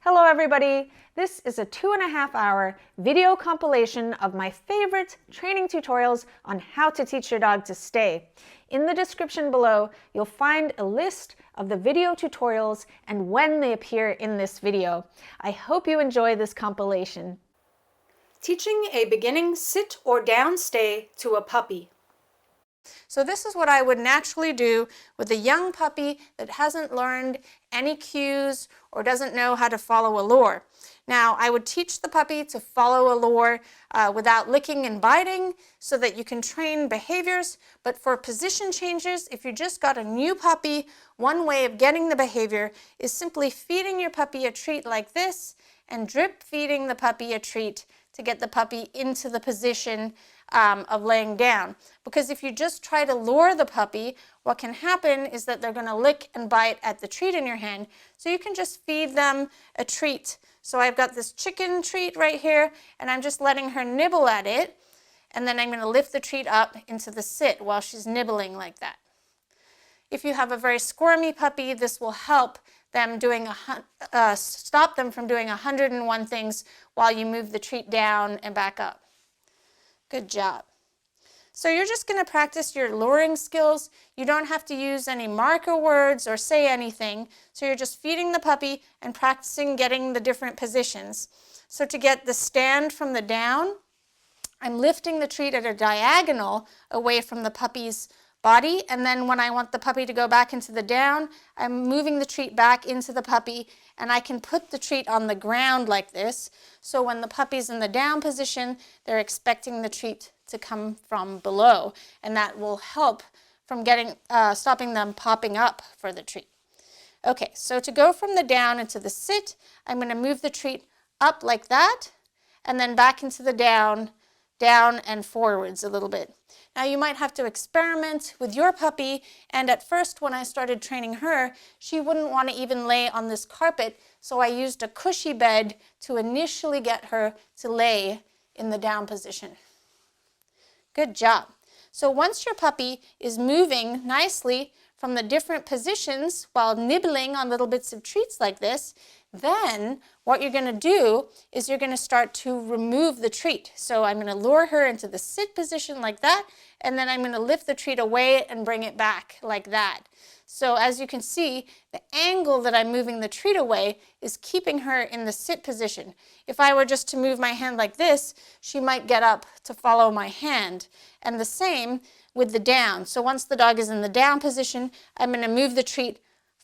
Hello everybody! This is a 2.5-hour video compilation of my favorite training tutorials on how to teach your dog to stay. In the description below, you'll find a list of the video tutorials and when they appear in this video. I hope you enjoy this compilation. Teaching a beginning sit or down stay to a puppy. So this is what I would naturally do with a young puppy that hasn't learned any cues or doesn't know how to follow a lure. Now, I would teach the puppy to follow a lure without licking and biting so that you can train behaviors. But for position changes, if you just got a new puppy, one way of getting the behavior is simply feeding your puppy a treat like this and drip feeding the puppy a treat to get the puppy into the position of laying down. Because if you just try to lure the puppy, what can happen is that they're going to lick and bite at the treat in your hand. So you can just feed them a treat. So I've got this chicken treat right here, and I'm just letting her nibble at it, and then I'm going to lift the treat up into the sit while she's nibbling like that. If you have a very squirmy puppy, this will help them stop them from doing 101 things while you move the treat down and back up. Good job. So you're just going to practice your luring skills. You don't have to use any marker words or say anything. So you're just feeding the puppy and practicing getting the different positions. So to get the stand from the down, I'm lifting the treat at a diagonal away from the puppy's body, and then when I want the puppy to go back into the down, I'm moving the treat back into the puppy, and I can put the treat on the ground like this, so when the puppy's in the down position, they're expecting the treat to come from below, and that will help from stopping them popping up for the treat. Okay, so to go from the down into the sit, I'm going to move the treat up like that, and then back into the down and forwards a little bit. Now you might have to experiment with your puppy, and at first when I started training her, she wouldn't want to even lay on this carpet, so I used a cushy bed to initially get her to lay in the down position. Good job. So once your puppy is moving nicely from the different positions while nibbling on little bits of treats like this, then what you're going to do is you're going to start to remove the treat. So I'm going to lure her into the sit position like that, and then I'm going to lift the treat away and bring it back like that. So as you can see, the angle that I'm moving the treat away is keeping her in the sit position. If I were just to move my hand like this, she might get up to follow my hand. And the same with the down. So once the dog is in the down position, I'm going to move the treat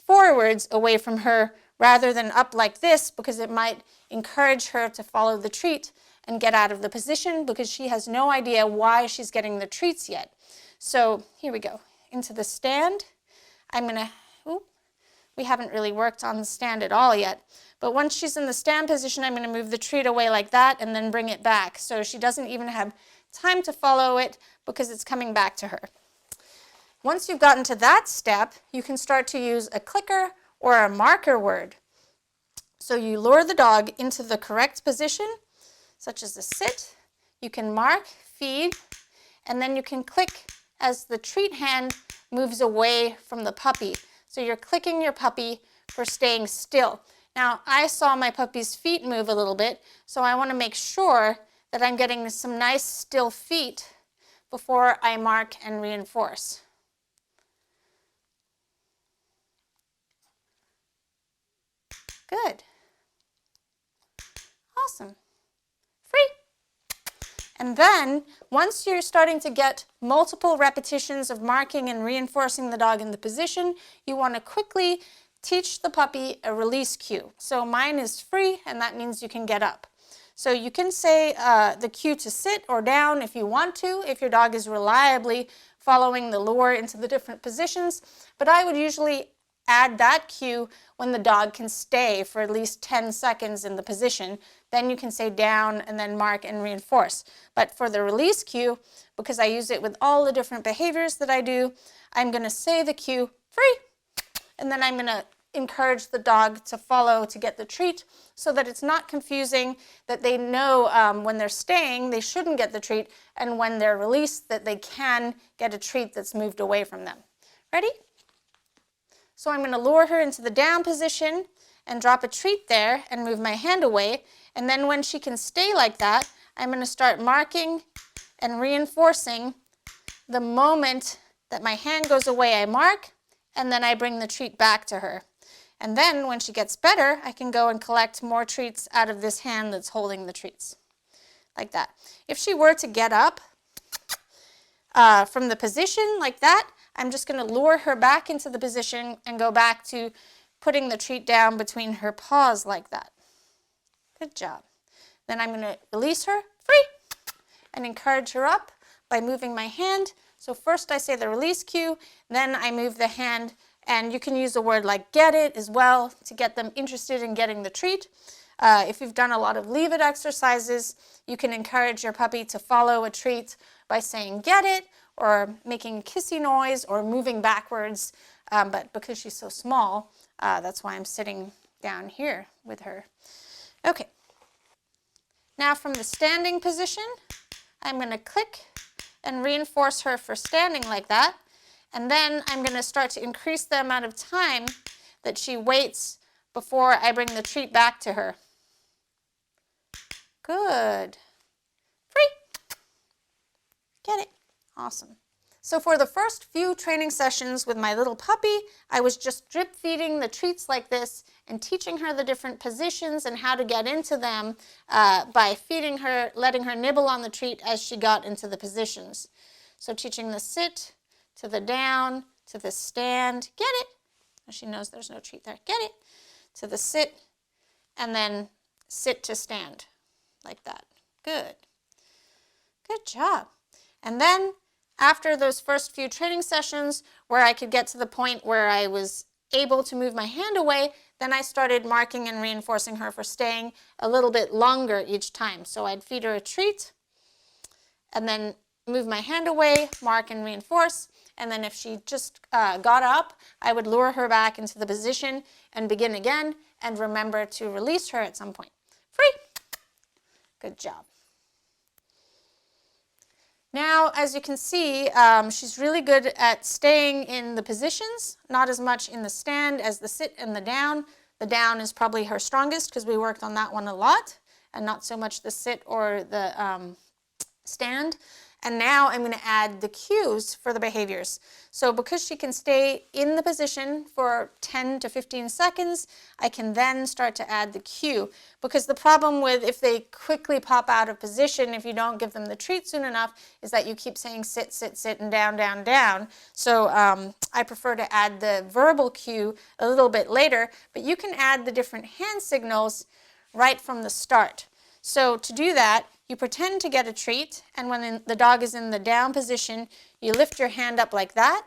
forwards away from her rather than up like this, because it might encourage her to follow the treat and get out of the position because she has no idea why she's getting the treats yet. So here we go. Into the stand. I'm going to, we haven't really worked on the stand at all yet, but once she's in the stand position, I'm going to move the treat away like that and then bring it back. So she doesn't even have time to follow it because it's coming back to her. Once you've gotten to that step, you can start to use a clicker or a marker word. So you lure the dog into the correct position, such as the sit. You can mark, feed, and then you can click as the treat hand moves away from the puppy. So you're clicking your puppy for staying still. Now, I saw my puppy's feet move a little bit, so I want to make sure that I'm getting some nice still feet before I mark and reinforce. Good. Awesome. Free. And then, once you're starting to get multiple repetitions of marking and reinforcing the dog in the position, you want to quickly teach the puppy a release cue. So mine is free, and that means you can get up. So you can say the cue to sit or down if you want to, if your dog is reliably following the lure into the different positions, but I would usually add that cue when the dog can stay for at least 10 seconds in the position. Then you can say down and then mark and reinforce. But for the release cue, because I use it with all the different behaviors that I do, I'm going to say the cue free, and then I'm going to encourage the dog to follow to get the treat so that it's not confusing, that they know when they're staying they shouldn't get the treat, and when they're released that they can get a treat that's moved away from them. Ready? So I'm going to lure her into the down position, and drop a treat there and move my hand away. And then when she can stay like that, I'm going to start marking and reinforcing the moment that my hand goes away. I mark, and then I bring the treat back to her. And then when she gets better, I can go and collect more treats out of this hand that's holding the treats, like that. If she were to get up from the position like that, I'm just going to lure her back into the position and go back to putting the treat down between her paws like that. Good job. Then I'm going to release her, free, and encourage her up by moving my hand. So first I say the release cue, then I move the hand, and you can use a word like get it as well to get them interested in getting the treat. If you've done a lot of leave it exercises, you can encourage your puppy to follow a treat by saying get it, or making a kissy noise, or moving backwards. But because she's so small, that's why I'm sitting down here with her. Okay. Now from the standing position, I'm going to click and reinforce her for standing like that. And then I'm going to start to increase the amount of time that she waits before I bring the treat back to her. Good. Free. Get it. Awesome. So for the first few training sessions with my little puppy, I was just drip feeding the treats like this and teaching her the different positions and how to get into them by feeding her, letting her nibble on the treat as she got into the positions. So teaching the sit, to the down, to the stand, get it. She knows there's no treat there, get it. To the sit, and then sit to stand, like that. Good. Good job. And then after those first few training sessions where I could get to the point where I was able to move my hand away, then I started marking and reinforcing her for staying a little bit longer each time. So I'd feed her a treat, and then move my hand away, mark and reinforce, and then if she just got up, I would lure her back into the position and begin again, and remember to release her at some point. Free. Good job. Now, as you can see, she's really good at staying in the positions, not as much in the stand as the sit and the down. The down is probably her strongest because we worked on that one a lot, and not so much the sit or the stand. And now I'm going to add the cues for the behaviors. So because she can stay in the position for 10 to 15 seconds, I can then start to add the cue. Because the problem with if they quickly pop out of position, if you don't give them the treat soon enough, is that you keep saying sit, sit, sit, and down, down, down. So I prefer to add the verbal cue a little bit later, but you can add the different hand signals right from the start. So to do that, you pretend to get a treat, and when the dog is in the down position, you lift your hand up like that,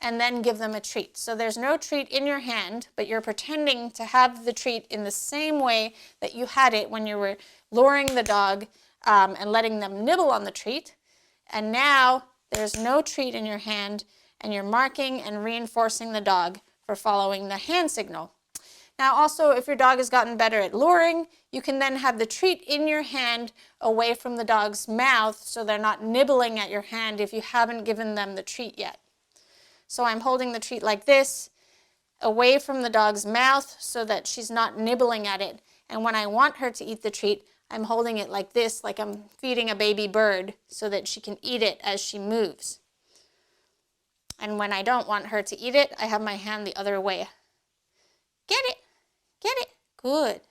and then give them a treat. So there's no treat in your hand, but you're pretending to have the treat in the same way that you had it when you were luring the dog and letting them nibble on the treat. And now there's no treat in your hand, and you're marking and reinforcing the dog for following the hand signal. Now also, if your dog has gotten better at luring, you can then have the treat in your hand away from the dog's mouth so they're not nibbling at your hand if you haven't given them the treat yet. So I'm holding the treat like this, away from the dog's mouth so that she's not nibbling at it. And when I want her to eat the treat, I'm holding it like this, like I'm feeding a baby bird so that she can eat it as she moves. And when I don't want her to eat it, I have my hand the other way. Get it. Get it? Good.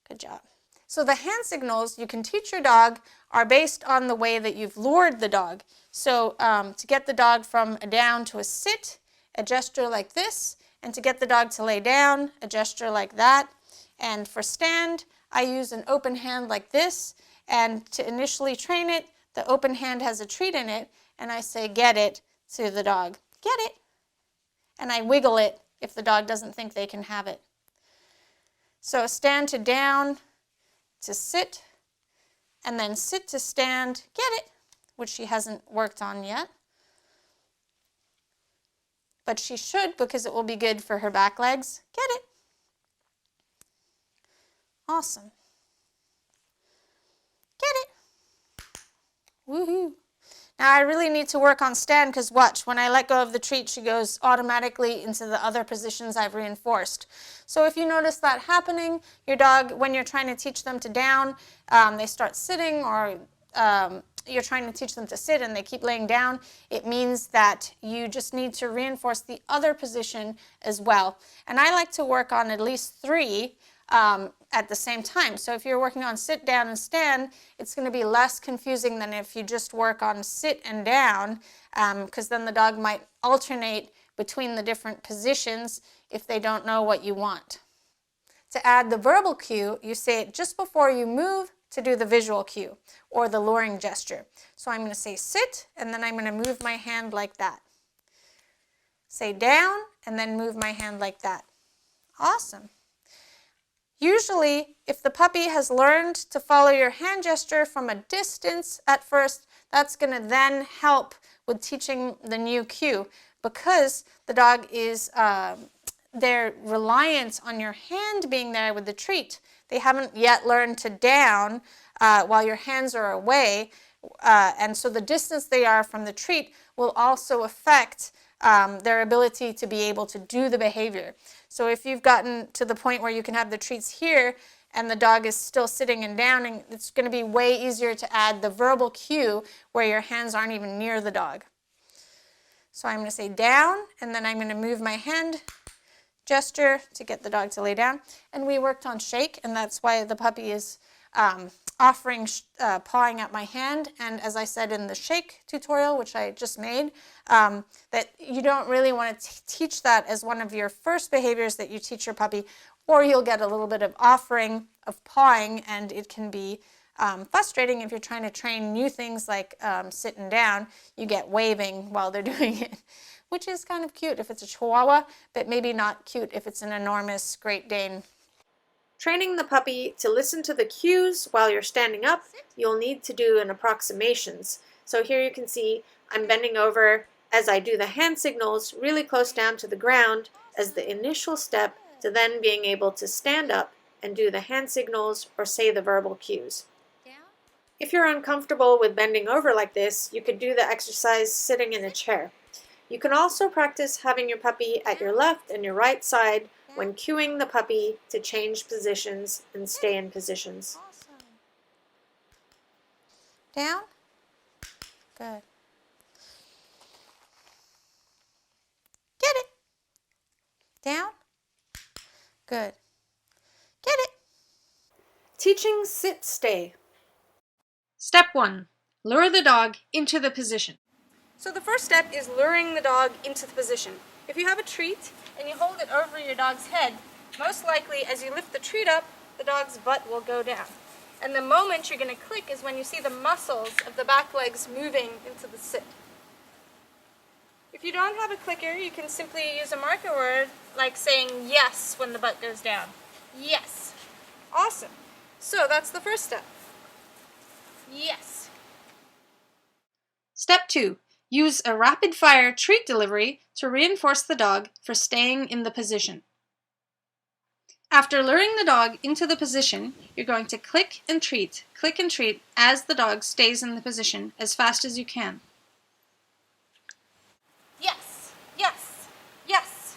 Good job. So the hand signals you can teach your dog are based on the way that you've lured the dog. So to get the dog from a down to a sit, a gesture like this, and to get the dog to lay down, a gesture like that. And for stand, I use an open hand like this, and to initially train it, the open hand has a treat in it, and I say get it to the dog. Get it. And I wiggle it if the dog doesn't think they can have it. So stand to down to sit, and then sit to stand, get it, which she hasn't worked on yet. But she should, because it will be good for her back legs. Get it. Awesome. Get it. Woohoo. Now I really need to work on stand because watch, when I let go of the treat, she goes automatically into the other positions I've reinforced. So if you notice that happening, your dog, when you're trying to teach them to down, they start sitting, or you're trying to teach them to sit and they keep laying down, it means that you just need to reinforce the other position as well. And I like to work on at least 3 at the same time. So if you're working on sit, down, and stand, it's going to be less confusing than if you just work on sit and down, because then the dog might alternate between the different positions if they don't know what you want. To add the verbal cue, you say it just before you move to do the visual cue or the luring gesture. So I'm going to say sit, and then I'm going to move my hand like that. Say down, and then move my hand like that. Awesome. Usually, if the puppy has learned to follow your hand gesture from a distance at first, that's going to then help with teaching the new cue, because the dog is they're reliant on your hand being there with the treat. They haven't yet learned to down while your hands are away, and so the distance they are from the treat will also affect their ability to be able to do the behavior. So if you've gotten to the point where you can have the treats here and the dog is still sitting and downing, it's going to be way easier to add the verbal cue where your hands aren't even near the dog. So I'm going to say down, and then I'm going to move my hand gesture to get the dog to lay down. And we worked on shake, and that's why the puppy is offering pawing at my hand. And as I said in the shake tutorial, which I just made, that you don't really want to teach that as one of your first behaviors that you teach your puppy, or you'll get a little bit of offering of pawing, and it can be frustrating if you're trying to train new things like sitting down. You get waving while they're doing it, which is kind of cute if it's a Chihuahua, but maybe not cute if it's an enormous Great Dane. Training the puppy to listen to the cues while you're standing up, you'll need to do an approximations. So here you can see I'm bending over as I do the hand signals really close down to the ground as the initial step to then being able to stand up and do the hand signals or say the verbal cues. If you're uncomfortable with bending over like this, you could do the exercise sitting in a chair. You can also practice having your puppy at your left and your right side when cueing the puppy to change positions and stay in positions. Awesome. Down. Good. Get it. Down. Good. Get it. Teaching sit stay. Step 1. Lure the dog into the position. So the first step is luring the dog into the position. If you have a treat and you hold it over your dog's head, most likely as you lift the treat up, the dog's butt will go down. And the moment you're going to click is when you see the muscles of the back legs moving into the sit. If you don't have a clicker, you can simply use a marker word like saying yes when the butt goes down. Yes. Awesome. So that's the first step. Yes. Step 2. Use a rapid-fire treat delivery to reinforce the dog for staying in the position. After luring the dog into the position, you're going to click and treat as the dog stays in the position as fast as you can. Yes, yes, yes,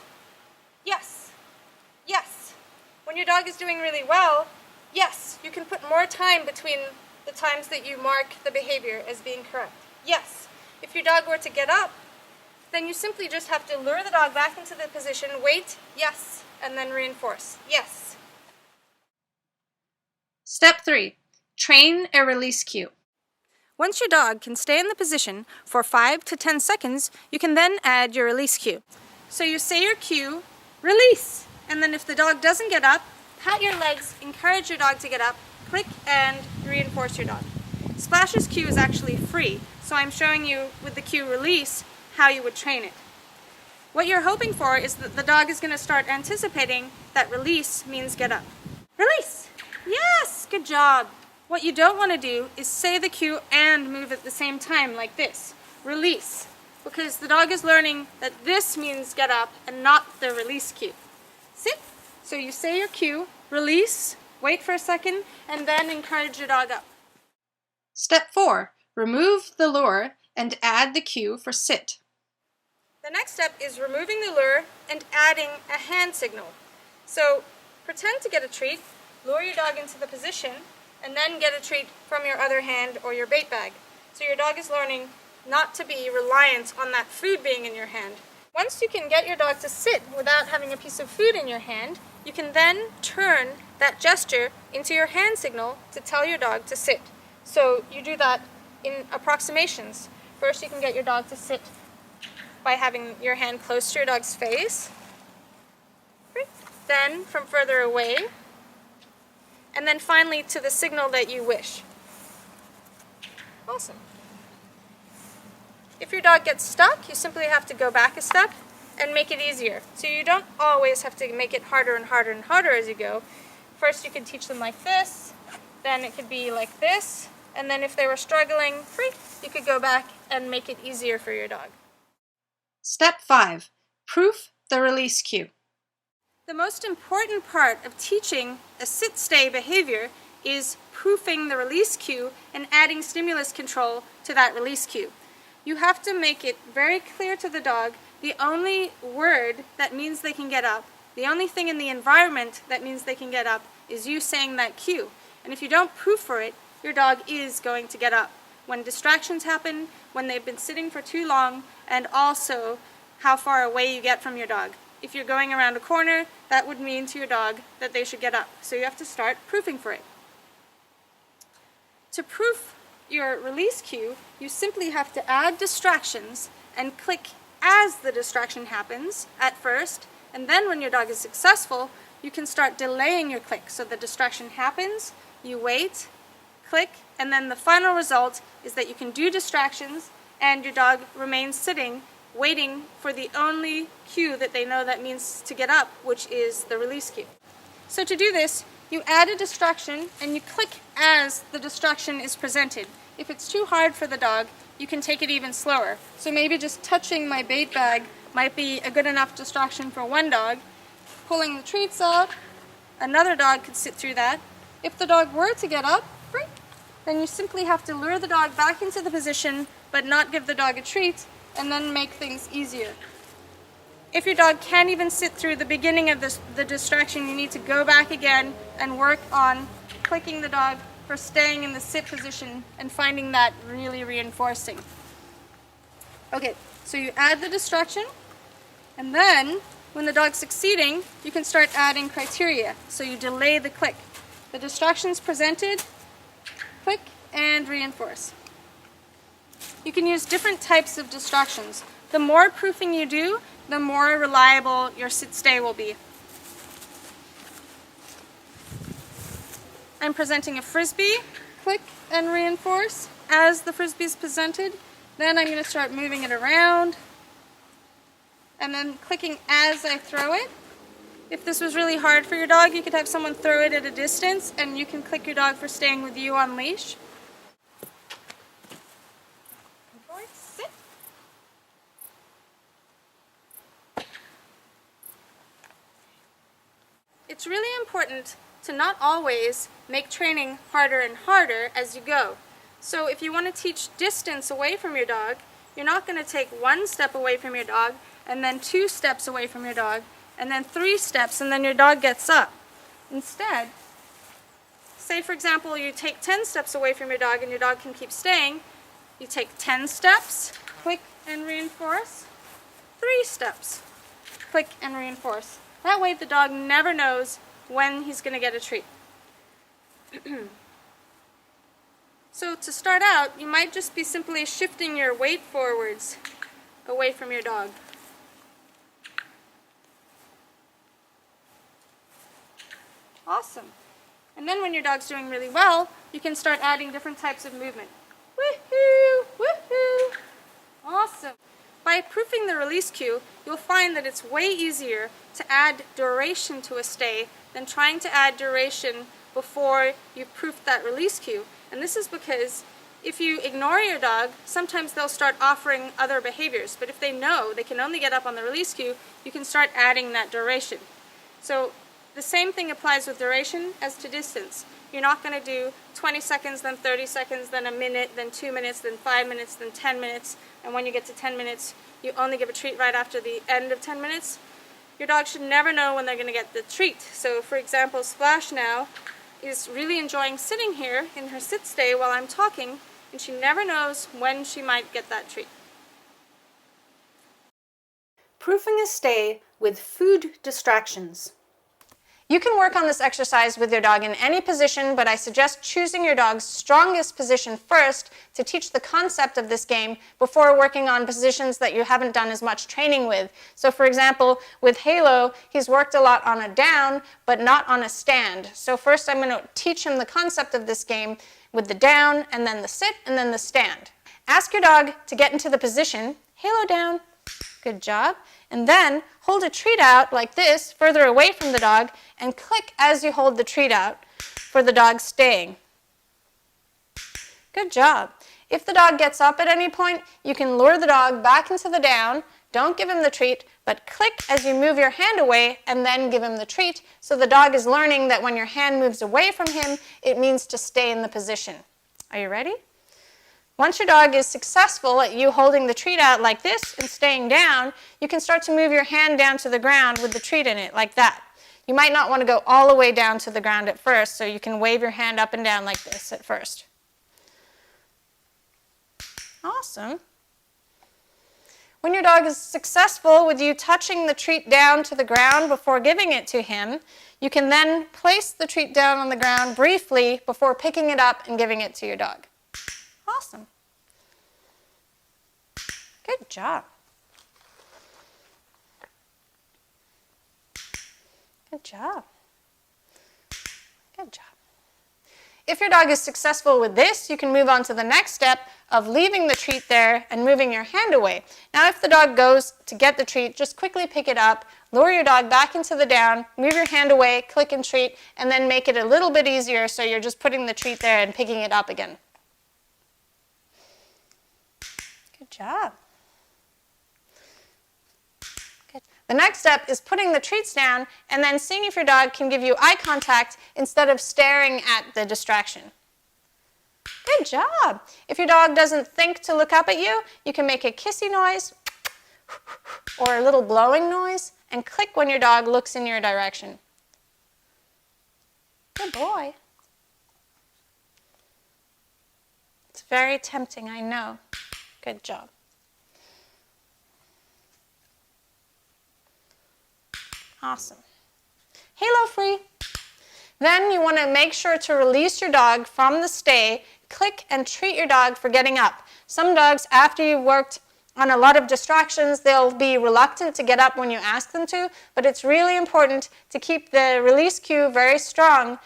yes, yes. When your dog is doing really well, yes, you can put more time between the times that you mark the behavior as being correct. Yes. If your dog were to get up, then you simply just have to lure the dog back into the position, wait, yes, and then reinforce, yes. Step 3. Train a release cue. Once your dog can stay in the position for 5 to 10 seconds, you can then add your release cue. So you say your cue, release, and then if the dog doesn't get up, pat your legs, encourage your dog to get up, click, and reinforce your dog. Splash's cue is actually free, so I'm showing you with the cue release how you would train it. What you're hoping for is that the dog is going to start anticipating that release means get up. Release! Yes! Good job! What you don't want to do is say the cue and move at the same time like this. Release. Because the dog is learning that this means get up and not the release cue. Sit. So you say your cue, release, wait for a second, and then encourage your dog up. Step 4. Remove the lure and add the cue for sit. The next step is removing the lure and adding a hand signal. So pretend to get a treat, lure your dog into the position, and then get a treat from your other hand or your bait bag. So your dog is learning not to be reliant on that food being in your hand. Once you can get your dog to sit without having a piece of food in your hand, you can then turn that gesture into your hand signal to tell your dog to sit. So you do that in approximations. First, you can get your dog to sit by having your hand close to your dog's face. Then from further away, and then finally to the signal that you wish. Awesome. If your dog gets stuck, you simply have to go back a step and make it easier. So you don't always have to make it harder and harder and harder as you go. First you could teach them like this, then it could be like this, and then if they were struggling, you could go back and make it easier for your dog. Step 5. Proof the release cue. The most important part of teaching a sit-stay behavior is proofing the release cue and adding stimulus control to that release cue. You have to make it very clear to the dog the only word that means they can get up, the only thing in the environment that means they can get up is you saying that cue. And if you don't proof for it, your dog is going to get up. When distractions happen, when they've been sitting for too long, and also how far away you get from your dog. If you're going around a corner, that would mean to your dog that they should get up. So you have to start proofing for it. To proof your release cue, you simply have to add distractions and click as the distraction happens at first, and then when your dog is successful, you can start delaying your click. So the distraction happens, you wait, click, and then the final result is that you can do distractions and your dog remains sitting, waiting for the only cue that they know that means to get up, which is the release cue. So to do this, you add a distraction and you click as the distraction is presented. If it's too hard for the dog, you can take it even slower. So maybe just touching my bait bag might be a good enough distraction for one dog. Pulling the treats out, another dog could sit through that. If the dog were to get up, then you simply have to lure the dog back into the position but not give the dog a treat, and then make things easier. If your dog can't even sit through the beginning of the distraction, you need to go back again and work on clicking the dog for staying in the sit position and finding that really reinforcing. Okay, so you add the distraction, and then when the dog's succeeding, you can start adding criteria. So you delay the click. The distraction's presented, click, and reinforce. You can use different types of distractions. The more proofing you do, the more reliable your sit-stay will be. I'm presenting a frisbee, click and reinforce as the frisbee is presented. Then I'm going to start moving it around and then clicking as I throw it. If this was really hard for your dog, you could have someone throw it at a distance and you can click your dog for staying with you on leash. Sit. It's really important to not always make training harder and harder as you go. So if you want to teach distance away from your dog, you're not going to take 1 step away from your dog and then 2 steps away from your dog and then 3 steps and then your dog gets up. Instead, say for example you take 10 steps away from your dog and your dog can keep staying, you take 10 steps, click and reinforce, 3 steps, click and reinforce. That way the dog never knows when he's going to get a treat. So to start out, you might just be simply shifting your weight forwards away from your dog. Awesome. And then when your dog's doing really well, you can start adding different types of movement. Woohoo! Woohoo! Awesome. By proofing the release cue, you'll find that it's way easier to add duration to a stay than trying to add duration before you've proofed that release cue. And this is because if you ignore your dog, sometimes they'll start offering other behaviors. But if they know they can only get up on the release cue, you can start adding that duration. So the same thing applies with duration as to distance. You're not going to do 20 seconds, then 30 seconds, then a minute, then 2 minutes, then 5 minutes, then 10 minutes. And when you get to 10 minutes, you only give a treat right after the end of 10 minutes. Your dog should never know when they're going to get the treat. So for example, Splash now is really enjoying sitting here in her sit stay while I'm talking, and she never knows when she might get that treat. Proofing a stay with food distractions. You can work on this exercise with your dog in any position, but I suggest choosing your dog's strongest position first to teach the concept of this game before working on positions that you haven't done as much training with. So for example, with Halo, he's worked a lot on a down, but not on a stand. So first I'm going to teach him the concept of this game with the down, and then the sit, and then the stand. Ask your dog to get into the position, Halo down, good job, and then hold a treat out like this, further away from the dog, and click as you hold the treat out for the dog staying. Good job. If the dog gets up at any point, you can lure the dog back into the down. Don't give him the treat, but click as you move your hand away and then give him the treat, so the dog is learning that when your hand moves away from him, it means to stay in the position. Are you ready? Once your dog is successful at you holding the treat out like this and staying down, you can start to move your hand down to the ground with the treat in it, like that. You might not want to go all the way down to the ground at first, so you can wave your hand up and down like this at first. Awesome. When your dog is successful with you touching the treat down to the ground before giving it to him, you can then place the treat down on the ground briefly before picking it up and giving it to your dog. Awesome. Good job. Good job. Good job. If your dog is successful with this, you can move on to the next step of leaving the treat there and moving your hand away. Now if the dog goes to get the treat, just quickly pick it up, lure your dog back into the down, move your hand away, click and treat, and then make it a little bit easier so you're just putting the treat there and picking it up again. Good job. Good. The next step is putting the treats down and then seeing if your dog can give you eye contact instead of staring at the distraction. Good job. If your dog doesn't think to look up at you, you can make a kissy noise or a little blowing noise and click when your dog looks in your direction. Good boy. It's very tempting, I know. Good job. Awesome. Halo free. Then you want to make sure to release your dog from the stay, click and treat your dog for getting up. Some dogs, after you've worked on a lot of distractions, they'll be reluctant to get up when you ask them to, but it's really important to keep the release cue very strong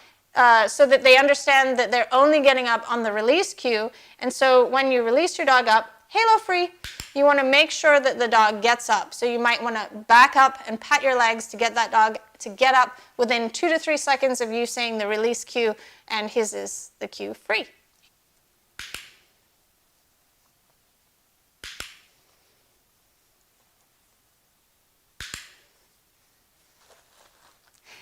so that they understand that they're only getting up on the release cue. And so when you release your dog up, Halo free, you want to make sure that the dog gets up. So you might want to back up and pat your legs to get that dog to get up within 2 to 3 seconds of you saying the release cue, and his is the cue free.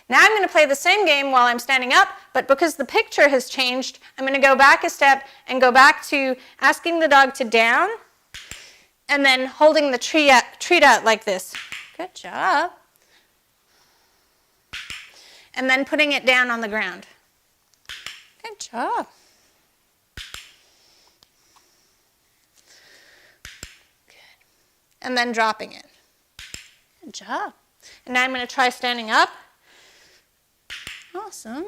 Now I'm going to play the same game while I'm standing up, but because the picture has changed, I'm going to go back a step and go back to asking the dog to down and then holding the treat out like this. Good job. And then putting it down on the ground. Good job. Good. And then dropping it. Good job. And now I'm going to try standing up. Awesome.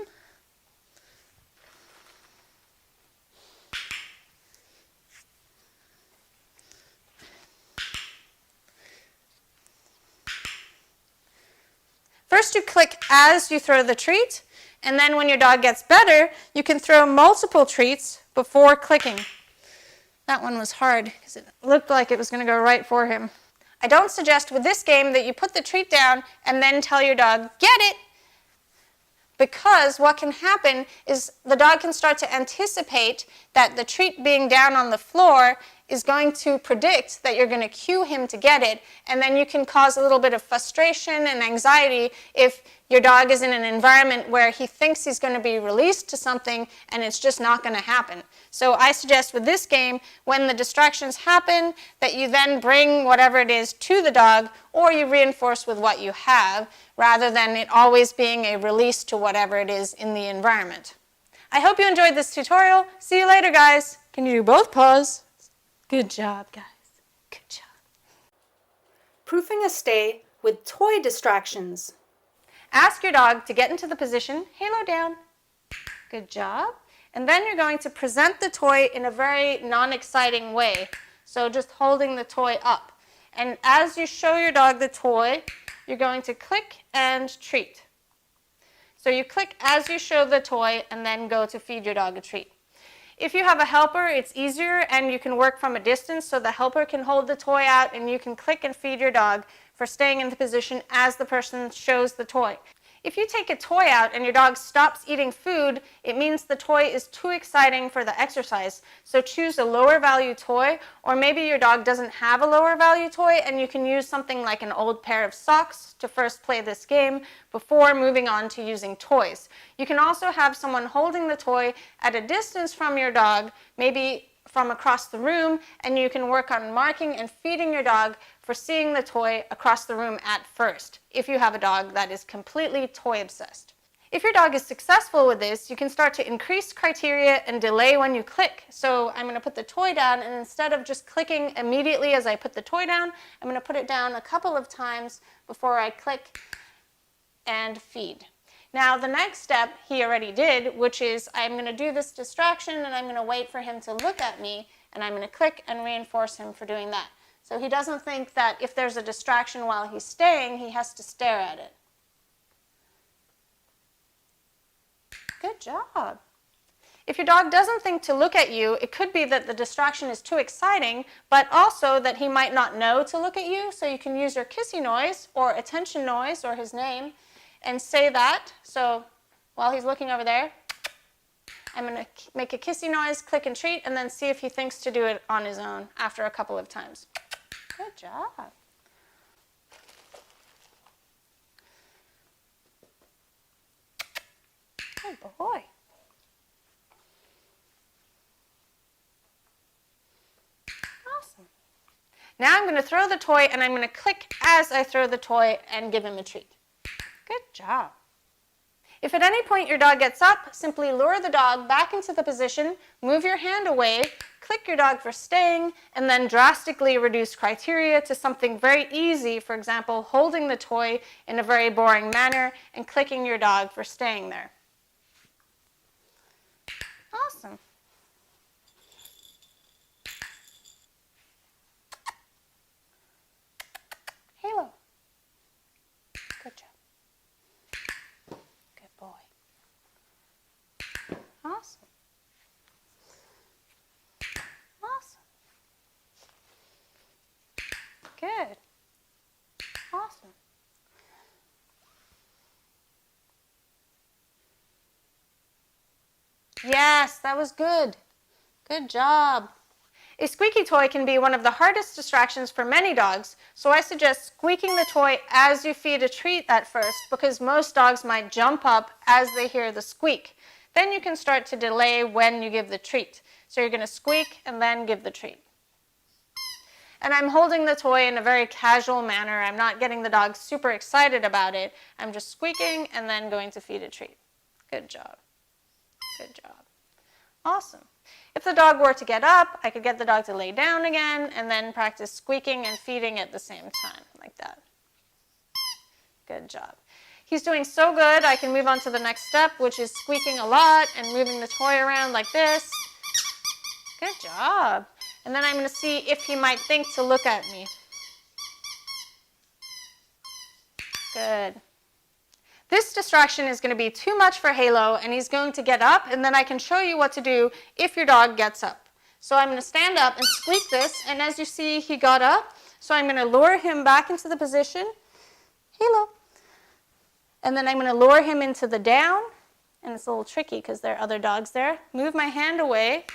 First you click as you throw the treat, and then when your dog gets better, you can throw multiple treats before clicking. That one was hard because it looked like it was going to go right for him. I don't suggest with this game that you put the treat down and then tell your dog, get it, because what can happen is the dog can start to anticipate that the treat being down on the floor is going to predict that you're going to cue him to get it, and then you can cause a little bit of frustration and anxiety if your dog is in an environment where he thinks he's going to be released to something and it's just not going to happen. So I suggest with this game, when the distractions happen, that you then bring whatever it is to the dog, or you reinforce with what you have, rather than it always being a release to whatever it is in the environment. I hope you enjoyed this tutorial. See you later, guys. Can you do both paws? Good job, guys. Good job. Proofing a stay with toy distractions. Ask your dog to get into the position, halo down. Good job. And then you're going to present the toy in a very non-exciting way. So just holding the toy up. And as you show your dog the toy, you're going to click and treat. So you click as you show the toy and then go to feed your dog a treat. If you have a helper, it's easier and you can work from a distance, so the helper can hold the toy out and you can click and feed your dog for staying in the position as the person shows the toy. If you take a toy out and your dog stops eating food, it means the toy is too exciting for the exercise. So choose a lower value toy, or maybe your dog doesn't have a lower value toy and you can use something like an old pair of socks to first play this game before moving on to using toys. You can also have someone holding the toy at a distance from your dog, maybe from across the room, and you can work on marking and feeding your dog for seeing the toy across the room at first, if you have a dog that is completely toy obsessed. If your dog is successful with this, you can start to increase criteria and delay when you click. So I'm going to put the toy down, and instead of just clicking immediately as I put the toy down, I'm going to put it down a couple of times before I click and feed. Now the next step he already did, which is I'm going to do this distraction and I'm going to wait for him to look at me, and I'm going to click and reinforce him for doing that. So he doesn't think that if there's a distraction while he's staying, he has to stare at it. Good job. If your dog doesn't think to look at you, it could be that the distraction is too exciting, but also that he might not know to look at you, so you can use your kissy noise or attention noise or his name and say that. So while he's looking over there, I'm going to make a kissy noise, click and treat, and then see if he thinks to do it on his own after a couple of times. Good job. Good boy. Awesome. Now I'm going to throw the toy, and I'm going to click as I throw the toy and give him a treat. Good job. If at any point your dog gets up, simply lure the dog back into the position, move your hand away, click your dog for staying, and then drastically reduce criteria to something very easy, for example, holding the toy in a very boring manner and clicking your dog for staying there. Awesome. Halo. Good job. Good boy. Awesome. Awesome. Good. Awesome. Yes, that was good. Good job. A squeaky toy can be one of the hardest distractions for many dogs, so I suggest squeaking the toy as you feed a treat at first, because most dogs might jump up as they hear the squeak. Then you can start to delay when you give the treat. So you're going to squeak and then give the treat. And I'm holding the toy in a very casual manner. I'm not getting the dog super excited about it. I'm just squeaking and then going to feed a treat. Good job. Good job. Awesome. If the dog were to get up, I could get the dog to lay down again and then practice squeaking and feeding at the same time, like that. Good job. He's doing so good, I can move on to the next step, which is squeaking a lot and moving the toy around like this. Good job. And then I'm going to see if he might think to look at me. Good. This distraction is going to be too much for Halo, and he's going to get up, and then I can show you what to do if your dog gets up. So I'm going to stand up and squeak this, and as you see, he got up. So I'm going to lure him back into the position. Halo. And then I'm going to lure him into the down, and it's a little tricky because there are other dogs there. Move my hand away,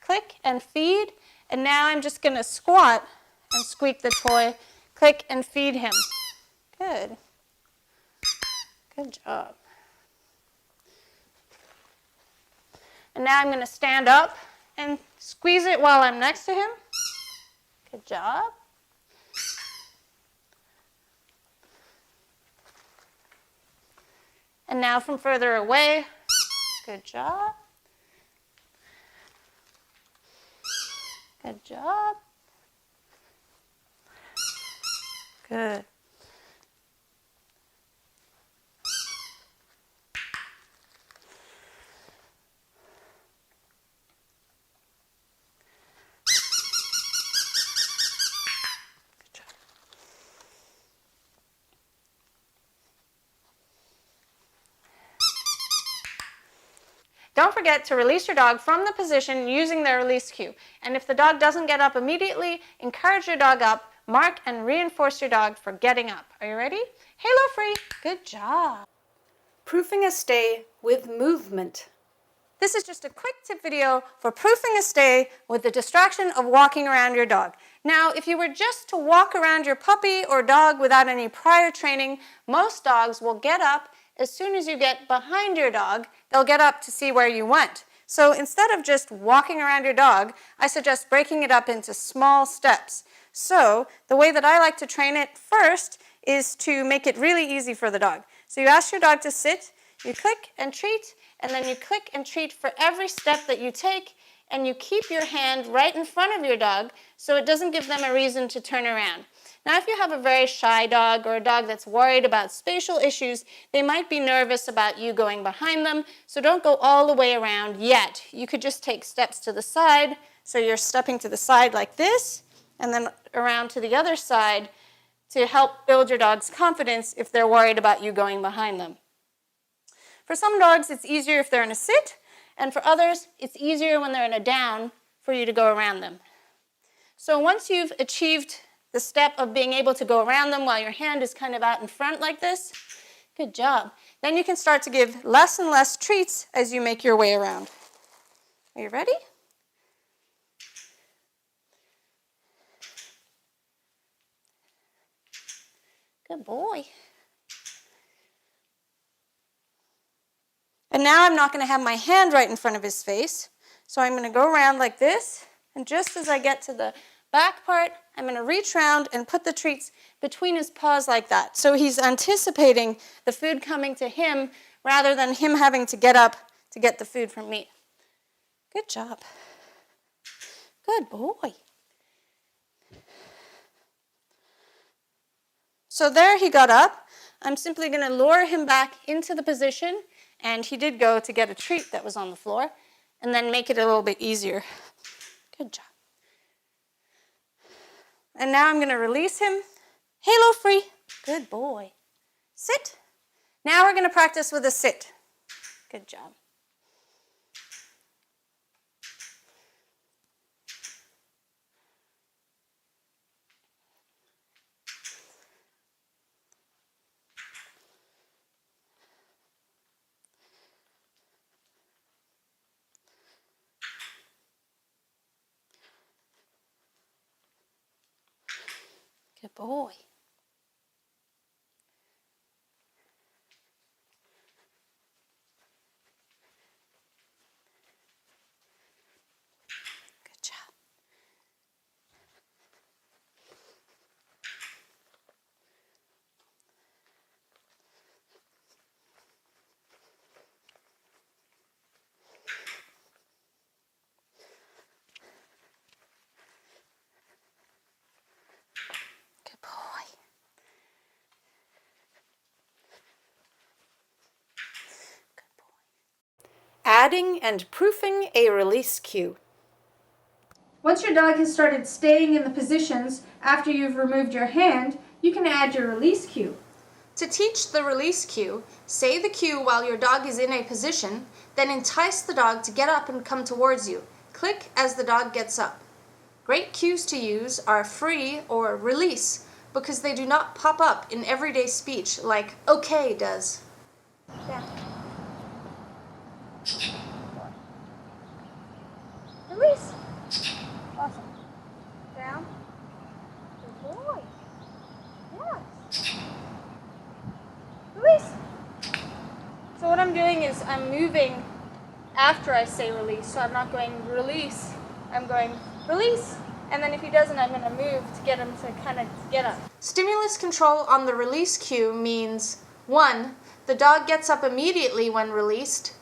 click and feed, And now I'm just going to squat and squeak the toy, click and feed him. Good. Good job. And now I'm going to stand up and squeeze it while I'm next to him. Good job. And now from further away. Good job. Good job. Good. Don't forget to release your dog from the position using the release cue. And if the dog doesn't get up immediately, encourage your dog up, mark and reinforce your dog for getting up. Are you ready? Halo free. Good job. Proofing a stay with movement. This is just a quick tip video for proofing a stay with the distraction of walking around your dog. Now, if you were just to walk around your puppy or dog without any prior training, most dogs will get up as soon as you get behind your dog. They'll get up to see where you went. So instead of just walking around your dog, I suggest breaking it up into small steps. So the way that I like to train it first is to make it really easy for the dog. So you ask your dog to sit, you click and treat, and then you click and treat for every step that you take, and you keep your hand right in front of your dog so it doesn't give them a reason to turn around. Now, if you have a very shy dog or a dog that's worried about spatial issues, they might be nervous about you going behind them, so don't go all the way around yet. You could just take steps to the side, so you're stepping to the side like this, and then around to the other side to help build your dog's confidence if they're worried about you going behind them. For some dogs, it's easier if they're in a sit, and for others, it's easier when they're in a down for you to go around them. So once you've achieved the step of being able to go around them while your hand is kind of out in front like this, good job. Then you can start to give less and less treats as you make your way around. Are you ready? Good boy. And now I'm not going to have my hand right in front of his face. So I'm going to go around like this. And just as I get to the back part, I'm going to reach around and put the treats between his paws like that. So he's anticipating the food coming to him rather than him having to get up to get the food from me. Good job. Good boy. So there he got up. I'm simply going to lure him back into the position, and he did go to get a treat that was on the floor, and then make it a little bit easier. Good job. And now I'm going to release him. Halo free. Good boy. Sit. Now we're going to practice with a sit. Good job. Good boy. Good job. Good boy. Good boy. Adding and proofing a release cue. Once your dog has started staying in the positions after you've removed your hand, you can add your release cue. To teach the release cue, say the cue while your dog is in a position, then entice the dog to get up and come towards you. Click as the dog gets up. Great cues to use are free or release because they do not pop up in everyday speech like okay does. Yeah. Release. Awesome. I'm moving after I say release. So I'm not going release, I'm going release. And then if he doesn't, I'm going to move to get him to kind of get up. Stimulus control on the release cue means 1. The dog gets up immediately when released.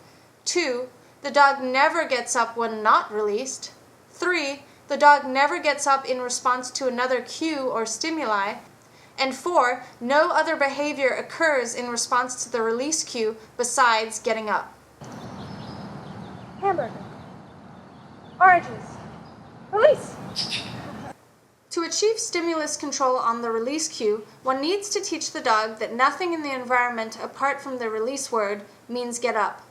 2. The dog never gets up when not released. 3. The dog never gets up in response to another cue or stimuli. And 4. No other behavior occurs in response to the release cue besides getting up. Hamburger. Oranges. Release. To achieve stimulus control on the release cue, one needs to teach the dog that nothing in the environment apart from the release word means get up.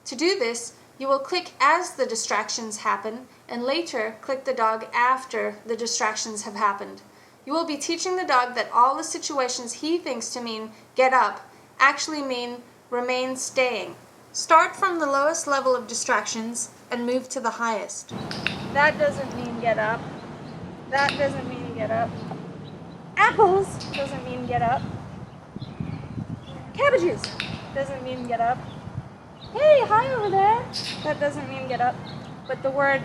To do this, you will click as the distractions happen, and later click the dog after the distractions have happened. You will be teaching the dog that all the situations he thinks to mean get up actually mean remain staying. Start from the lowest level of distractions and move to the highest. That doesn't mean get up. That doesn't mean get up. Apples doesn't mean get up. Cabbages doesn't mean get up. Hey, hi over there. That doesn't mean get up. But the word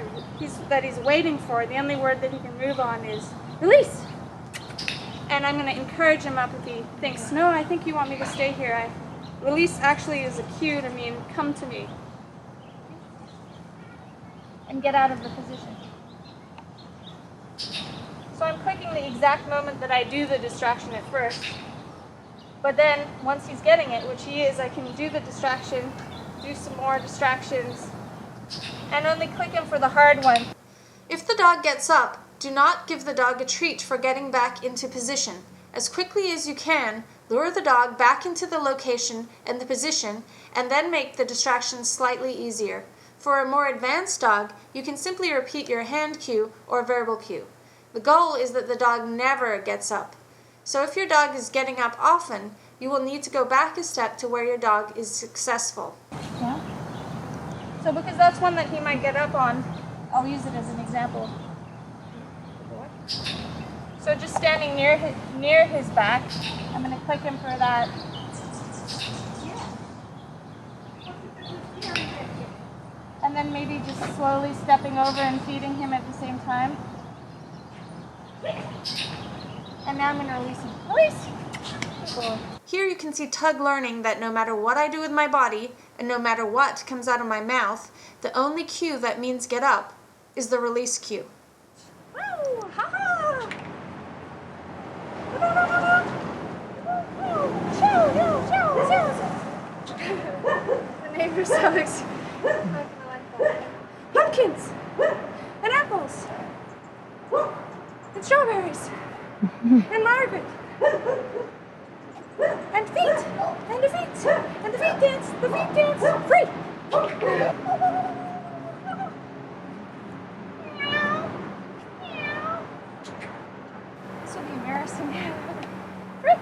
that he's waiting for, the only word that he can move on is release. And I'm going to encourage him up if he thinks, no, I think you want me to stay here. Release actually is a cue to mean come to me. And get out of the position. So I'm clicking the exact moment that I do the distraction at first. But then, once he's getting it, which he is, I can do the distraction, do some more distractions, and only click him for the hard one. If the dog gets up, do not give the dog a treat for getting back into position. As quickly as you can, lure the dog back into the location and the position, and then make the distraction slightly easier. For a more advanced dog, you can simply repeat your hand cue or verbal cue. The goal is that the dog never gets up. So if your dog is getting up often, you will need to go back a step to where your dog is successful. Yeah. So because that's one that he might get up on, I'll use it as an example. So just standing near his back, I'm going to click him for that. And then maybe just slowly stepping over and feeding him at the same time. And now I'm going to release him. Release! Cool. Here you can see Tug learning that no matter what I do with my body, and no matter what comes out of my mouth, the only cue that means get up is the release cue. Woo! Ha-ha! The neighbor's dogs. How can I like that? Pumpkins! And apples! And strawberries! And Margaret! And feet! And the feet! And the feet dance! The feet dance! Free! This will be embarrassing. Free!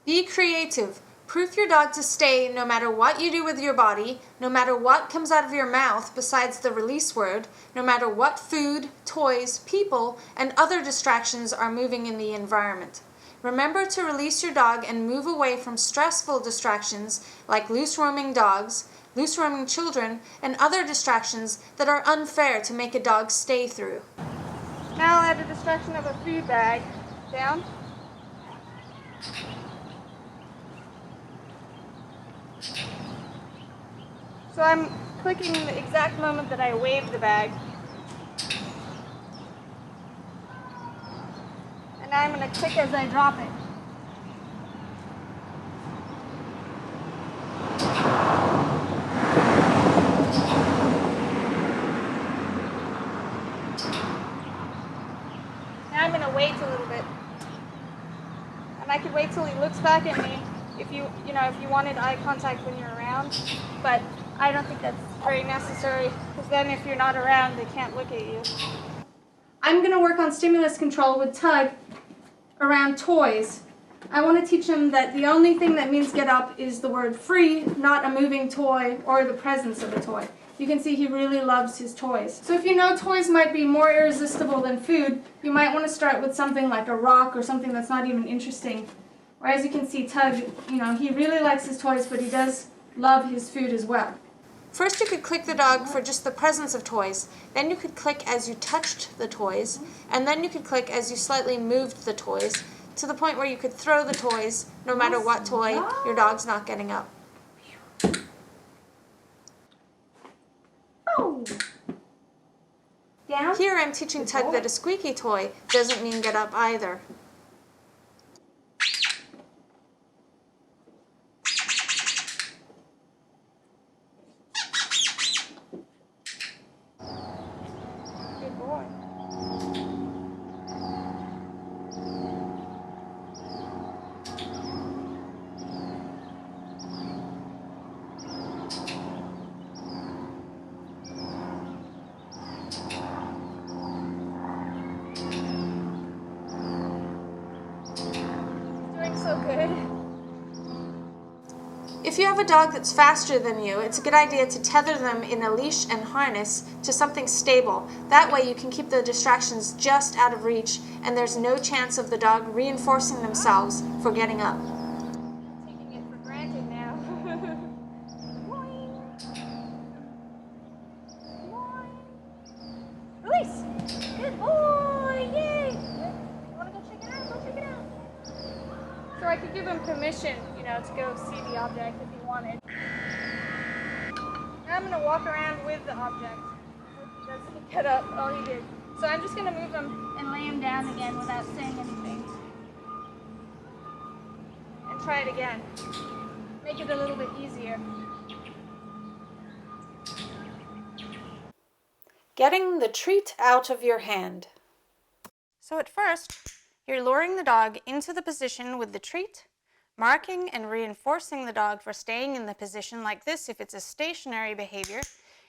Be creative. Proof your dog to stay no matter what you do with your body, no matter what comes out of your mouth besides the release word, no matter what food, toys, people, and other distractions are moving in the environment. Remember to release your dog and move away from stressful distractions like loose roaming dogs, loose roaming children, and other distractions that are unfair to make a dog stay through. Now I'll add a distraction of a food bag. Down. So I'm clicking the exact moment that I wave the bag. And now I'm going to click as I drop it. Now I'm going to wait a little bit. And I could wait till he looks back at me if you wanted eye contact when you're around. But I don't think that's very necessary, because then if you're not around, they can't look at you. I'm going to work on stimulus control with Tug around toys. I want to teach him that the only thing that means get up is the word free, not a moving toy or the presence of a toy. You can see he really loves his toys. So if you know toys might be more irresistible than food, you might want to start with something like a rock or something that's not even interesting. Or as you can see, Tug, he really likes his toys, but he does love his food as well. First you could click the dog for just the presence of toys, then you could click as you touched the toys, and then you could click as you slightly moved the toys, to the point where you could throw the toys no matter what toy your dog's not getting up. Oh. Down. Here I'm teaching Tug that a squeaky toy doesn't mean get up either. Good boy. Doing so good. If you have a dog that's faster than you, it's a good idea to tether them in a leash and harness to something stable. That way you can keep the distractions just out of reach, and there's no chance of the dog reinforcing themselves for getting up. Taking it for granted now. Boing. Boing. Release. Good boy. Yay. You want to go check it out? Go check it out. So I could give him permission, to go see the object if he wanted. Now I'm going to walk around with the object. Hope he doesn't get up. Oh, he did. So I'm just going to move him and lay him down again without saying anything. And try it again. Make it a little bit easier. Getting the treat out of your hand. So at first, you're luring the dog into the position with the treat, marking and reinforcing the dog for staying in the position like this if it's a stationary behavior,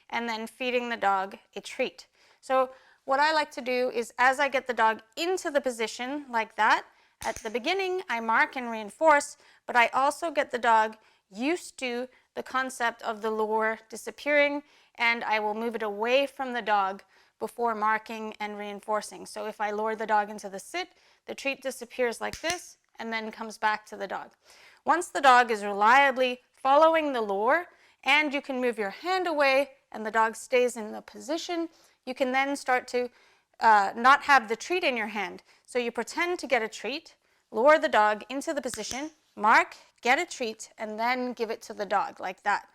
and then feeding the dog a treat. So what I like to do is, as I get the dog into the position like that, at the beginning I mark and reinforce, but I also get the dog used to the concept of the lure disappearing, and I will move it away from the dog before marking and reinforcing. So if I lure the dog into the sit, the treat disappears like this and then comes back to the dog. Once the dog is reliably following the lure and you can move your hand away and the dog stays in the position, you can then start to not have the treat in your hand. So you pretend to get a treat, lure the dog into the position, mark, get a treat, and then give it to the dog like that.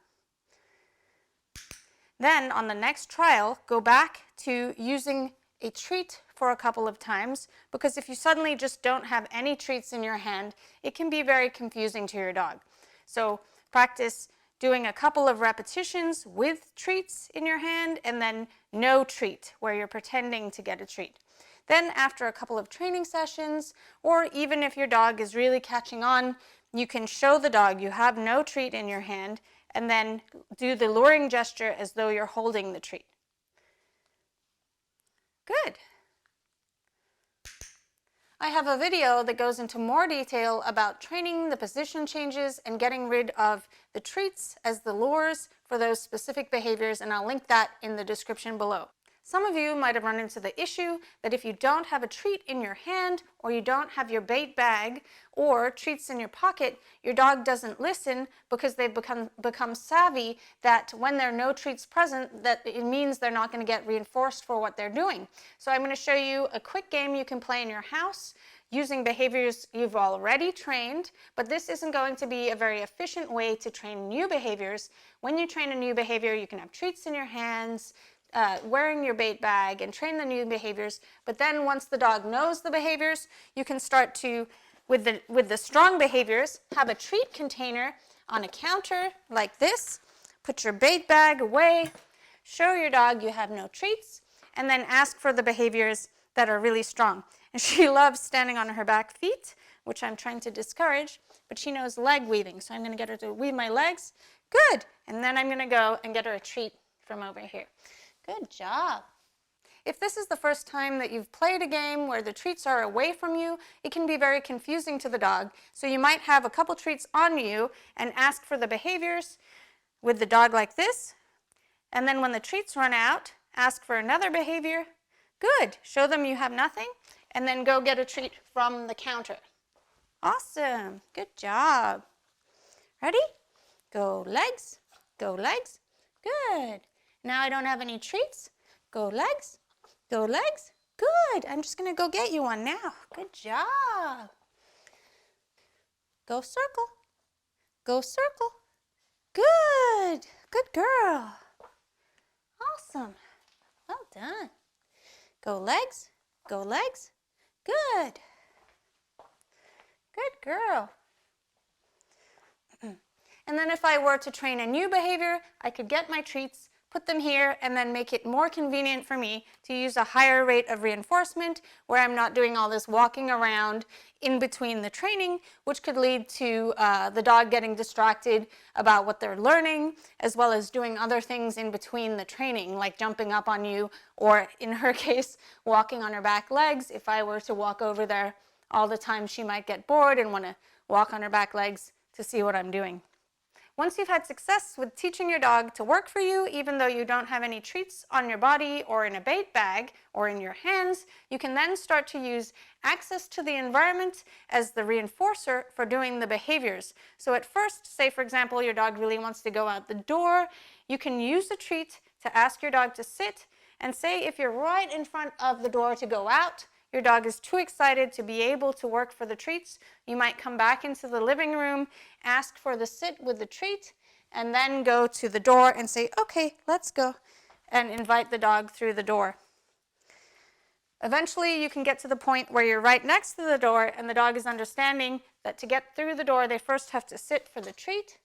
Then on the next trial, go back to using a treat for a couple of times, because if you suddenly just don't have any treats in your hand, it can be very confusing to your dog. So practice doing a couple of repetitions with treats in your hand and then no treat, where you're pretending to get a treat. Then after a couple of training sessions, or even if your dog is really catching on, you can show the dog you have no treat in your hand and then do the luring gesture as though you're holding the treat. Good. I have a video that goes into more detail about training the position changes and getting rid of the treats as the lures for those specific behaviors, and I'll link that in the description below. Some of you might have run into the issue that if you don't have a treat in your hand, or you don't have your bait bag or treats in your pocket, your dog doesn't listen because they've become savvy that when there are no treats present, that it means they're not going to get reinforced for what they're doing. So I'm going to show you a quick game you can play in your house using behaviors you've already trained, but this isn't going to be a very efficient way to train new behaviors. When you train a new behavior, you can have treats in your hands, wearing your bait bag, and train the new behaviors. But then once the dog knows the behaviors, you can start to, with the strong behaviors, have a treat container on a counter like this. Put your bait bag away, show your dog you have no treats, and then ask for the behaviors that are really strong. And she loves standing on her back feet, which I'm trying to discourage, but she knows leg weaving, so I'm going to get her to weave my legs. Good. And then I'm going to go and get her a treat from over here. Good job. If this is the first time that you've played a game where the treats are away from you, it can be very confusing to the dog. So you might have a couple treats on you and ask for the behaviors with the dog like this. And then when the treats run out, ask for another behavior. Good. Show them you have nothing, and then go get a treat from the counter. Awesome. Good job. Ready? Go legs, go legs. Good. Now I don't have any treats. Go legs, go legs. Good. I'm just going to go get you one now. Good job. Go circle, go circle. Good. Good girl. Awesome. Well done. Go legs, go legs. Good. Good girl. And then if I were to train a new behavior, I could get my treats, put them here, and then make it more convenient for me to use a higher rate of reinforcement where I'm not doing all this walking around in between the training, which could lead to the dog getting distracted about what they're learning, as well as doing other things in between the training, like jumping up on you, or in her case, walking on her back legs. If I were to walk over there all the time, she might get bored and want to walk on her back legs to see what I'm doing. Once you've had success with teaching your dog to work for you, even though you don't have any treats on your body or in a bait bag or in your hands, you can then start to use access to the environment as the reinforcer for doing the behaviors. So at first, say for example, your dog really wants to go out the door, you can use a treat to ask your dog to sit, and say if you're right in front of the door to go out, your dog is too excited to be able to work for the treats, you might come back into the living room, ask for the sit with the treat, and then go to the door and say, okay, let's go, and invite the dog through the door. Eventually, you can get to the point where you're right next to the door and the dog is understanding that to get through the door, they first have to sit for the treat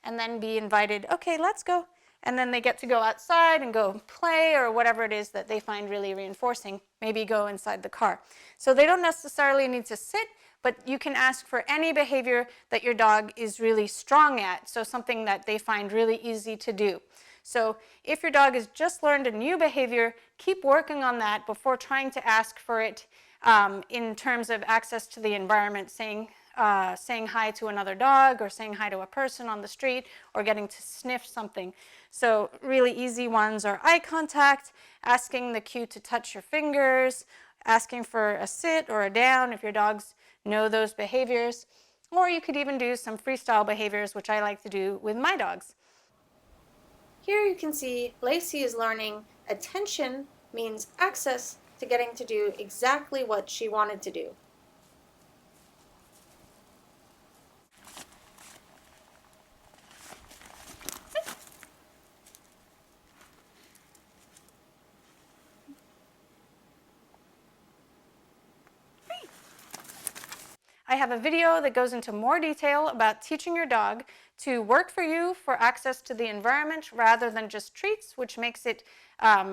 and then be invited, okay, let's go. And then they get to go outside and go play or whatever it is that they find really reinforcing, maybe go inside the car. So they don't necessarily need to sit, but you can ask for any behavior that your dog is really strong at, so something that they find really easy to do. So if your dog has just learned a new behavior, keep working on that before trying to ask for it in terms of access to the environment, saying hi to another dog or saying hi to a person on the street or getting to sniff something. So really easy ones are eye contact, asking the cue to touch your fingers, asking for a sit or a down if your dogs know those behaviors, or you could even do some freestyle behaviors, which I like to do with my dogs. Here you can see Lacey is learning attention means access to getting to do exactly what she wanted to do. I have a video that goes into more detail about teaching your dog to work for you for access to the environment rather than just treats, which makes it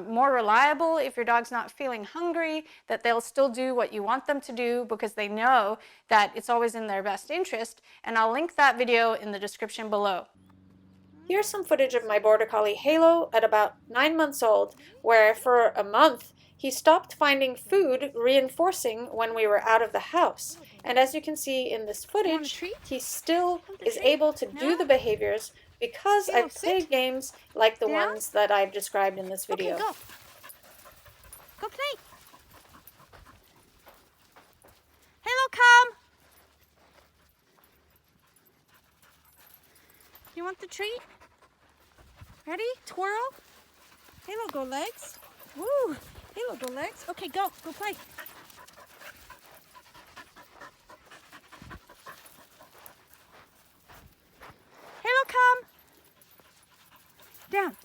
more reliable if your dog's not feeling hungry, that they'll still do what you want them to do because they know that it's always in their best interest. And I'll link that video in the description below. Here's some footage of my Border Collie Halo at about 9 months old, where for a month he stopped finding food reinforcing when we were out of the house. And as you can see in this footage, he still is able to do the behaviors because I've played games like the ones that I've described in this video. Okay, go. Go play. Halo, come. You want the treat? Ready? Twirl. Halo, go legs. Woo. Halo, go legs. Okay, go. Go play. Halo, come. Down.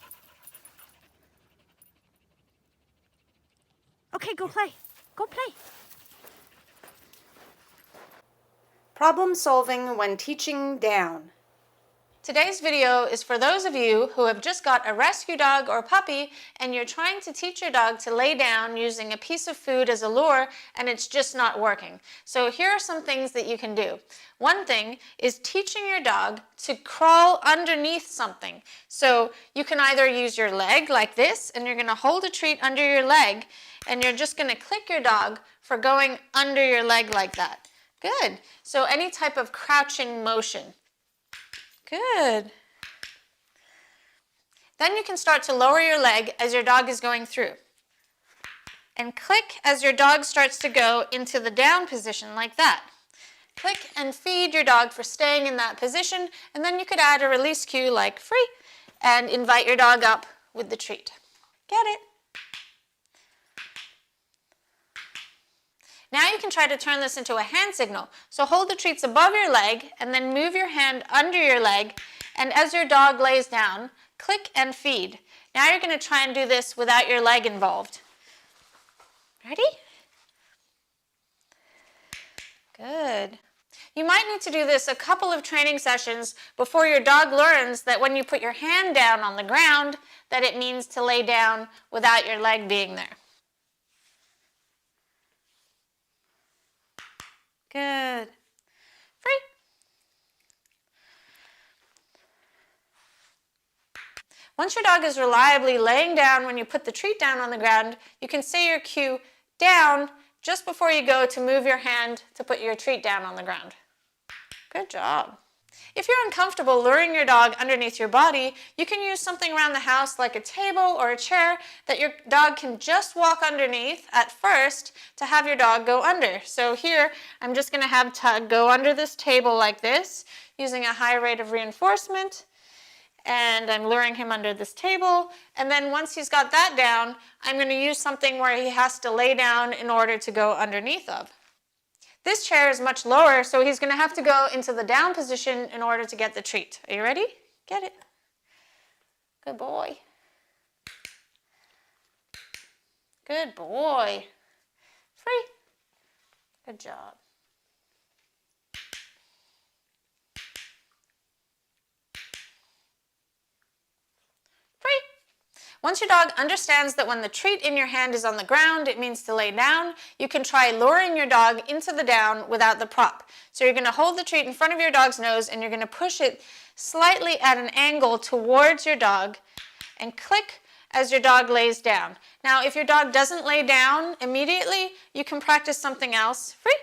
Okay, go play. Go play. Problem solving when teaching down. Today's video is for those of you who have just got a rescue dog or puppy and you're trying to teach your dog to lay down using a piece of food as a lure and it's just not working. So here are some things that you can do. One thing is teaching your dog to crawl underneath something. So you can either use your leg like this and you're going to hold a treat under your leg and you're just going to click your dog for going under your leg like that. Good. So any type of crouching motion. Good. Then you can start to lower your leg as your dog is going through. And click as your dog starts to go into the down position like that. Click and feed your dog for staying in that position, and then you could add a release cue like free and invite your dog up with the treat. Get it? Now you can try to turn this into a hand signal. So hold the treats above your leg and then move your hand under your leg, and as your dog lays down, click and feed. Now you're going to try and do this without your leg involved. Ready? Good. You might need to do this a couple of training sessions before your dog learns that when you put your hand down on the ground, that it means to lay down without your leg being there. Good. Free. Once your dog is reliably laying down when you put the treat down on the ground, you can say your cue down just before you go to move your hand to put your treat down on the ground. Good job. If you're uncomfortable luring your dog underneath your body, you can use something around the house like a table or a chair that your dog can just walk underneath at first to have your dog go under. So here, I'm just going to have Tug go under this table like this, using a high rate of reinforcement. And I'm luring him under this table. And then once he's got that down, I'm going to use something where he has to lay down in order to go underneath of. This chair is much lower, so he's going to have to go into the down position in order to get the treat. Are you ready? Get it. Good boy. Good boy. Free. Good job. Free. Once your dog understands that when the treat in your hand is on the ground, it means to lay down, you can try luring your dog into the down without the prop. So you're going to hold the treat in front of your dog's nose and you're going to push it slightly at an angle towards your dog and click as your dog lays down. Now, if your dog doesn't lay down immediately, you can practice something else, free,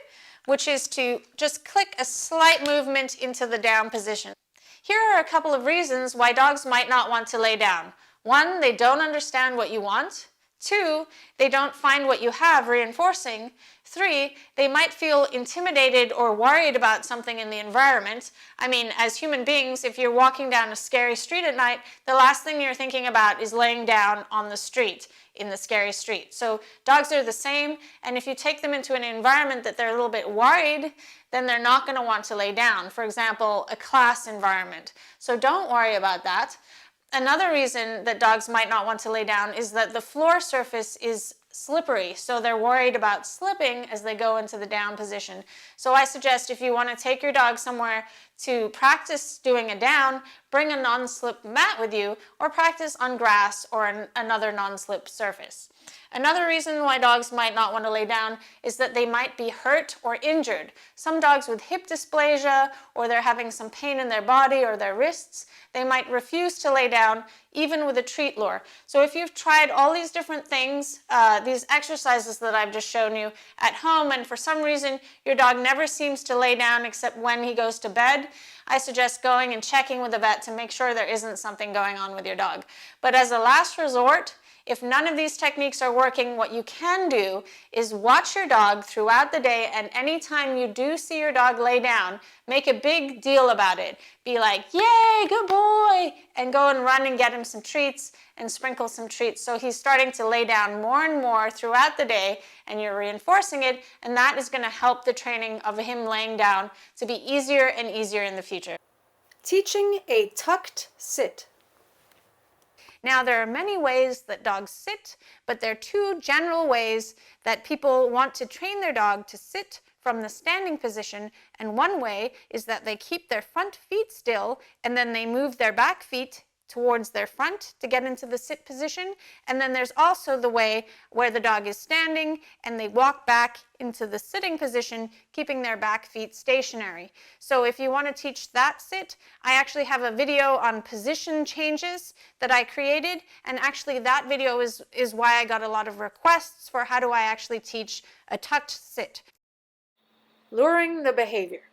which is to just click a slight movement into the down position. Here are a couple of reasons why dogs might not want to lay down. 1, they don't understand what you want. 2, they don't find what you have reinforcing. 3, they might feel intimidated or worried about something in the environment. I mean, as human beings, if you're walking down a scary street at night, the last thing you're thinking about is laying down on the street, in the scary street. So dogs are the same, and if you take them into an environment that they're a little bit worried, then they're not going to want to lay down. For example, a class environment. So don't worry about that. Another reason that dogs might not want to lay down is that the floor surface is slippery, so they're worried about slipping as they go into the down position. So I suggest if you want to take your dog somewhere to practice doing a down, bring a non-slip mat with you or practice on grass or another non-slip surface. Another reason why dogs might not want to lay down is that they might be hurt or injured. Some dogs with hip dysplasia, or they're having some pain in their body or their wrists, they might refuse to lay down even with a treat lure. So if you've tried all these different things, these exercises that I've just shown you at home, and for some reason your dog never seems to lay down except when he goes to bed, I suggest going and checking with a vet to make sure there isn't something going on with your dog. But as a last resort, if none of these techniques are working, what you can do is watch your dog throughout the day, and anytime you do see your dog lay down, make a big deal about it. Be like, yay, good boy, and go and run and get him some treats and sprinkle some treats. So he's starting to lay down more and more throughout the day, and you're reinforcing it, and that is going to help the training of him laying down to be easier and easier in the future. Teaching a tucked sit. Now, there are many ways that dogs sit, but there are 2 general ways that people want to train their dog to sit from the standing position, and one way is that they keep their front feet still and then they move their back feet towards their front to get into the sit position. And then there's also the way where the dog is standing and they walk back into the sitting position, keeping their back feet stationary. So if you want to teach that sit, I actually have a video on position changes that I created, and actually that video is why I got a lot of requests for how do I actually teach a tucked sit. Luring the behavior.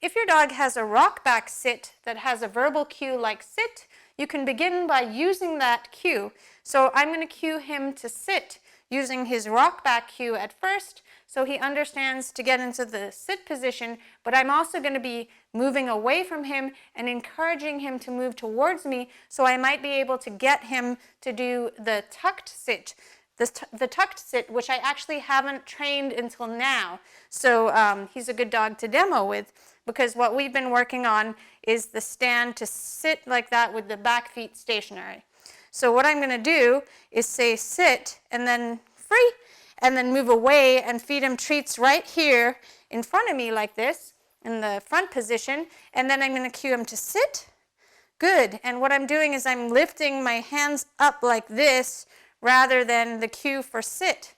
If your dog has a rock back sit that has a verbal cue like sit, you can begin by using that cue. So I'm going to cue him to sit using his rock back cue at first, so he understands to get into the sit position, but I'm also going to be moving away from him and encouraging him to move towards me, so I might be able to get him to do the tucked sit. The tucked sit, which I actually haven't trained until now. So he's a good dog to demo with, because what we've been working on is the stand to sit like that with the back feet stationary. So what I'm going to do is say sit and then free, and then move away and feed him treats right here in front of me like this, in the front position, and then I'm going to cue him to sit. Good. And what I'm doing is I'm lifting my hands up like this rather than the cue for sit,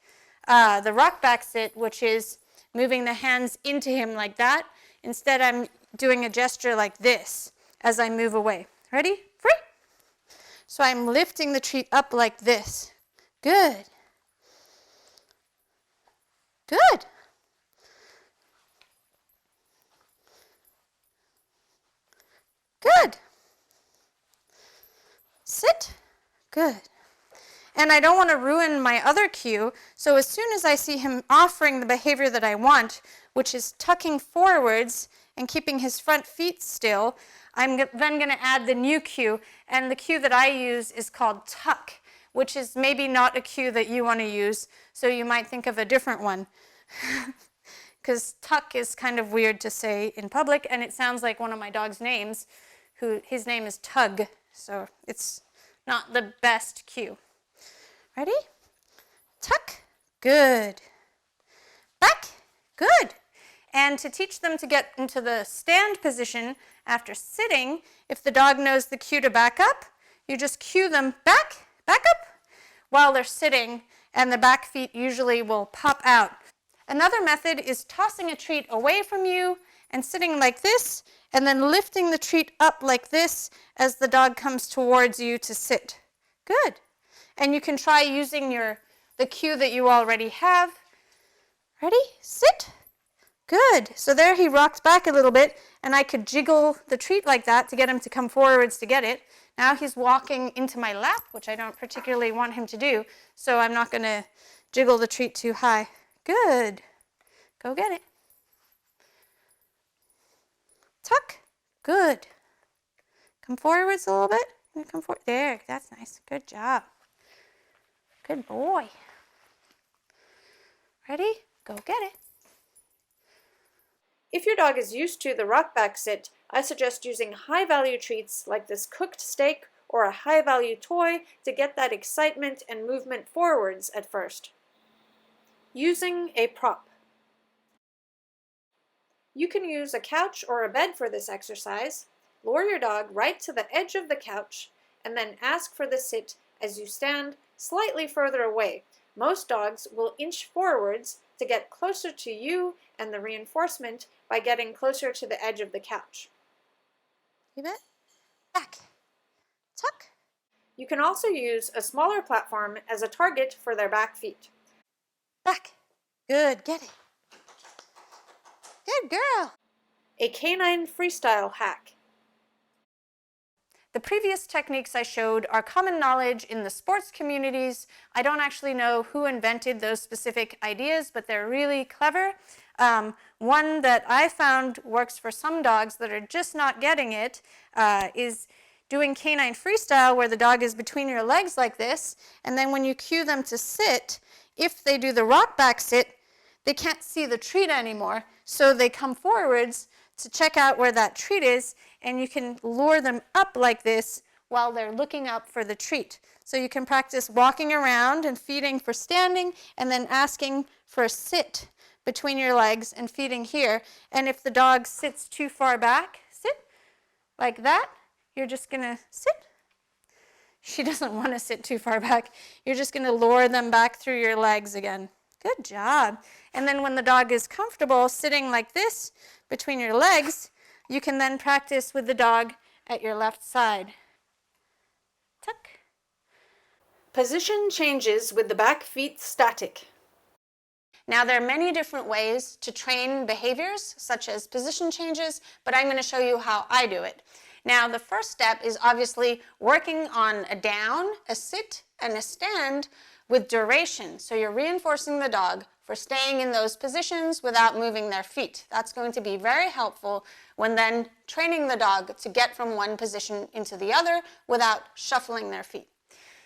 the rock back sit, which is moving the hands into him like that. Instead, I'm doing a gesture like this as I move away. Ready? Free. So I'm lifting the treat up like this. Good. Good. Good. Sit. Good. And I don't want to ruin my other cue, so as soon as I see him offering the behavior that I want, which is tucking forwards and keeping his front feet still, I'm then going to add the new cue, and the cue that I use is called tuck, which is maybe not a cue that you want to use, so you might think of a different one. Because tuck is kind of weird to say in public, and it sounds like one of my dog's names, his name is Tug, so it's not the best cue. Ready? Tuck. Good. Back. Good. And to teach them to get into the stand position after sitting, if the dog knows the cue to back up, you just cue them back up, while they're sitting, and the back feet usually will pop out. Another method is tossing a treat away from you and sitting like this, and then lifting the treat up like this as the dog comes towards you to sit. Good. And you can try using the cue that you already have. Ready? Sit. Good. So there he rocks back a little bit, and I could jiggle the treat like that to get him to come forwards to get it. Now he's walking into my lap, which I don't particularly want him to do, so I'm not going to jiggle the treat too high. Good. Go get it. Tuck. Good. Come forwards a little bit. Come forward. There. That's nice. Good job. Good boy. Ready? Go get it. If your dog is used to the rock back sit, I suggest using high-value treats like this cooked steak or a high-value toy to get that excitement and movement forwards at first. Using a prop. You can use a couch or a bed for this exercise. Lure your dog right to the edge of the couch and then ask for the sit as you stand slightly further away. Most dogs will inch forwards to get closer to you and the reinforcement by getting closer to the edge of the couch. You bet. Back. Tuck. You can also use a smaller platform as a target for their back feet. Back. Good. Get it. Good girl. A canine freestyle hack. The previous techniques I showed are common knowledge in the sports communities. I don't actually know who invented those specific ideas, but they're really clever. One that I found works for some dogs that are just not getting it is doing canine freestyle, where the dog is between your legs like this, and then when you cue them to sit, if they do the rock back sit, they can't see the treat anymore, so they come forwards to check out where that treat is, and you can lure them up like this while they're looking up for the treat. So you can practice walking around and feeding for standing, and then asking for a sit between your legs and feeding here. And if the dog sits too far back, sit like that, you're just going to sit. She doesn't want to sit too far back. You're just going to lure them back through your legs again. Good job. And then when the dog is comfortable sitting like this between your legs, you can then practice with the dog at your left side. Tuck. Position changes with the back feet static. Now there are many different ways to train behaviors, such as position changes, but I'm going to show you how I do it. Now, the first step is obviously working on a down, a sit, and a stand with duration. So you're reinforcing the dog for staying in those positions without moving their feet. That's going to be very helpful when then training the dog to get from one position into the other without shuffling their feet.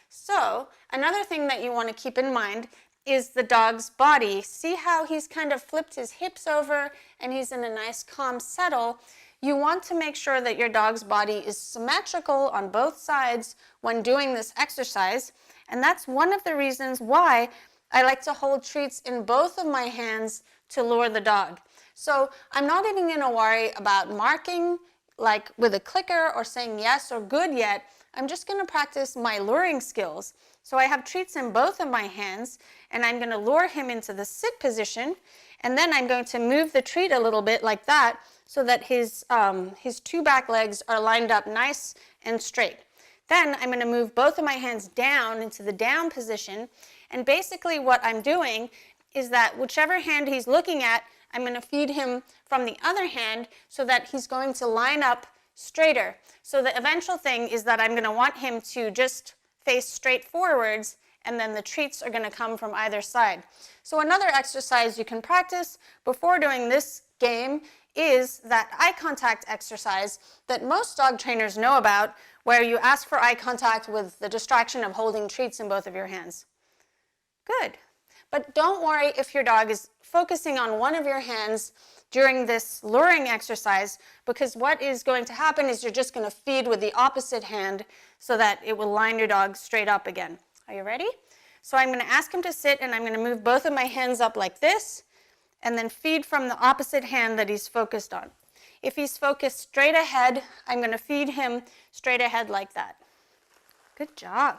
So another thing that you want to keep in mind is the dog's body. See how he's kind of flipped his hips over and he's in a nice calm settle. You want to make sure that your dog's body is symmetrical on both sides when doing this exercise. And that's one of the reasons why I like to hold treats in both of my hands to lure the dog. So I'm not even going to worry about marking like with a clicker or saying yes or good yet. I'm just going to practice my luring skills. So I have treats in both of my hands and I'm going to lure him into the sit position, and then I'm going to move the treat a little bit like that so that his two back legs are lined up nice and straight. Then I'm going to move both of my hands down into the down position, and basically what I'm doing is that whichever hand he's looking at, I'm going to feed him from the other hand so that he's going to line up straighter. So the eventual thing is that I'm going to want him to just face straight forwards, and then the treats are going to come from either side. So another exercise you can practice before doing this game is that eye contact exercise that most dog trainers know about, where you ask for eye contact with the distraction of holding treats in both of your hands. Good. But don't worry if your dog is focusing on one of your hands during this luring exercise, because what is going to happen is you're just going to feed with the opposite hand so that it will line your dog straight up again. Are you ready? So I'm going to ask him to sit, and I'm going to move both of my hands up like this, and then feed from the opposite hand that he's focused on. If he's focused straight ahead, I'm going to feed him straight ahead like that. Good job.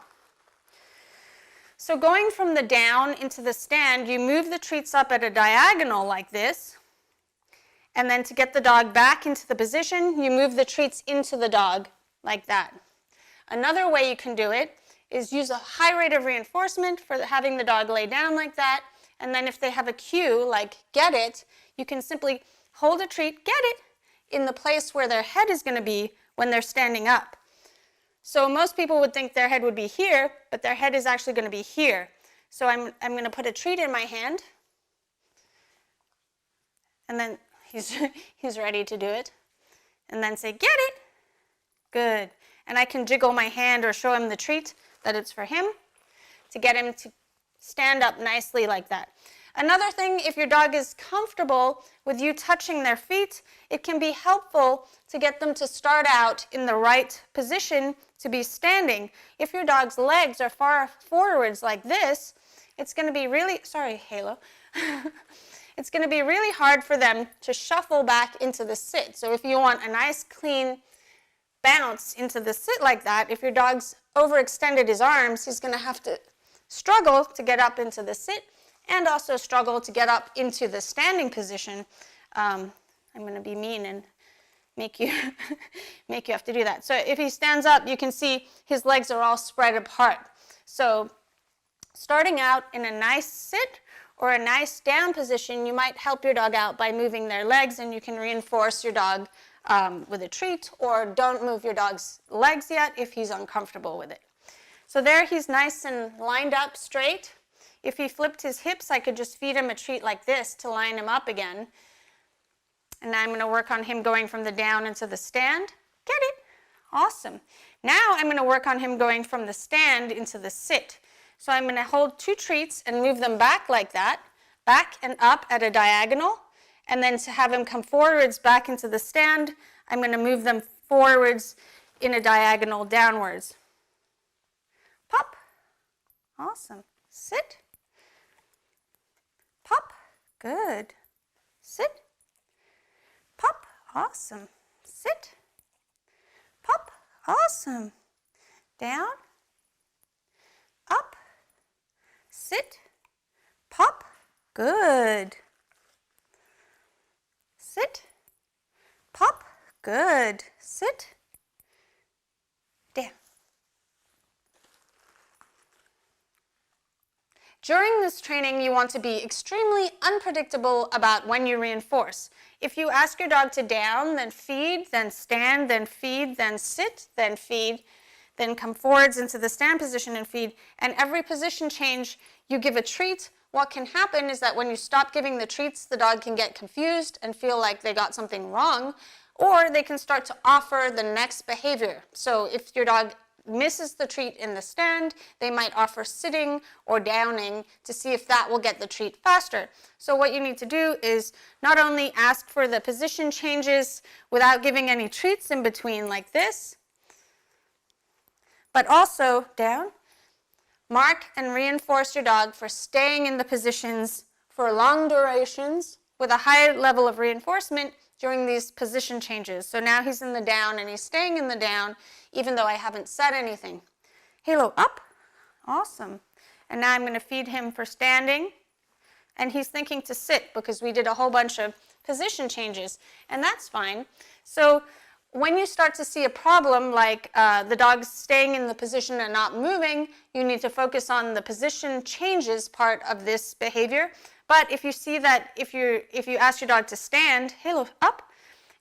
So going from the down into the stand, you move the treats up at a diagonal like this, and then to get the dog back into the position, you move the treats into the dog like that. Another way you can do it is use a high rate of reinforcement for having the dog lay down like that, and then if they have a cue like get it, you can simply hold a treat, get it, in the place where their head is going to be when they're standing up. So most people would think their head would be here, but their head is actually going to be here. So I'm going to put a treat in my hand, and then he's ready to do it. And then say, get it. Good. And I can jiggle my hand or show him the treat that it's for him to get him to stand up nicely like that. Another thing, if your dog is comfortable with you touching their feet, it can be helpful to get them to start out in the right position to be standing. If your dog's legs are far forwards like this, it's going to be really, sorry, Halo, it's going to be really hard for them to shuffle back into the sit. So if you want a nice clean bounce into the sit like that, if your dog's overextended his arms, he's going to have to struggle to get up into the sit and also struggle to get up into the standing position. I'm going to be mean and make you have to do that. So if he stands up, you can see his legs are all spread apart. So starting out in a nice sit or a nice down position, you might help your dog out by moving their legs, and you can reinforce your dog with a treat, or don't move your dog's legs yet if he's uncomfortable with it. So there he's nice and lined up straight. If he flipped his hips, I could just feed him a treat like this to line him up again. And now I'm going to work on him going from the down into the stand. Get it? Awesome. Now I'm going to work on him going from the stand into the sit. So I'm going to hold two treats and move them back like that, back and up at a diagonal. And then to have him come forwards back into the stand, I'm going to move them forwards in a diagonal downwards. Pop. Awesome. Sit. Pop. Good. Sit. Pop. Awesome. Sit. Pop. Awesome. Down. Up. Sit. Pop. Good. Sit. Pop. Good. Sit. Down. During this training, you want to be extremely unpredictable about when you reinforce. If you ask your dog to down, then feed, then stand, then feed, then sit, then feed, then come forwards into the stand position and feed, and every position change you give a treat, what can happen is that when you stop giving the treats, the dog can get confused and feel like they got something wrong, or they can start to offer the next behavior. So if your dog misses the treat in the stand, they might offer sitting or downing to see if that will get the treat faster. So what you need to do is not only ask for the position changes without giving any treats in between like this, but also down, mark and reinforce your dog for staying in the positions for long durations with a high level of reinforcement during these position changes. So now he's in the down and he's staying in the down even though I haven't said anything. Halo up, awesome. And now I'm going to feed him for standing. And he's thinking to sit because we did a whole bunch of position changes, and that's fine. So when you start to see a problem like the dog staying in the position and not moving, you need to focus on the position changes part of this behavior. But if you see that if you ask your dog to stand, halo up,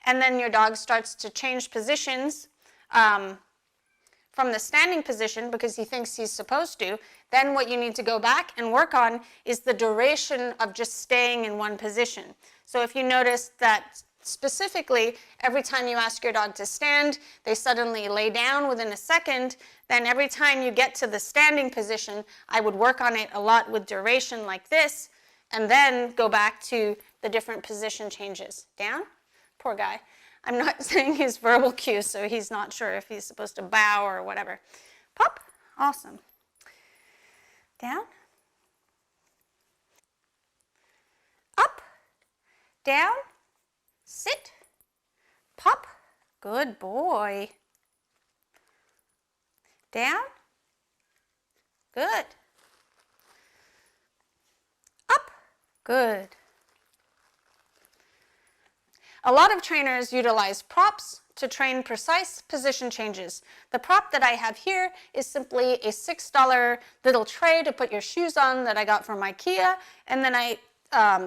and then your dog starts to change positions from the standing position because he thinks he's supposed to, then what you need to go back and work on is the duration of just staying in one position. So if you notice that specifically, every time you ask your dog to stand, they suddenly lay down within a second, then every time you get to the standing position, I would work on it a lot with duration like this, and then go back to the different position changes. Down, poor guy. I'm not saying his verbal cues, so he's not sure if he's supposed to bow or whatever. Pop, awesome. Down, up, down, sit, pop, good boy. Down, good. Up, good. A lot of trainers utilize props to train precise position changes. The prop that I have here is simply a $6 little tray to put your shoes on that I got from IKEA, and then I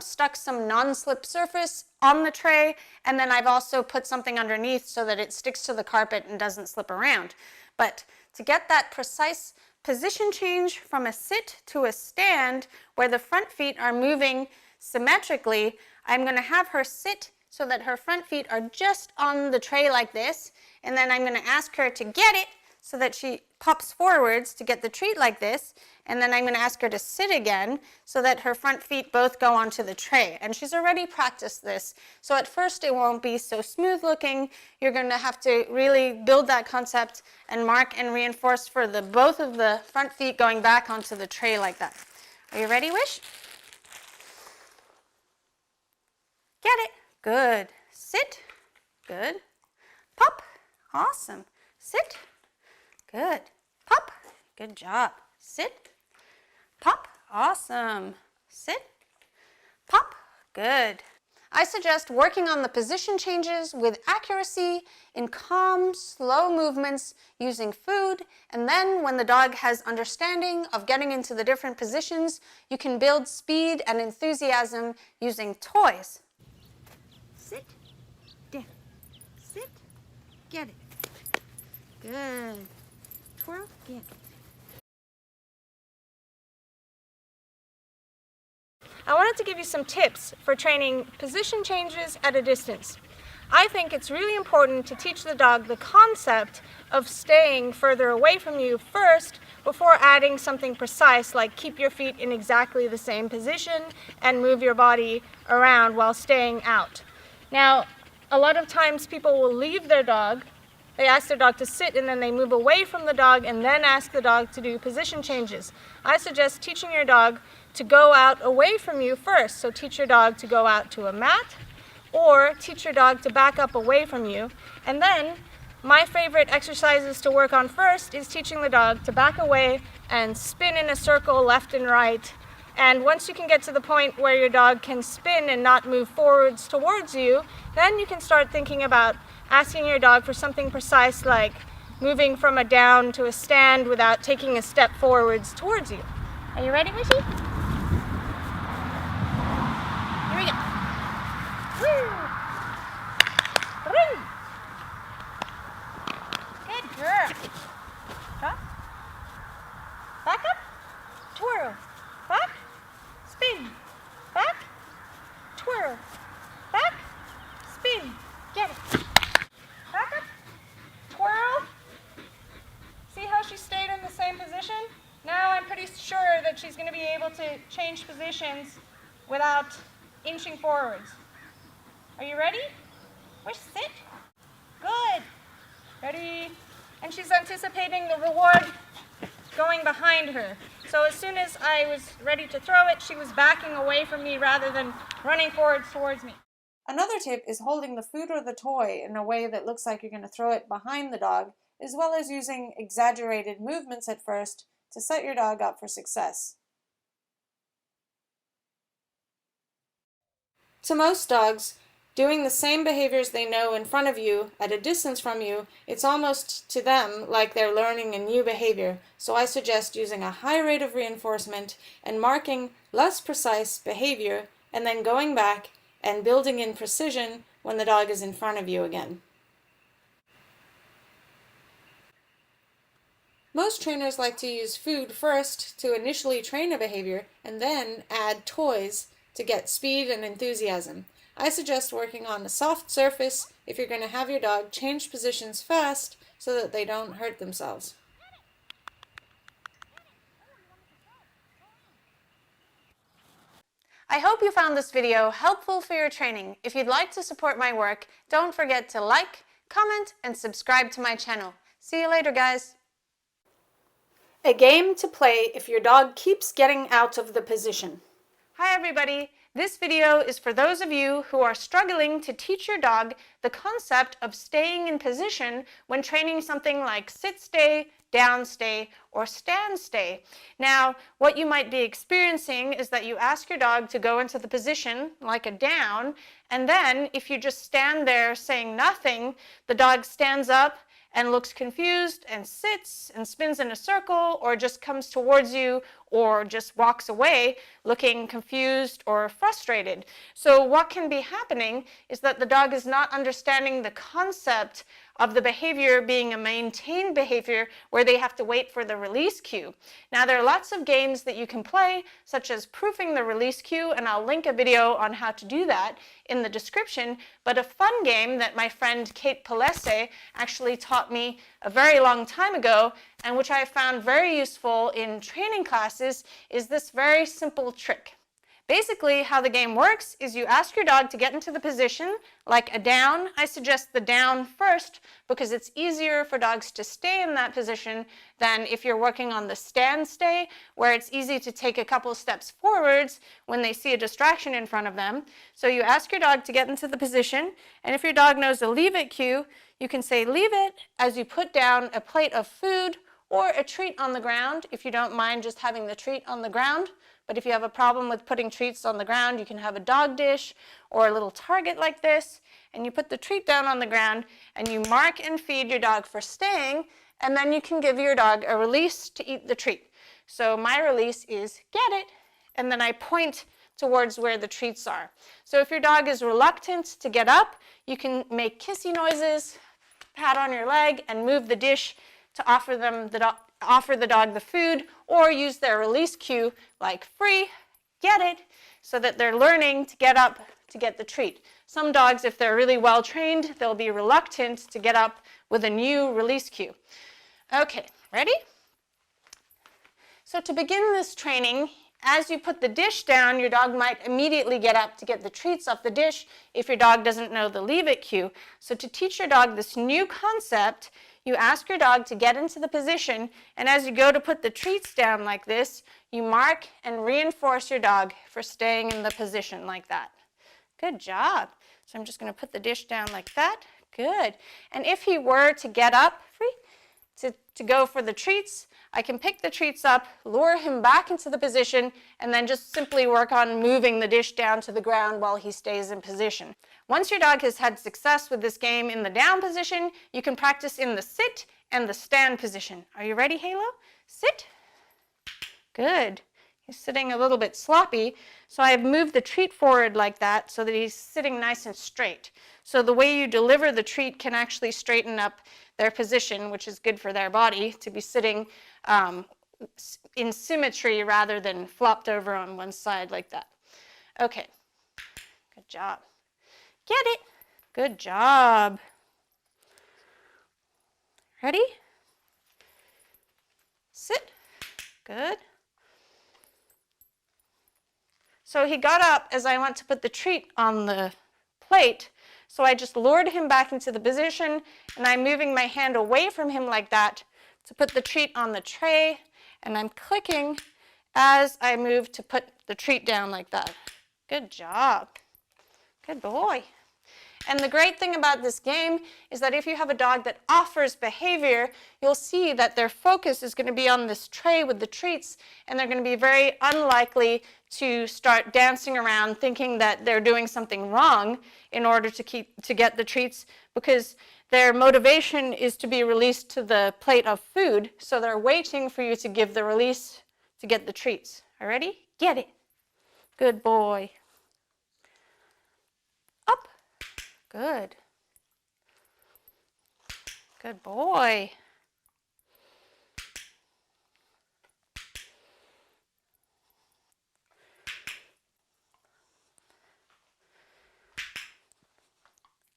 stuck some non-slip surface on the tray, and then I've also put something underneath so that it sticks to the carpet and doesn't slip around. But to get that precise position change from a sit to a stand where the front feet are moving symmetrically, I'm going to have her sit so that her front feet are just on the tray like this, and then I'm going to ask her to get it so that she pops forwards to get the treat like this, and then I'm going to ask her to sit again so that her front feet both go onto the tray. And she's already practiced this, so at first it won't be so smooth looking. You're going to have to really build that concept and mark and reinforce for both of the front feet going back onto the tray like that. Are you ready, Wish? Get it. Good. Sit. Good. Pop. Awesome. Sit. Good. Pop. Good job. Sit. Pop. Awesome. Sit. Pop. Good. I suggest working on the position changes with accuracy in calm, slow movements using food, and then when the dog has understanding of getting into the different positions, you can build speed and enthusiasm using toys. Sit, down, sit, get it. Good. Twirl, get it. I wanted to give you some tips for training position changes at a distance. I think it's really important to teach the dog the concept of staying further away from you first before adding something precise like keep your feet in exactly the same position and move your body around while staying out. Now, a lot of times people will leave their dog, they ask their dog to sit and then they move away from the dog and then ask the dog to do position changes. I suggest teaching your dog to go out away from you first. So teach your dog to go out to a mat or teach your dog to back up away from you. And then my favorite exercises to work on first is teaching the dog to back away and spin in a circle left and right. And once you can get to the point where your dog can spin and not move forwards towards you, then you can start thinking about asking your dog for something precise like moving from a down to a stand without taking a step forwards towards you. Are you ready, Mushy? Here we go. Woo! Woo! Good girl. Drop. Back up. Twirl. Back. Spin. Back. Twirl. Back. Spin. Get it. Back up. Twirl. See how she stayed in the same position? Now I'm pretty sure that she's going to be able to change positions without inching forwards. Are you ready? Wish, sit. Good. Ready? And she's anticipating the reward going behind her. So as soon as I was ready to throw it, she was backing away from me rather than running forwards towards me. Another tip is holding the food or the toy in a way that looks like you're going to throw it behind the dog, as well as using exaggerated movements at first to set your dog up for success. To most dogs, doing the same behaviors they know in front of you at a distance from you, it's almost to them like they're learning a new behavior. So I suggest using a high rate of reinforcement and marking less precise behavior, and then going back and building in precision when the dog is in front of you again. Most trainers like to use food first to initially train a behavior and then add toys to get speed and enthusiasm. I suggest working on a soft surface if you're going to have your dog change positions fast so that they don't hurt themselves. I hope you found this video helpful for your training. If you'd like to support my work, don't forget to like, comment, and subscribe to my channel. See you later, guys. A game to play if your dog keeps getting out of the position. Hi everybody, this video is for those of you who are struggling to teach your dog the concept of staying in position when training something like sit stay, down stay, or stand stay. Now, what you might be experiencing is that you ask your dog to go into the position like a down, and then if you just stand there saying nothing, the dog stands up and looks confused and sits and spins in a circle, or just comes towards you, or just walks away looking confused or frustrated. So what can be happening is that the dog is not understanding the concept of the behavior being a maintained behavior where they have to wait for the release cue. Now there are lots of games that you can play, such as proofing the release cue, and I'll link a video on how to do that in the description. But a fun game that my friend Kate Palese actually taught me a very long time ago, and which I found very useful in training classes, is this very simple trick. Basically, how the game works is you ask your dog to get into the position like a down. I suggest the down first because it's easier for dogs to stay in that position than if you're working on the stand stay, where it's easy to take a couple steps forwards when they see a distraction in front of them. So you ask your dog to get into the position, and if your dog knows the leave it cue, you can say leave it as you put down a plate of food or a treat on the ground, if you don't mind just having the treat on the ground. But if you have a problem with putting treats on the ground, you can have a dog dish or a little target like this, and you put the treat down on the ground, and you mark and feed your dog for staying, and then you can give your dog a release to eat the treat. So my release is get it, and then I point towards where the treats are. So if your dog is reluctant to get up, you can make kissy noises, pat on your leg, and move the dish to offer the dog the food, or use their release cue like free, get it, so that they're learning to get up to get the treat. Some dogs, if they're really well trained, they'll be reluctant to get up with a new release cue. Okay, ready? So to begin this training, as you put the dish down, your dog might immediately get up to get the treats off the dish if your dog doesn't know the leave it cue. So to teach your dog this new concept, you ask your dog to get into the position, and as you go to put the treats down like this, you mark and reinforce your dog for staying in the position like that. Good job. So I'm just going to put the dish down like that. Good. And if he were to get up to go for the treats, I can pick the treats up, lure him back into the position, and then just simply work on moving the dish down to the ground while he stays in position. Once your dog has had success with this game in the down position, you can practice in the sit and the stand position. Are you ready, Halo? Sit. Good. He's sitting a little bit sloppy, so I've moved the treat forward like that so that he's sitting nice and straight. So the way you deliver the treat can actually straighten up their position, which is good for their body, to be sitting in symmetry rather than flopped over on one side like that. Okay, good job. Get it? Good job. Ready? Sit. Good. So he got up as I went to put the treat on the plate, so I just lured him back into the position, and I'm moving my hand away from him like that to put the treat on the tray, and I'm clicking as I move to put the treat down like that. Good job. Good boy. And the great thing about this game is that if you have a dog that offers behavior, you'll see that their focus is going to be on this tray with the treats, and they're going to be very unlikely to start dancing around thinking that they're doing something wrong in order to get the treats, because their motivation is to be released to the plate of food, so they're waiting for you to give the release to get the treats. All right, ready? Get it. Good boy. Up. Good. Good boy.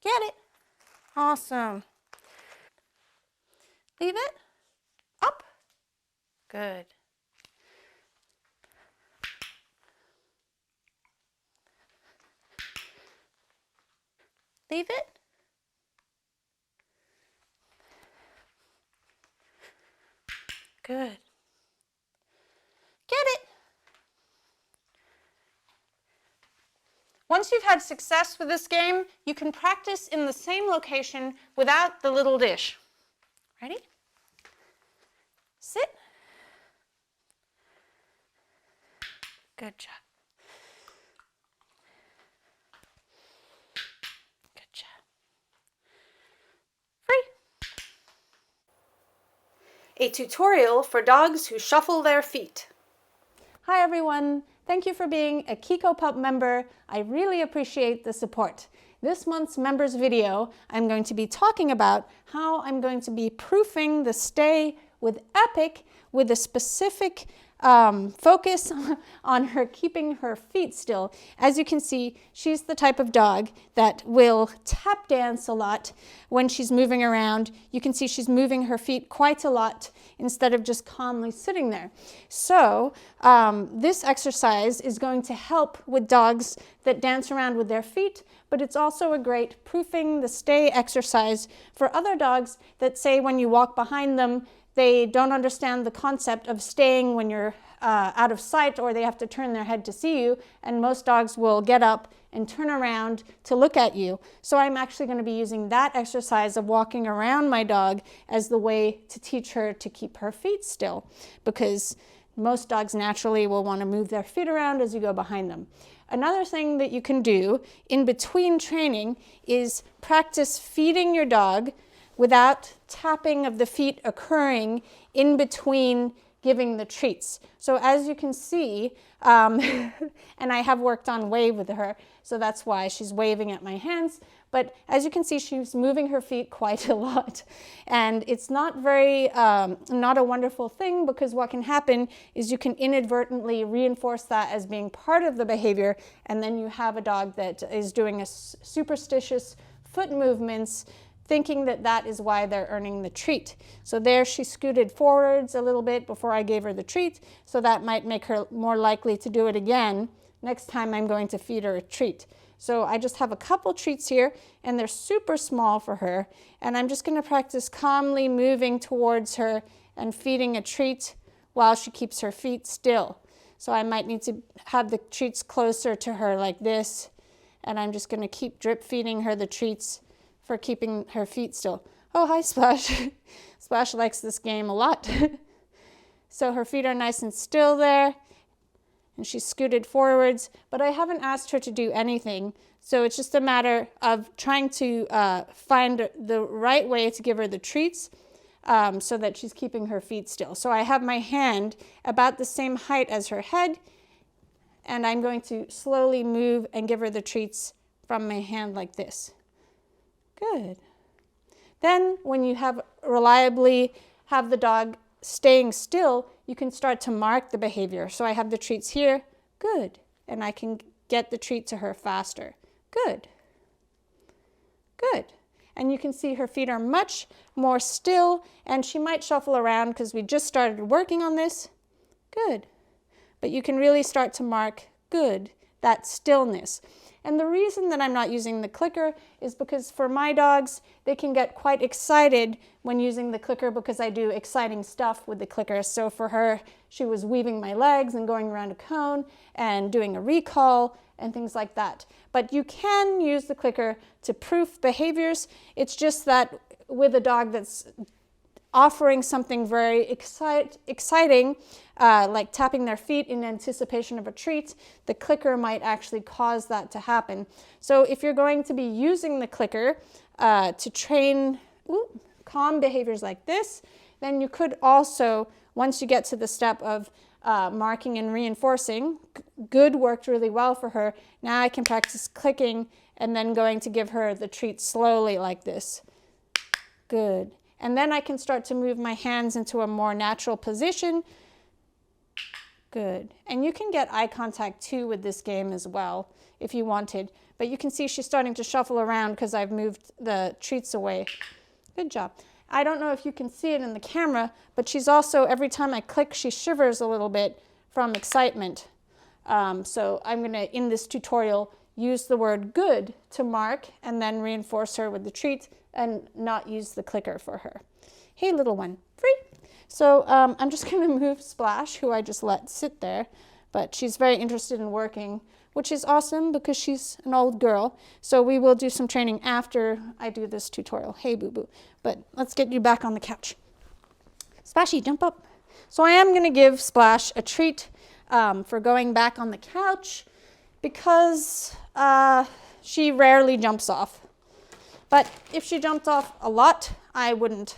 Get it. Awesome. Leave it. Up. Good. Leave it. Good. Get it. Once you've had success with this game, you can practice in the same location without the little dish. Ready? Sit. Good job. Good job. Free. A tutorial for dogs who shuffle their feet. Hi everyone. Thank you for being a Kiko Pup member. I really appreciate the support. This month's members video, I'm going to be talking about how I'm going to be proofing the stay with Epic with a specific focus on her keeping her feet still. As you can see, she's the type of dog that will tap dance a lot when she's moving around. You can see she's moving her feet quite a lot instead of just calmly sitting there. So this exercise is going to help with dogs that dance around with their feet, but it's also a great proofing the stay exercise for other dogs that say when you walk behind them, they don't understand the concept of staying when you're out of sight, or they have to turn their head to see you, and most dogs will get up and turn around to look at you. So I'm actually going to be using that exercise of walking around my dog as the way to teach her to keep her feet still, because most dogs naturally will want to move their feet around as you go behind them. Another thing that you can do in between training is practice feeding your dog without tapping of the feet occurring in between giving the treats. So as you can see, and I have worked on wave with her, so that's why she's waving at my hands, but as you can see, she's moving her feet quite a lot. And it's not not a wonderful thing, because what can happen is you can inadvertently reinforce that as being part of the behavior, and then you have a dog that is doing a superstitious foot movements, thinking that that is why they're earning the treat. So there she scooted forwards a little bit before I gave her the treat, so that might make her more likely to do it again next time I'm going to feed her a treat. So I just have a couple treats here, and they're super small for her, and I'm just going to practice calmly moving towards her and feeding a treat while she keeps her feet still. So I might need to have the treats closer to her like this, and I'm just going to keep drip feeding her the treats for keeping her feet still. Oh, hi, Splash. Splash likes this game a lot. So her feet are nice and still there, and she's scooted forwards, but I haven't asked her to do anything. So it's just a matter of trying to find the right way to give her the treats. so that she's keeping her feet still. So I have my hand about the same height as her head, and I'm going to slowly move and give her the treats from my hand like this. Good. Then when you have reliably have the dog staying still, you can start to mark the behavior. So I have the treats here. Good. And I can get the treat to her faster. Good. Good. And you can see her feet are much more still, and she might shuffle around because we just started working on this. Good. But you can really start to mark, good, that stillness. And the reason that I'm not using the clicker is because for my dogs, they can get quite excited when using the clicker because I do exciting stuff with the clicker. So for her, she was weaving my legs and going around a cone and doing a recall and things like that. But you can use the clicker to proof behaviors. It's just that with a dog that's offering something very exciting, like tapping their feet in anticipation of a treat, the clicker might actually cause that to happen. So if you're going to be using the clicker to train calm behaviors like this, then you could also, once you get to the step of marking and reinforcing, good worked really well for her. Now I can practice clicking and then going to give her the treat slowly like this. Good. And then I can start to move my hands into a more natural position. Good. And you can get eye contact too with this game as well if you wanted. But you can see she's starting to shuffle around because I've moved the treats away. Good job. I don't know if you can see it in the camera, but she's also, every time I click, she shivers a little bit from excitement. So I'm going to, in this tutorial, use the word good to mark and then reinforce her with the treat and not use the clicker for her. Hey, little one, free. So I'm just going to move Splash, who I just let sit there, but she's very interested in working, which is awesome because she's an old girl. So we will do some training after I do this tutorial. Hey, boo-boo. But let's get you back on the couch. Splashy, jump up. So I am going to give Splash a treat for going back on the couch because she rarely jumps off. But if she jumped off a lot, I wouldn't.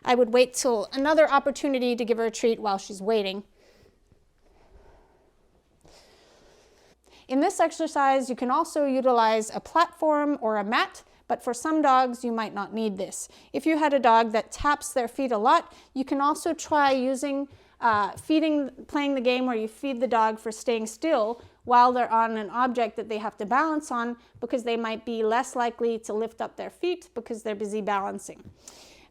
I would wait till another opportunity to give her a treat while she's waiting. In this exercise, you can also utilize a platform or a mat, but for some dogs, you might not need this. If you had a dog that taps their feet a lot, you can also try using playing the game where you feed the dog for staying still while they're on an object that they have to balance on, because they might be less likely to lift up their feet because they're busy balancing.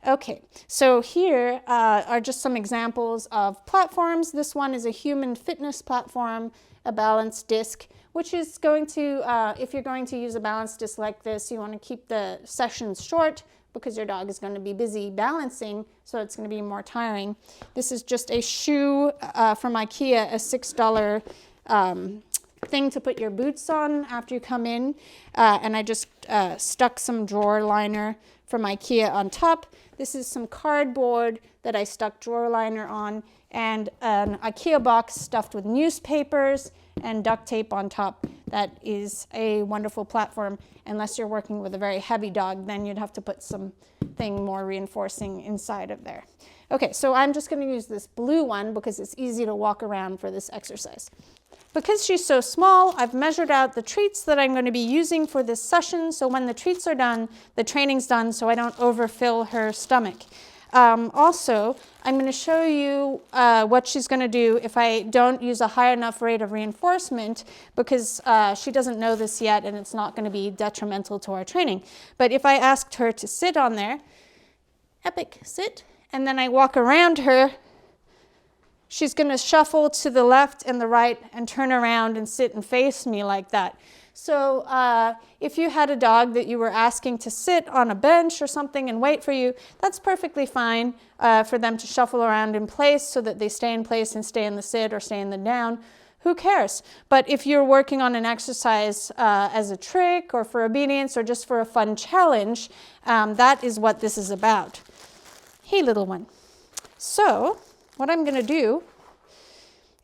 Okay, so here are just some examples of platforms. This one is a human fitness platform, a balance disc, which is going to, if you're going to use a balance disc like this, you want to keep the sessions short because your dog is going to be busy balancing, so it's going to be more tiring. This is just a shoe from IKEA, a $6 thing to put your boots on after you come in, and I just stuck some drawer liner from IKEA on top. This is some cardboard that I stuck drawer liner on, and an IKEA box stuffed with newspapers and duct tape on top. That is a wonderful platform. Unless you're working with a very heavy dog, then you'd have to put something more reinforcing inside of there. Okay, so I'm just going to use this blue one because it's easy to walk around for this exercise. Because she's so small, I've measured out the treats that I'm going to be using for this session, so when the treats are done, the training's done, so I don't overfill her stomach. Also, I'm going to show you what she's going to do if I don't use a high enough rate of reinforcement, because she doesn't know this yet and it's not going to be detrimental to our training. But if I asked her to sit on there, epic, sit, and then I walk around her, she's going to shuffle to the left and the right and turn around and sit and face me like that. So if you had a dog that you were asking to sit on a bench or something and wait for you, that's perfectly fine for them to shuffle around in place so that they stay in place and stay in the sit or stay in the down. Who cares? But if you're working on an exercise as a trick or for obedience or just for a fun challenge, that is what this is about. Hey, little one. So what I'm going to do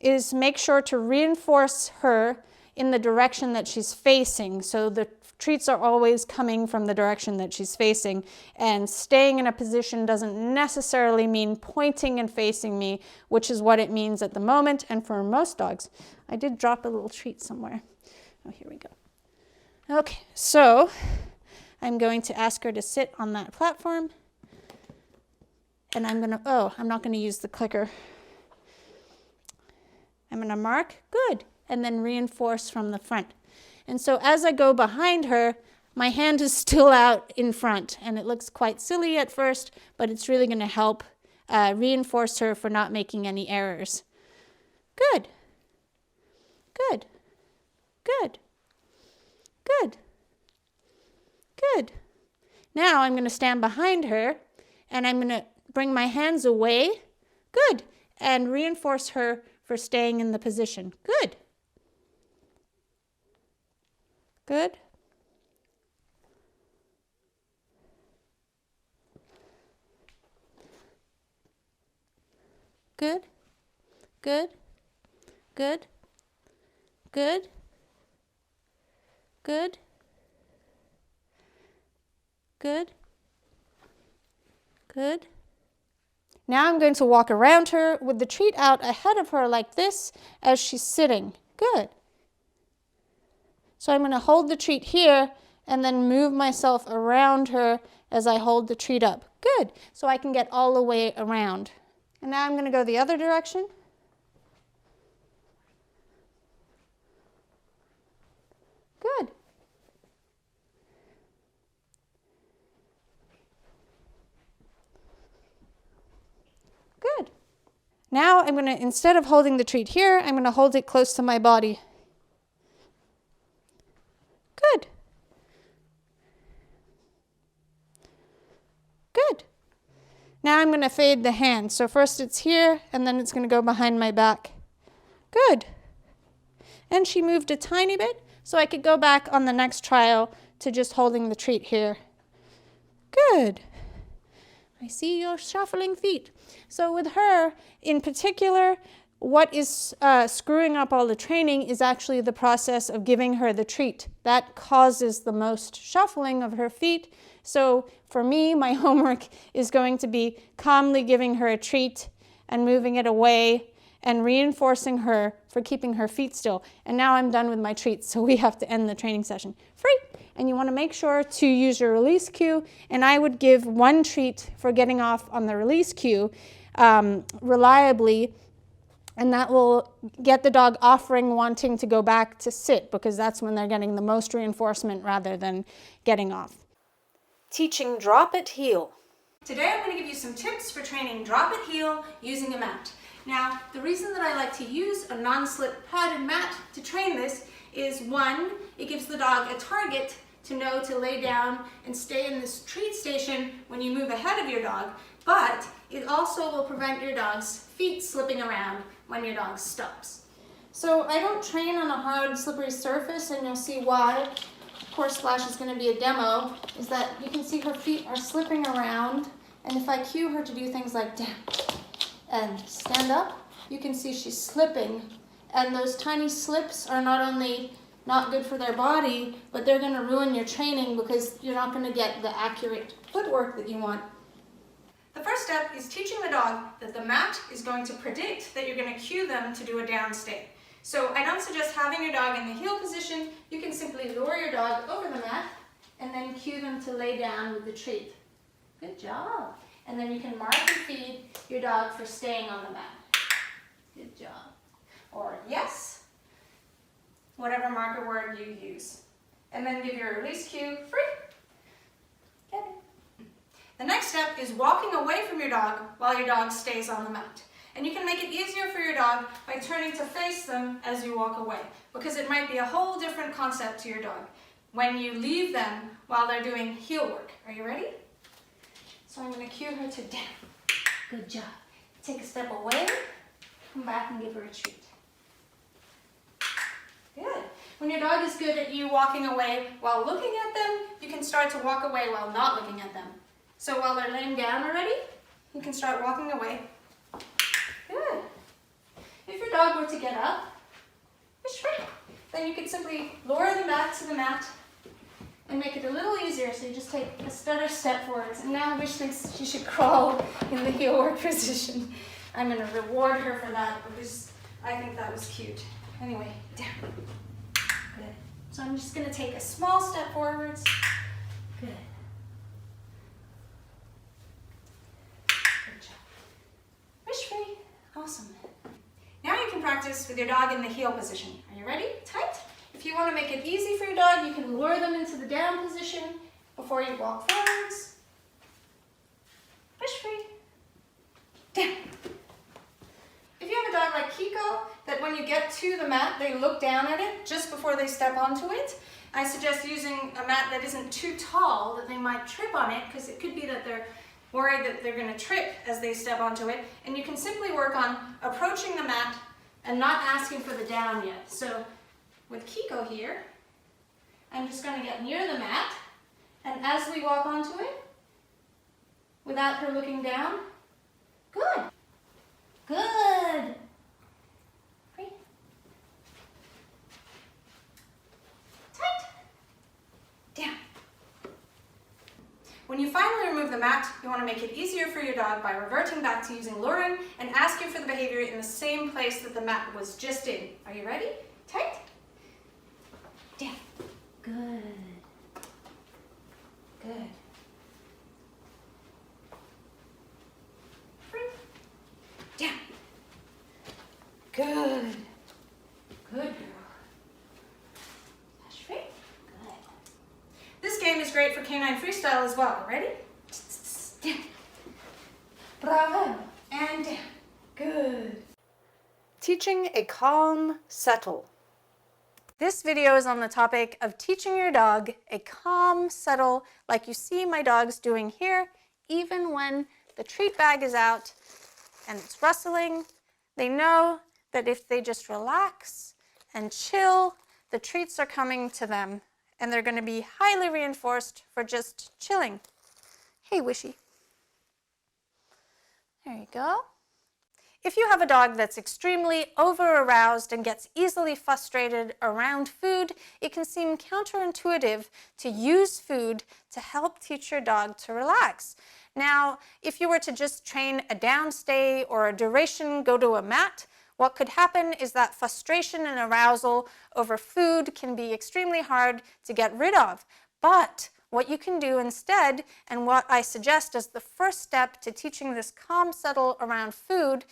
is make sure to reinforce her in the direction that she's facing. So the treats are always coming from the direction that she's facing, and staying in a position doesn't necessarily mean pointing and facing me, which is what it means at the moment and for most dogs. I did drop a little treat somewhere. Oh, here we go. Okay, so I'm going to ask her to sit on that platform, and I'm not going to use the clicker. I'm going to mark, good, and then reinforce from the front. And so as I go behind her, my hand is still out in front, and it looks quite silly at first, but it's really going to help reinforce her for not making any errors. Good. Good. Good. Good. Good. Now I'm going to stand behind her, and I'm going to bring my hands away. Good. And reinforce her for staying in the position. Good. Good. Good. Good. Good. Good. Good. Good. Good. Now I'm going to walk around her with the treat out ahead of her like this as she's sitting. Good. So I'm going to hold the treat here and then move myself around her as I hold the treat up. Good. So I can get all the way around. And now I'm going to go the other direction. Good. Good. Now I'm going to, instead of holding the treat here, I'm going to hold it close to my body. Good. Good. Now I'm going to fade the hand. So first it's here, and then it's going to go behind my back. Good. And she moved a tiny bit, so I could go back on the next trial to just holding the treat here. Good. I see your shuffling feet. So with her, in particular, what is screwing up all the training is actually the process of giving her the treat. That causes the most shuffling of her feet. So for me, my homework is going to be calmly giving her a treat and moving it away and reinforcing her for keeping her feet still. And now I'm done with my treats, so we have to end the training session. Free! And you want to make sure to use your release cue, and I would give 1 treat for getting off on the release cue reliably, and that will get the dog offering wanting to go back to sit, because that's when they're getting the most reinforcement rather than getting off. Teaching drop it heel. Today I'm going to give you some tips for training drop it heel using a mat. Now, the reason that I like to use a non-slip padded mat to train this is 1, it gives the dog a target to know to lay down and stay in this treat station when you move ahead of your dog, but it also will prevent your dog's feet slipping around when your dog stops. So I don't train on a hard, slippery surface, and you'll see why. Of course, Splash is going to be a demo, is that you can see her feet are slipping around, and if I cue her to do things like down and stand up, you can see she's slipping, and those tiny slips are not only not good for their body, but they're going to ruin your training because you're not going to get the accurate footwork that you want. The first step is teaching the dog that the mat is going to predict that you're going to cue them to do a down stay. So I don't suggest having your dog in the heel position. You can simply lure your dog over the mat and then cue them to lay down with the treat. Good job. And then you can mark and feed your dog for staying on the mat. Good job. Or yes, whatever marker word you use. And then give your release cue, free. Get it. The next step is walking away from your dog while your dog stays on the mat. And you can make it easier for your dog by turning to face them as you walk away, because it might be a whole different concept to your dog when you leave them while they're doing heel work. Are you ready? So I'm going to cue her to down. Good job. Take a step away, come back and give her a treat. Good. When your dog is good at you walking away while looking at them, you can start to walk away while not looking at them. So while they're laying down already, you can start walking away. Good. If your dog were to get up, then you could simply lower them back to the mat and make it a little easier. So you just take a stutter step forwards. And now Wish thinks she should crawl in the heel work position. I'm going to reward her for that because I think that was cute. Anyway, down. Good. So I'm just going to take a small step forwards. Good. Good job. Wish free. Awesome. Now you can practice with your dog in the heel position. Are you ready? Tight. If you want to make it easy for your dog, you can lure them into the down position before you walk forwards. Wish free. Down. If you have a dog like Kiko, that when you get to the mat, they look down at it just before they step onto it, I suggest using a mat that isn't too tall, that they might trip on it, because it could be that they're worried that they're going to trip as they step onto it. And you can simply work on approaching the mat and not asking for the down yet. So with Kiko here, I'm just going to get near the mat, and as we walk onto it, without her looking down, good. Good. Free. Tight. Down. When you finally remove the mat, you want to make it easier for your dog by reverting back to using luring and asking for the behavior in the same place that the mat was just in. Are you ready? Tight. Down. Good. Good. Free. Down. Good. Good girl. Dash free. Good. This game is great for canine freestyle as well. Ready? Down. Bravo. And down. Good. Teaching a calm settle. This video is on the topic of teaching your dog a calm settle like you see my dogs doing here, even when the treat bag is out and it's rustling. They know that if they just relax and chill, the treats are coming to them and they're going to be highly reinforced for just chilling. Hey, Wishy. There you go. If you have a dog that's extremely over-aroused and gets easily frustrated around food, it can seem counterintuitive to use food to help teach your dog to relax. Now, if you were to just train a downstay or a duration go to a mat, what could happen is that frustration and arousal over food can be extremely hard to get rid of. But what you can do instead, and what I suggest as the first step to teaching this calm settle around food,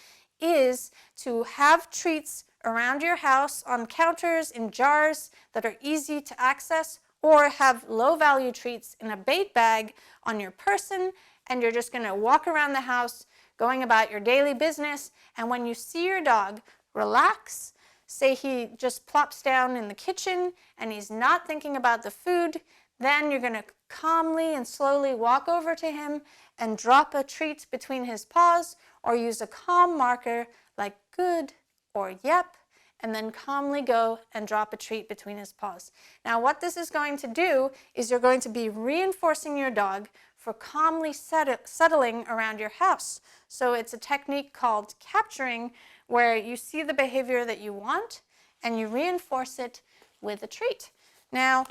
is to have treats around your house on counters in jars that are easy to access, or have low-value treats in a bait bag on your person, and you're just going to walk around the house going about your daily business. And when you see your dog relax, say he just plops down in the kitchen and he's not thinking about the food, then you're going to calmly and slowly walk over to him and drop a treat between his paws, or use a calm marker like good or yep, and then calmly go and drop a treat between his paws. Now what this is going to do is you're going to be reinforcing your dog for calmly settling around your house. So it's a technique called capturing, where you see the behavior that you want and you reinforce it with a treat. Now,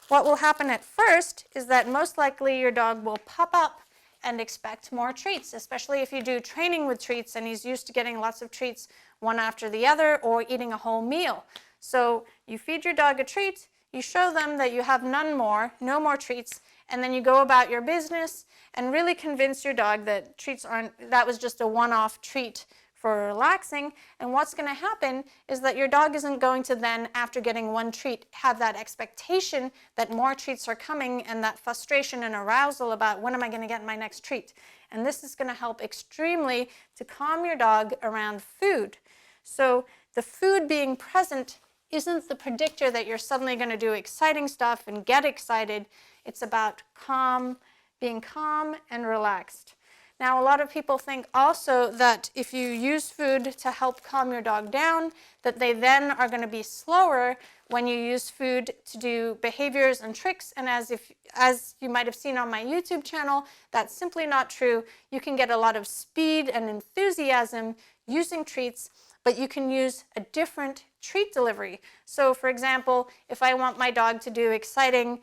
what will happen at first is that most likely your dog will pop up and expect more treats, especially if you do training with treats and he's used to getting lots of treats one after the other or eating a whole meal. So you feed your dog a treat, you show them that you have no more treats, and then you go about your business and really convince your dog that that was just a one-off treat for relaxing. And what's going to happen is that your dog isn't going to then, after getting one treat, have that expectation that more treats are coming and that frustration and arousal about when am I going to get my next treat. And this is going to help extremely to calm your dog around food. So the food being present isn't the predictor that you're suddenly going to do exciting stuff and get excited. It's about being calm and relaxed. Now, a lot of people think also that if you use food to help calm your dog down, that they then are going to be slower when you use food to do behaviors and tricks. And as you might have seen on my YouTube channel, that's simply not true. You can get a lot of speed and enthusiasm using treats, but you can use a different treat delivery. So for example, if I want my dog to do exciting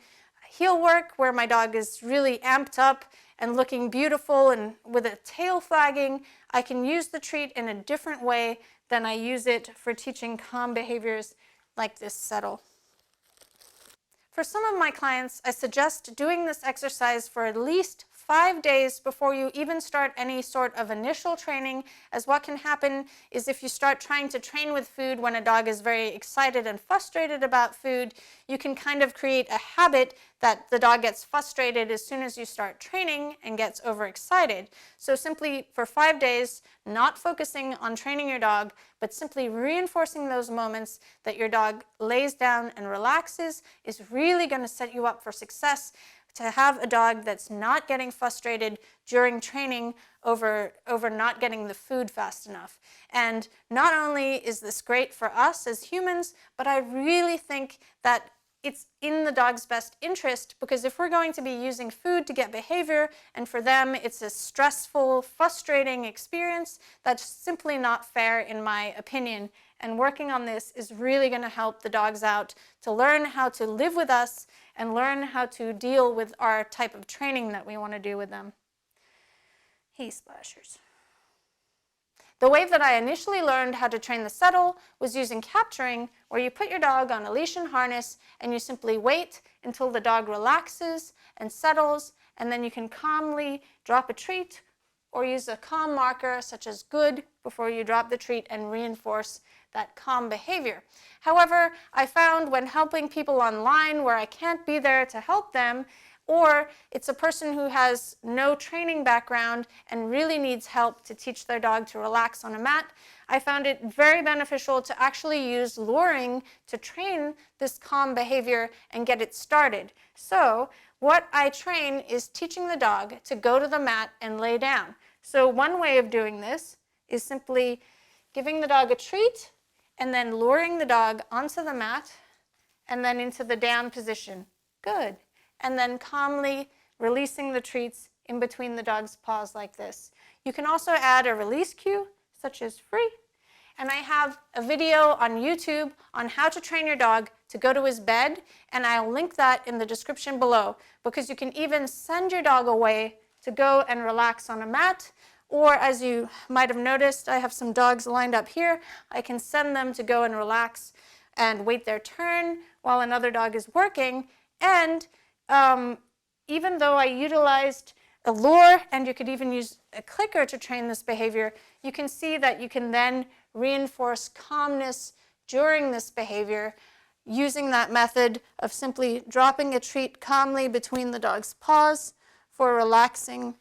heel work where my dog is really amped up and looking beautiful and with a tail flagging, I can use the treat in a different way than I use it for teaching calm behaviors like this settle. For some of my clients, I suggest doing this exercise for at least 5 days before you even start any sort of initial training, as what can happen is if you start trying to train with food when a dog is very excited and frustrated about food, you can kind of create a habit that the dog gets frustrated as soon as you start training and gets overexcited. So simply for 5 days, not focusing on training your dog, but simply reinforcing those moments that your dog lays down and relaxes is really going to set you up for success. To have a dog that's not getting frustrated during training over not getting the food fast enough. And not only is this great for us as humans, but I really think that it's in the dog's best interest, because if we're going to be using food to get behavior and for them it's a stressful, frustrating experience, that's simply not fair in my opinion. And working on this is really going to help the dogs out to learn how to live with us and learn how to deal with our type of training that we want to do with them. Hey, splashers. The way that I initially learned how to train the settle was using capturing, where you put your dog on a leash and harness and you simply wait until the dog relaxes and settles, and then you can calmly drop a treat or use a calm marker such as good before you drop the treat and reinforce that calm behavior. However, I found when helping people online where I can't be there to help them, or it's a person who has no training background and really needs help to teach their dog to relax on a mat, I found it very beneficial to actually use luring to train this calm behavior and get it started. So what I train is teaching the dog to go to the mat and lay down. So one way of doing this is simply giving the dog a treat and then luring the dog onto the mat and then into the down position. Good. And then calmly releasing the treats in between the dog's paws like this. You can also add a release cue, such as free. And I have a video on YouTube on how to train your dog to go to his bed, and I'll link that in the description below, because you can even send your dog away to go and relax on a mat. Or as you might have noticed, I have some dogs lined up here. I can send them to go and relax and wait their turn while another dog is working. And even though I utilized a lure, and you could even use a clicker to train this behavior, you can see that you can then reinforce calmness during this behavior using that method of simply dropping a treat calmly between the dog's paws for relaxing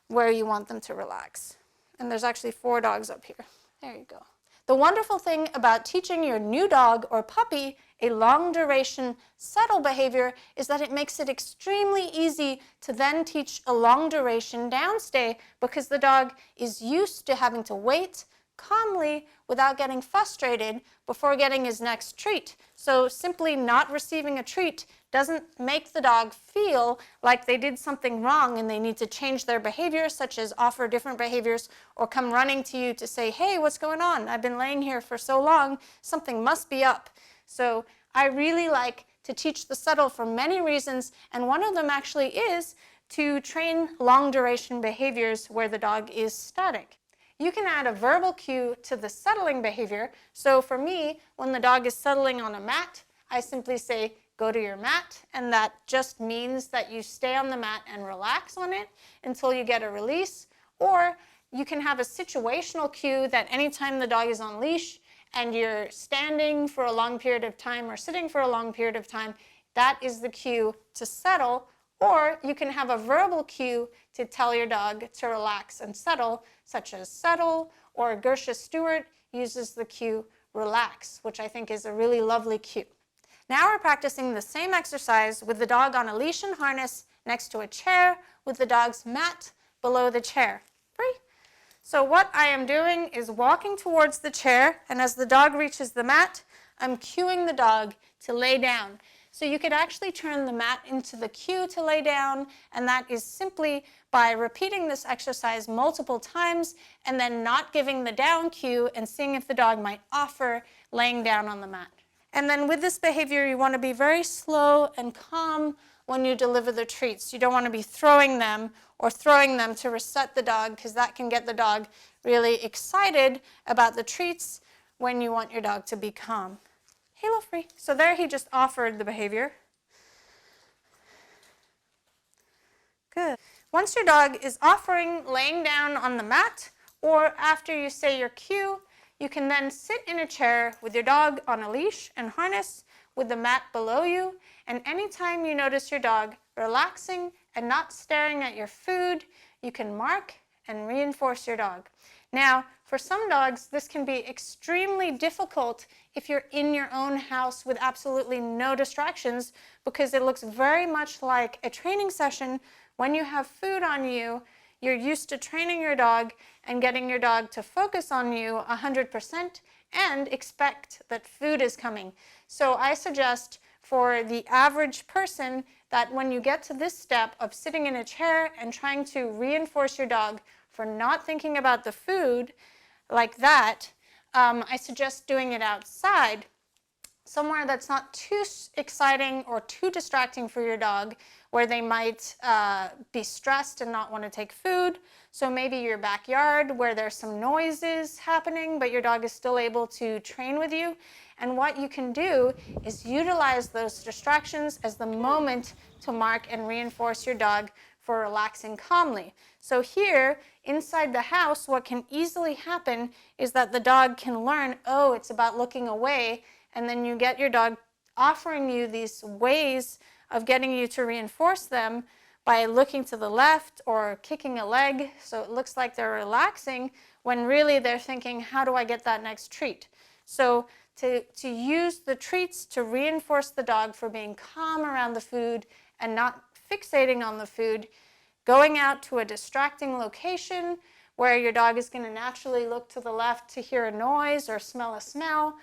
where you want them to relax. And there's actually 4 dogs up here. There you go. The wonderful thing about teaching your new dog or puppy a long duration settle behavior is that it makes it extremely easy to then teach a long duration downstay, because the dog is used to having to wait calmly without getting frustrated before getting his next treat. So simply not receiving a treat doesn't make the dog feel like they did something wrong and they need to change their behavior, such as offer different behaviors or come running to you to say, hey, what's going on? I've been laying here for so long, something must be up. So I really like to teach the settle for many reasons, and one of them actually is to train long duration behaviors where the dog is static. You can add a verbal cue to the settling behavior. So for me, when the dog is settling on a mat, I simply say, go to your mat, and that just means that you stay on the mat and relax on it until you get a release. Or you can have a situational cue that anytime the dog is on leash and you're standing for a long period of time or sitting for a long period of time, that is the cue to settle. Or you can have a verbal cue to tell your dog to relax and settle, such as settle, or Gersha Stewart uses the cue relax, which I think is a really lovely cue. Now we're practicing the same exercise with the dog on a leash and harness next to a chair with the dog's mat below the chair. Free. So what I am doing is walking towards the chair, and as the dog reaches the mat, I'm cueing the dog to lay down. So you could actually turn the mat into the cue to lay down, and that is simply by repeating this exercise multiple times and then not giving the down cue and seeing if the dog might offer laying down on the mat. And then with this behavior, you want to be very slow and calm when you deliver the treats. You don't want to be throwing them to reset the dog, because that can get the dog really excited about the treats when you want your dog to be calm. Halo free. So there he just offered the behavior. Good. Once your dog is offering laying down on the mat, or after you say your cue, you can then sit in a chair with your dog on a leash and harness with the mat below you, and anytime you notice your dog relaxing and not staring at your food, you can mark and reinforce your dog. Now, for some dogs, this can be extremely difficult if you're in your own house with absolutely no distractions, because it looks very much like a training session. When you have food on you, you're used to training your dog and getting your dog to focus on you 100% and expect that food is coming. So I suggest for the average person that when you get to this step of sitting in a chair and trying to reinforce your dog for not thinking about the food like that, I suggest doing it outside, somewhere that's not too exciting or too distracting for your dog, where they might be stressed and not want to take food. So maybe your backyard where there's some noises happening, but your dog is still able to train with you. And what you can do is utilize those distractions as the moment to mark and reinforce your dog for relaxing calmly. So here, inside the house, what can easily happen is that the dog can learn, oh, it's about looking away, and then you get your dog offering you these ways of getting you to reinforce them by looking to the left or kicking a leg, so it looks like they're relaxing, when really they're thinking, how do I get that next treat? So to use the treats to reinforce the dog for being calm around the food and not fixating on the food, going out to a distracting location where your dog is going to naturally look to the left to hear a noise or smell a smell,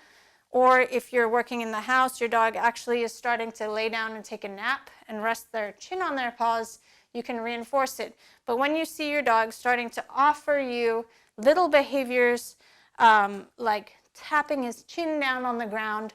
or if you're working in the house, your dog actually is starting to lay down and take a nap and rest their chin on their paws, you can reinforce it. But when you see your dog starting to offer you little behaviors like tapping his chin down on the ground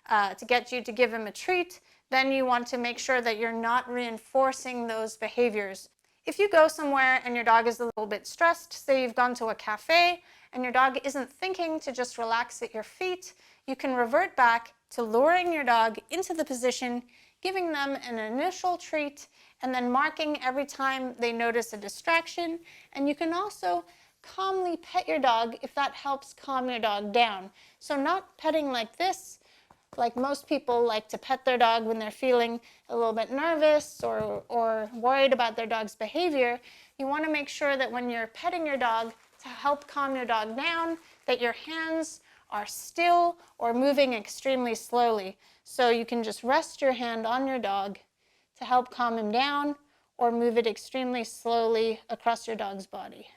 to get you to give him a treat, then you want to make sure that you're not reinforcing those behaviors. If you go somewhere and your dog is a little bit stressed, say you've gone to a cafe and your dog isn't thinking to just relax at your feet, you can revert back to luring your dog into the position, giving them an initial treat, and then marking every time they notice a distraction. And you can also calmly pet your dog if that helps calm your dog down. So not petting like this, like most people like to pet their dog when they're feeling a little bit nervous or worried about their dog's behavior. You want to make sure that when you're petting your dog to help calm your dog down, that your hands are still or moving extremely slowly. So you can just rest your hand on your dog to help calm him down, or move it extremely slowly across your dog's body.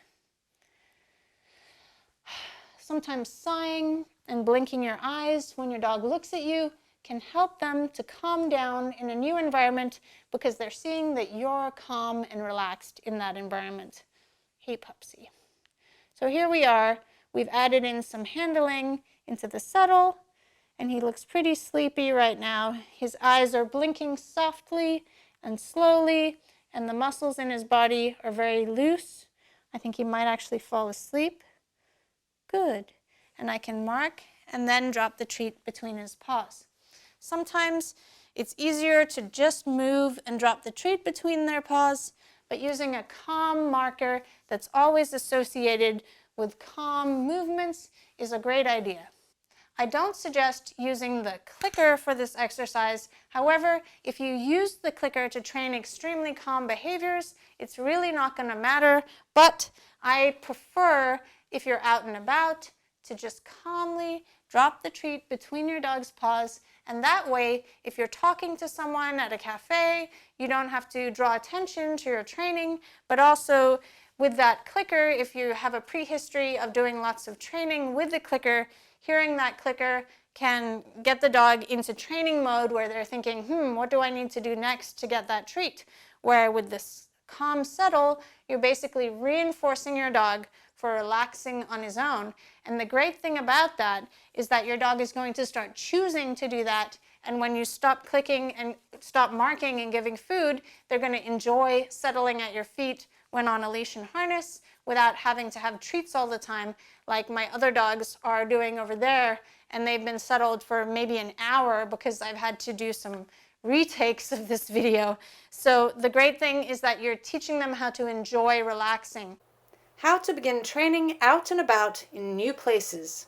Sometimes sighing and blinking your eyes when your dog looks at you can help them to calm down in a new environment, because they're seeing that you're calm and relaxed in that environment. Hey, Pupsy. So here we are. We've added in some handling into the settle, and he looks pretty sleepy right now. His eyes are blinking softly and slowly, and the muscles in his body are very loose. I think he might actually fall asleep. Good. And I can mark and then drop the treat between his paws. Sometimes it's easier to just move and drop the treat between their paws, but using a calm marker that's always associated with calm movements is a great idea. I don't suggest using the clicker for this exercise. However, if you use the clicker to train extremely calm behaviors, it's really not going to matter, but I prefer, if you're out and about, to just calmly drop the treat between your dog's paws, and that way, if you're talking to someone at a cafe, you don't have to draw attention to your training, but also with that clicker, if you have a prehistory of doing lots of training with the clicker, hearing that clicker can get the dog into training mode where they're thinking, what do I need to do next to get that treat? Where with this calm settle, you're basically reinforcing your dog for relaxing on his own. And the great thing about that is that your dog is going to start choosing to do that. And when you stop clicking and stop marking and giving food, they're going to enjoy settling at your feet when on a leash and harness without having to have treats all the time like my other dogs are doing over there. And they've been settled for maybe an hour because I've had to do some retakes of this video. So the great thing is that you're teaching them how to enjoy relaxing. How to begin training out and about in new places.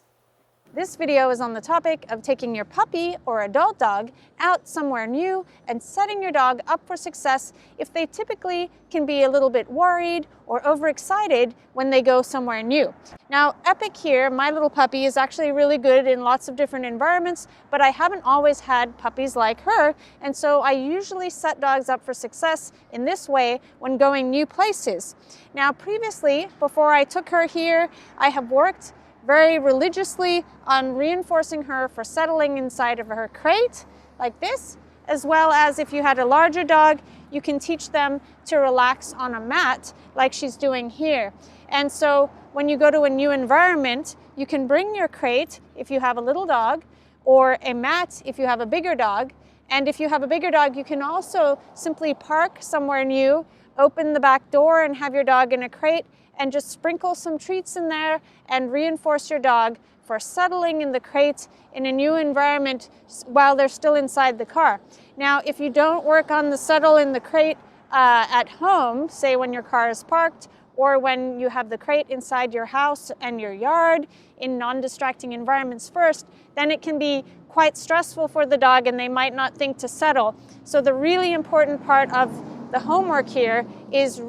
This video is on the topic of taking your puppy or adult dog out somewhere new and setting your dog up for success if they typically can be a little bit worried or overexcited when they go somewhere new. Now, Epic here, my little puppy, is actually really good in lots of different environments, but I haven't always had puppies like her, and so I usually set dogs up for success in this way when going new places. Now, previously, before I took her here, I have worked very religiously on reinforcing her for settling inside of her crate like this, as well as if you had a larger dog, you can teach them to relax on a mat like she's doing here. And so when you go to a new environment, you can bring your crate if you have a little dog, or a mat if you have a bigger dog. And if you have a bigger dog, you can also simply park somewhere new, open the back door and have your dog in a crate and just sprinkle some treats in there and reinforce your dog for settling in the crate in a new environment while they're still inside the car. Now, if you don't work on the settle in the crate at home, say when your car is parked, or when you have the crate inside your house and your yard in non-distracting environments first, then it can be quite stressful for the dog and they might not think to settle. So the really important part of the homework here is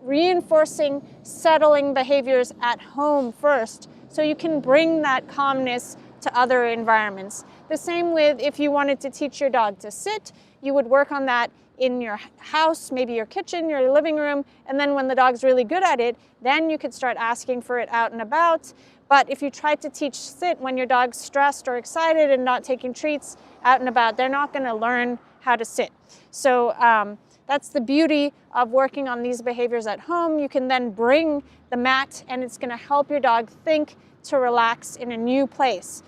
reinforcing settling behaviors at home first, so you can bring that calmness to other environments. The same with if you wanted to teach your dog to sit, you would work on that in your house, maybe your kitchen, your living room, and then when the dog's really good at it, then you could start asking for it out and about. But if you try to teach sit when your dog's stressed or excited and not taking treats out and about, they're not going to learn how to sit. So that's the beauty of working on these behaviors at home. You can then bring the mat and it's going to help your dog think to relax in a new place.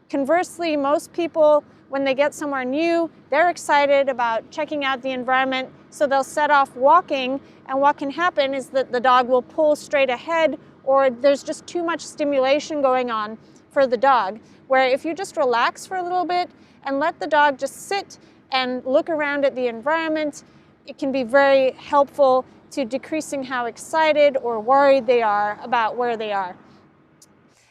Conversely, most people, when they get somewhere new, they're excited about checking out the environment, so they'll set off walking, and what can happen is that the dog will pull straight ahead, or there's just too much stimulation going on for the dog, where if you just relax for a little bit and let the dog just sit and look around at the environment, it can be very helpful to decreasing how excited or worried they are about where they are.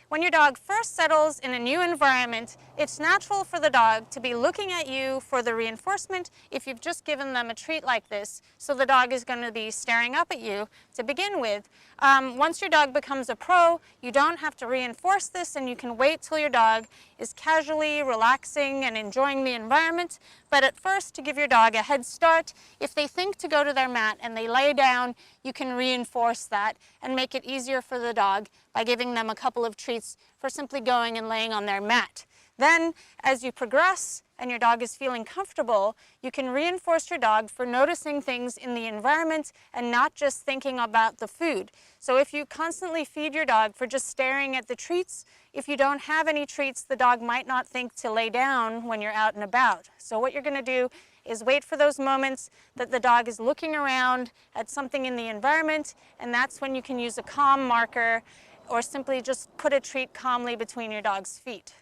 When your dog first settles in a new environment, it's natural for the dog to be looking at you for the reinforcement if you've just given them a treat like this. So the dog is going to be staring up at you to begin with. Once your dog becomes a pro, you don't have to reinforce this, and you can wait till your dog is casually relaxing and enjoying the environment. But at first, to give your dog a head start, if they think to go to their mat and they lay down, you can reinforce that and make it easier for the dog by giving them a couple of treats for simply going and laying on their mat. Then, as you progress and your dog is feeling comfortable, you can reinforce your dog for noticing things in the environment and not just thinking about the food. So if you constantly feed your dog for just staring at the treats, if you don't have any treats, the dog might not think to lay down when you're out and about. So what you're going to do is wait for those moments that the dog is looking around at something in the environment, and that's when you can use a calm marker or simply just put a treat calmly between your dog's feet,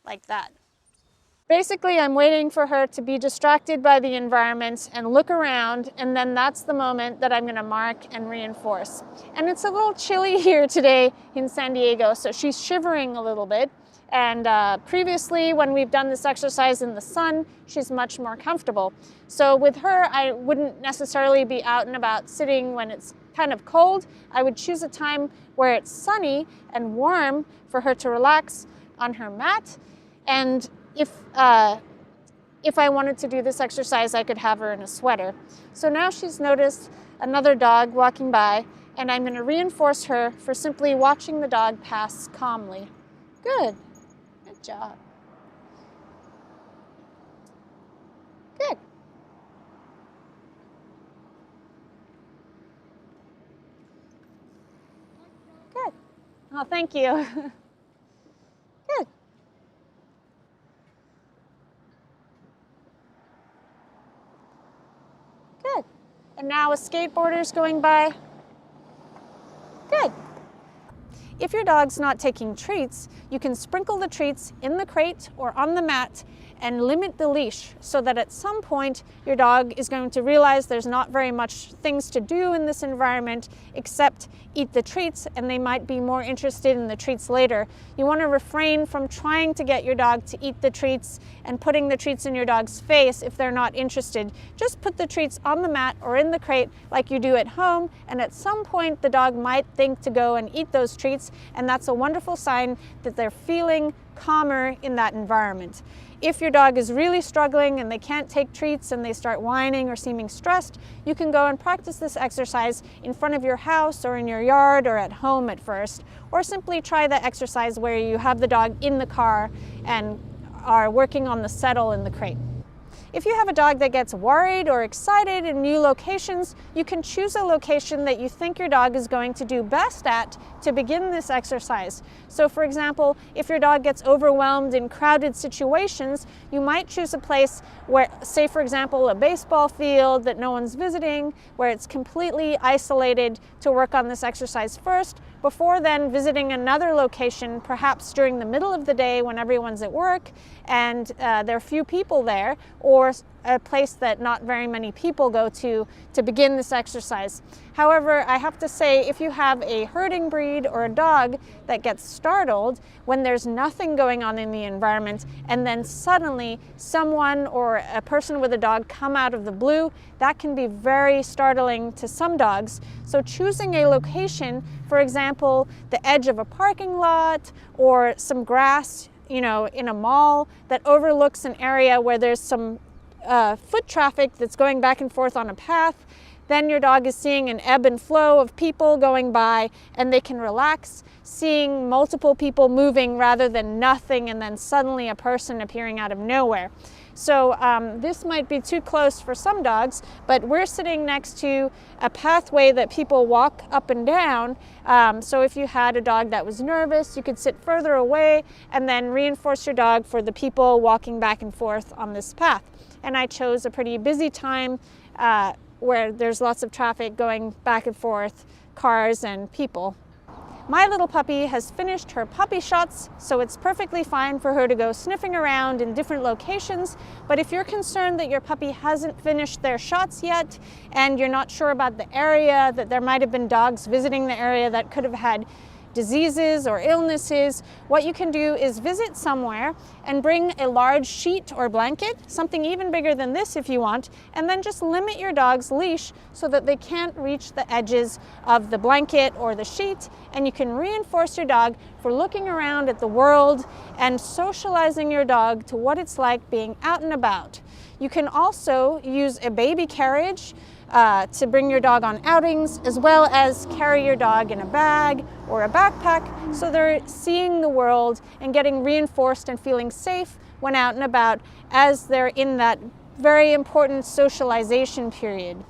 like that. Basically, I'm waiting for her to be distracted by the environment and look around, and then that's the moment that I'm going to mark and reinforce. And it's a little chilly here today in San Diego, so she's shivering a little bit. And previously, when we've done this exercise in the sun, she's much more comfortable. So with her, I wouldn't necessarily be out and about sitting when it's kind of cold. I would choose a time where it's sunny and warm for her to relax on her mat. And if I wanted to do this exercise, I could have her in a sweater. So now she's noticed another dog walking by, and I'm going to reinforce her for simply watching the dog pass calmly. Good. Good job. Good. Good. Oh, thank you. Good. Good. And now a skateboarder's going by. Good. If your dog's not taking treats, you can sprinkle the treats in the crate or on the mat and limit the leash so that at some point your dog is going to realize there's not very much things to do in this environment except eat the treats, and they might be more interested in the treats later. You want to refrain from trying to get your dog to eat the treats and putting the treats in your dog's face if they're not interested. Just put the treats on the mat or in the crate like you do at home, and at some point the dog might think to go and eat those treats, and that's a wonderful sign that they're feeling calmer in that environment. If your dog is really struggling and they can't take treats and they start whining or seeming stressed, you can go and practice this exercise in front of your house or in your yard or at home at first, or simply try the exercise where you have the dog in the car and are working on the settle in the crate. If you have a dog that gets worried or excited in new locations, you can choose a location that you think your dog is going to do best at to begin this exercise. So for example, if your dog gets overwhelmed in crowded situations, you might choose a place where, say for example, a baseball field that no one's visiting, where it's completely isolated, to work on this exercise first, before then visiting another location, perhaps during the middle of the day when everyone's at work and there are few people there, or a place that not very many people go to begin this exercise. However, I have to say, if you have a herding breed or a dog that gets startled when there's nothing going on in the environment and then suddenly someone or a person with a dog come out of the blue, that can be very startling to some dogs. So choosing a location, for example, the edge of a parking lot or some grass, in a mall that overlooks an area where there's some foot traffic that's going back and forth on a path, then your dog is seeing an ebb and flow of people going by and they can relax, seeing multiple people moving rather than nothing and then suddenly a person appearing out of nowhere. So this might be too close for some dogs, but we're sitting next to a pathway that people walk up and down. So if you had a dog that was nervous, you could sit further away and then reinforce your dog for the people walking back and forth on this path. And I chose a pretty busy time where there's lots of traffic going back and forth, cars and people. My little puppy has finished her puppy shots, so it's perfectly fine for her to go sniffing around in different locations. But if you're concerned that your puppy hasn't finished their shots yet and you're not sure about the area, that there might have been dogs visiting the area that could have had diseases or illnesses, what you can do is visit somewhere and bring a large sheet or blanket, something even bigger than this if you want, and then just limit your dog's leash so that they can't reach the edges of the blanket or the sheet, and you can reinforce your dog for looking around at the world and socializing your dog to what it's like being out and about. You can also use a baby carriage to bring your dog on outings, as well as carry your dog in a bag or a backpack, so they're seeing the world and getting reinforced and feeling safe when out and about as they're in that very important socialization period.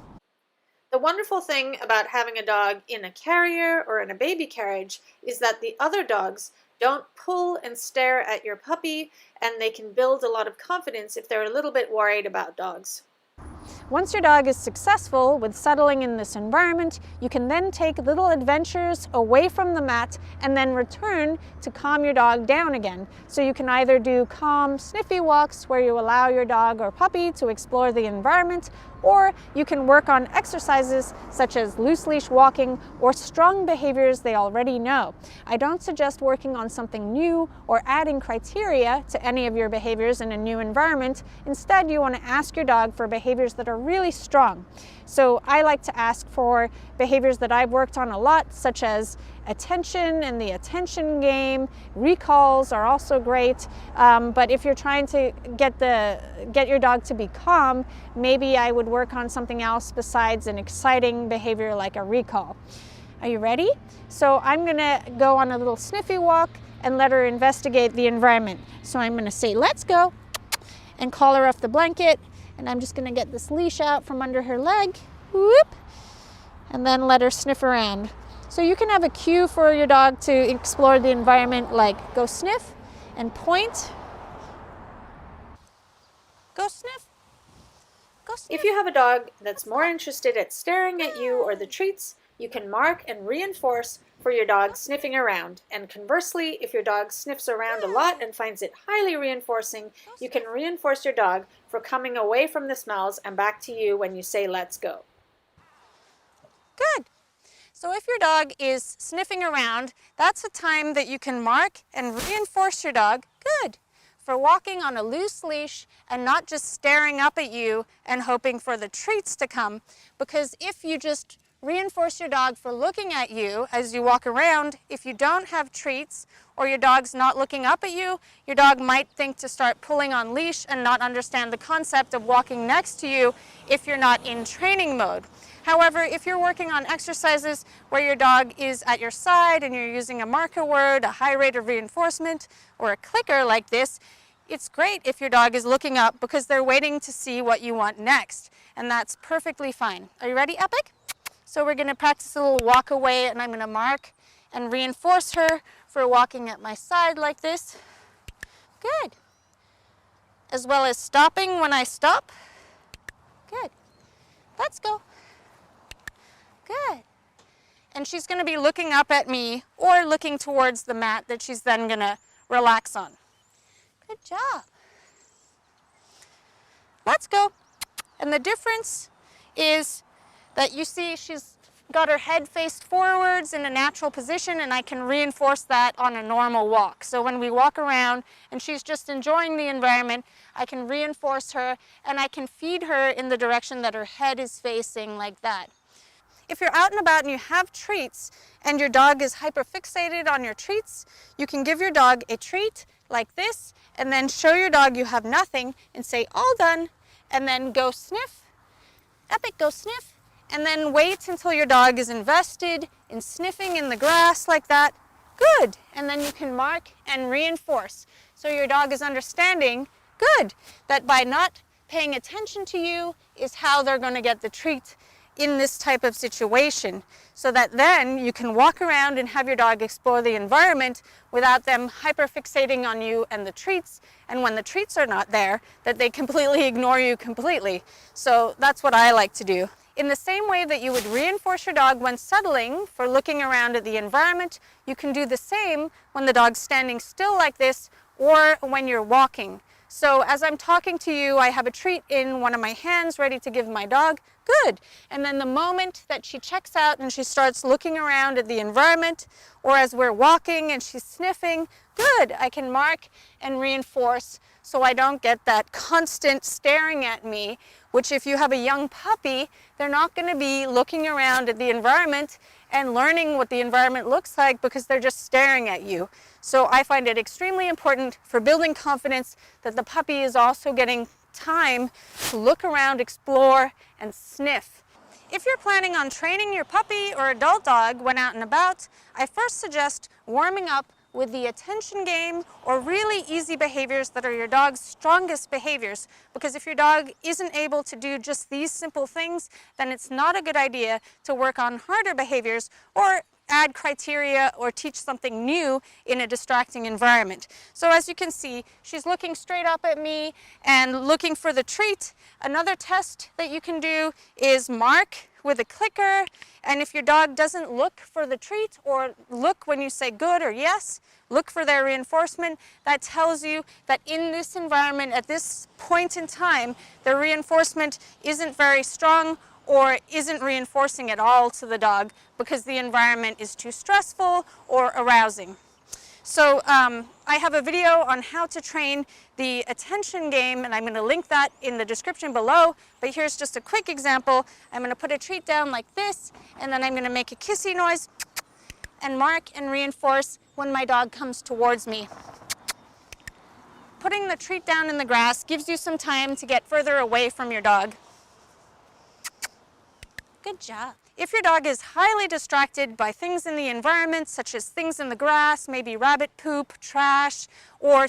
The wonderful thing about having a dog in a carrier or in a baby carriage is that the other dogs don't pull and stare at your puppy, and they can build a lot of confidence if they're a little bit worried about dogs. Once your dog is successful with settling in this environment, you can then take little adventures away from the mat and then return to calm your dog down again. So you can either do calm, sniffy walks where you allow your dog or puppy to explore the environment, or you can work on exercises such as loose leash walking or strong behaviors they already know. I don't suggest working on something new or adding criteria to any of your behaviors in a new environment. Instead, you want to ask your dog for behaviors that are really strong. So I like to ask for behaviors that I've worked on a lot, such as attention and the attention game. Recalls are also great, but if you're trying to get your dog to be calm, maybe I would work on something else besides an exciting behavior like a recall. Are you ready? So I'm gonna go on a little sniffy walk and let her investigate the environment. So I'm gonna say, let's go, and call her off the blanket, and I'm just gonna get this leash out from under her leg, whoop, and then let her sniff around. So you can have a cue for your dog to explore the environment, like go sniff and point. Go sniff. Go sniff. If you have a dog that's more interested at staring at you or the treats, you can mark and reinforce for your dog sniffing around. And conversely, if your dog sniffs around a lot and finds it highly reinforcing, you can reinforce your dog for coming away from the smells and back to you when you say, let's go. Good. So if your dog is sniffing around, that's a time that you can mark and reinforce your dog, good, for walking on a loose leash and not just staring up at you and hoping for the treats to come. Because if you just reinforce your dog for looking at you as you walk around, if you don't have treats or your dog's not looking up at you, your dog might think to start pulling on leash and not understand the concept of walking next to you if you're not in training mode. However, if you're working on exercises where your dog is at your side and you're using a marker word, a high rate of reinforcement, or a clicker like this, it's great if your dog is looking up because they're waiting to see what you want next, and that's perfectly fine. Are you ready, Epic? So we're going to practice a little walk away, and I'm going to mark and reinforce her for walking at my side like this. Good. As well as stopping when I stop. Good. Let's go. Good. And she's going to be looking up at me or looking towards the mat that she's then going to relax on. Good job. Let's go. And the difference is that you see she's got her head faced forwards in a natural position, and I can reinforce that on a normal walk. So when we walk around and she's just enjoying the environment, I can reinforce her and I can feed her in the direction that her head is facing, like that. If you're out and about and you have treats and your dog is hyperfixated on your treats, you can give your dog a treat like this and then show your dog you have nothing and say, all done, and then go sniff. Epic, go sniff. And then wait until your dog is invested in sniffing in the grass like that. Good. And then you can mark and reinforce. So your dog is understanding, good, that by not paying attention to you is how they're going to get the treat in this type of situation, so that then you can walk around and have your dog explore the environment without them hyperfixating on you and the treats, and when the treats are not there, that they completely ignore you completely. So that's what I like to do. In the same way that you would reinforce your dog when settling for looking around at the environment, you can do the same when the dog's standing still like this or when you're walking. So as I'm talking to you, I have a treat in one of my hands ready to give my dog. Good. And then the moment that she checks out and she starts looking around at the environment, or as we're walking and she's sniffing, good. I can mark and reinforce so I don't get that constant staring at me, which if you have a young puppy, they're not going to be looking around at the environment and learning what the environment looks like because they're just staring at you. So I find it extremely important for building confidence that the puppy is also getting time to look around, explore, and sniff. If you're planning on training your puppy or adult dog when out and about, I first suggest warming up with the attention game or really easy behaviors that are your dog's strongest behaviors. Because if your dog isn't able to do just these simple things, then it's not a good idea to work on harder behaviors or add criteria or teach something new in a distracting environment. So as you can see, she's looking straight up at me and looking for the treat. Another test that you can do is mark with a clicker, and if your dog doesn't look for the treat or look when you say good or yes, look for their reinforcement, that tells you that in this environment at this point in time, the reinforcement isn't very strong or isn't reinforcing at all to the dog because the environment is too stressful or arousing. So I have a video on how to train the attention game, and I'm going to link that in the description below, but here's just a quick example. I'm going to put a treat down like this, and then I'm going to make a kissy noise, and mark and reinforce when my dog comes towards me. Putting the treat down in the grass gives you some time to get further away from your dog. Good job. If your dog is highly distracted by things in the environment, such as things in the grass, maybe rabbit poop, trash, or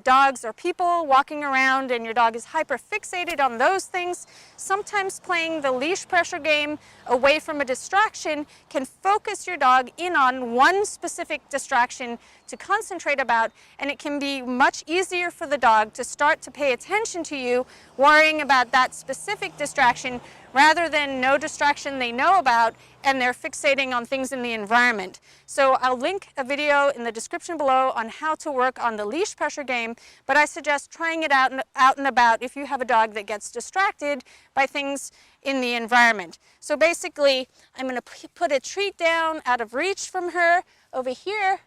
dogs or people walking around, and your dog is hyper-fixated on those things, sometimes playing the leash pressure game away from a distraction can focus your dog in on one specific distraction to concentrate about, and it can be much easier for the dog to start to pay attention to you, worrying about that specific distraction rather than no distraction they know about and they're fixating on things in the environment. So I'll link a video in the description below on how to work on the leash pressure game, but I suggest trying it out and about if you have a dog that gets distracted by things in the environment. So basically, I'm going to put a treat down out of reach from her over here,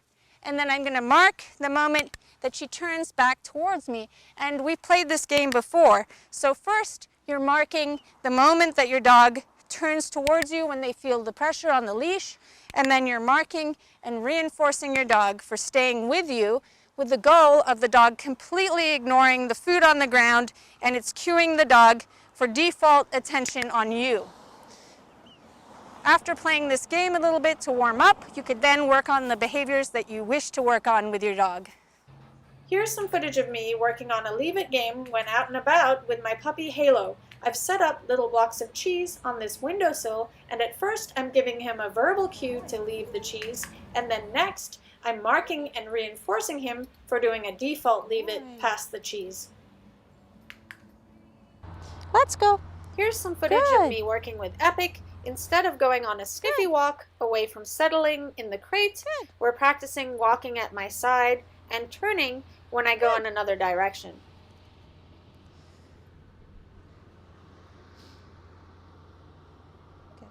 and then I'm going to mark the moment that she turns back towards me. And we've played this game before. So first, you're marking the moment that your dog turns towards you when they feel the pressure on the leash, and then you're marking and reinforcing your dog for staying with you, with the goal of the dog completely ignoring the food on the ground, and it's cueing the dog for default attention on you. After playing this game a little bit to warm up, you could then work on the behaviors that you wish to work on with your dog. Here's some footage of me working on a leave it game when out and about with my puppy Halo. I've set up little blocks of cheese on this windowsill, and at first I'm giving him a verbal cue to leave the cheese, and then next I'm marking and reinforcing him for doing a default leave it past the cheese. Let's go. Here's some footage of me working with Epic. Instead of going on a sniffy walk away from settling in the crate, we're practicing walking at my side and turning when I go in another direction. Okay.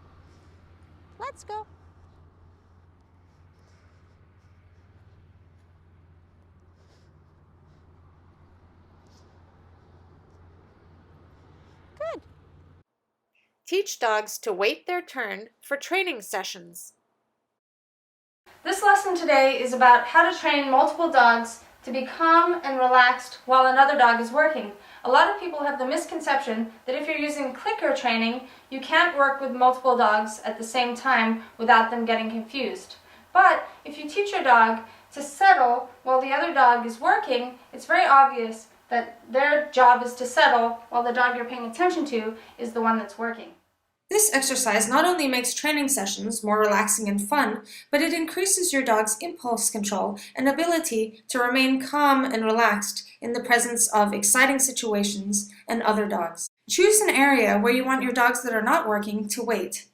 Let's go. Good. Teach dogs to wait their turn for training sessions. This lesson today is about how to train multiple dogs to be calm and relaxed while another dog is working. A lot of people have the misconception that if you're using clicker training, you can't work with multiple dogs at the same time without them getting confused. But if you teach your dog to settle while the other dog is working, it's very obvious that their job is to settle while the dog you're paying attention to is the one that's working. This exercise not only makes training sessions more relaxing and fun, but it increases your dog's impulse control and ability to remain calm and relaxed in the presence of exciting situations and other dogs. Choose an area where you want your dogs that are not working to wait.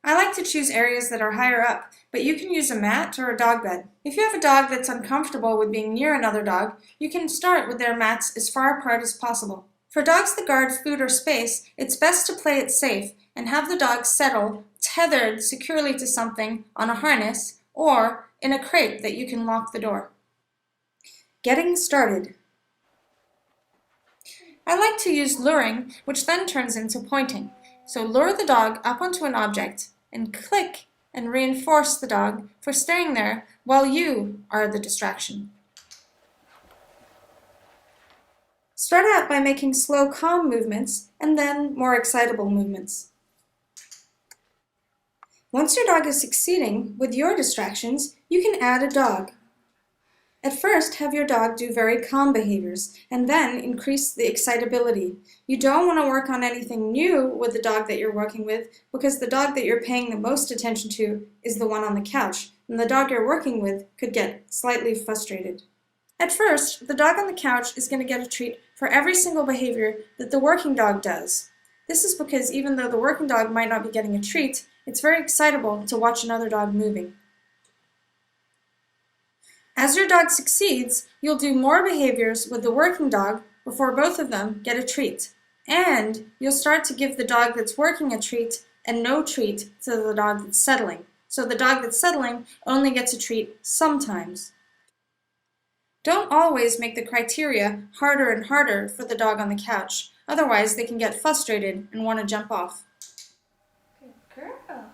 I like to choose areas that are higher up, but you can use a mat or a dog bed. If you have a dog that's uncomfortable with being near another dog, you can start with their mats as far apart as possible. For dogs that guard food or space, it's best to play it safe and have the dog settle tethered securely to something on a harness or in a crate that you can lock the door. Getting started. I like to use luring, which then turns into pointing. So lure the dog up onto an object and click and reinforce the dog for staying there while you are the distraction. Start out by making slow, calm movements and then more excitable movements. Once your dog is succeeding with your distractions, you can add a dog. At first, have your dog do very calm behaviors and then increase the excitability. You don't want to work on anything new with the dog that you're working with because the dog that you're paying the most attention to is the one on the couch, and the dog you're working with could get slightly frustrated. At first, the dog on the couch is going to get a treat for every single behavior that the working dog does. This is because even though the working dog might not be getting a treat, it's very excitable to watch another dog moving. As your dog succeeds, you'll do more behaviors with the working dog before both of them get a treat. And you'll start to give the dog that's working a treat and no treat to the dog that's settling. So the dog that's settling only gets a treat sometimes. Don't always make the criteria harder and harder for the dog on the couch. Otherwise, they can get frustrated and want to jump off. Good girl.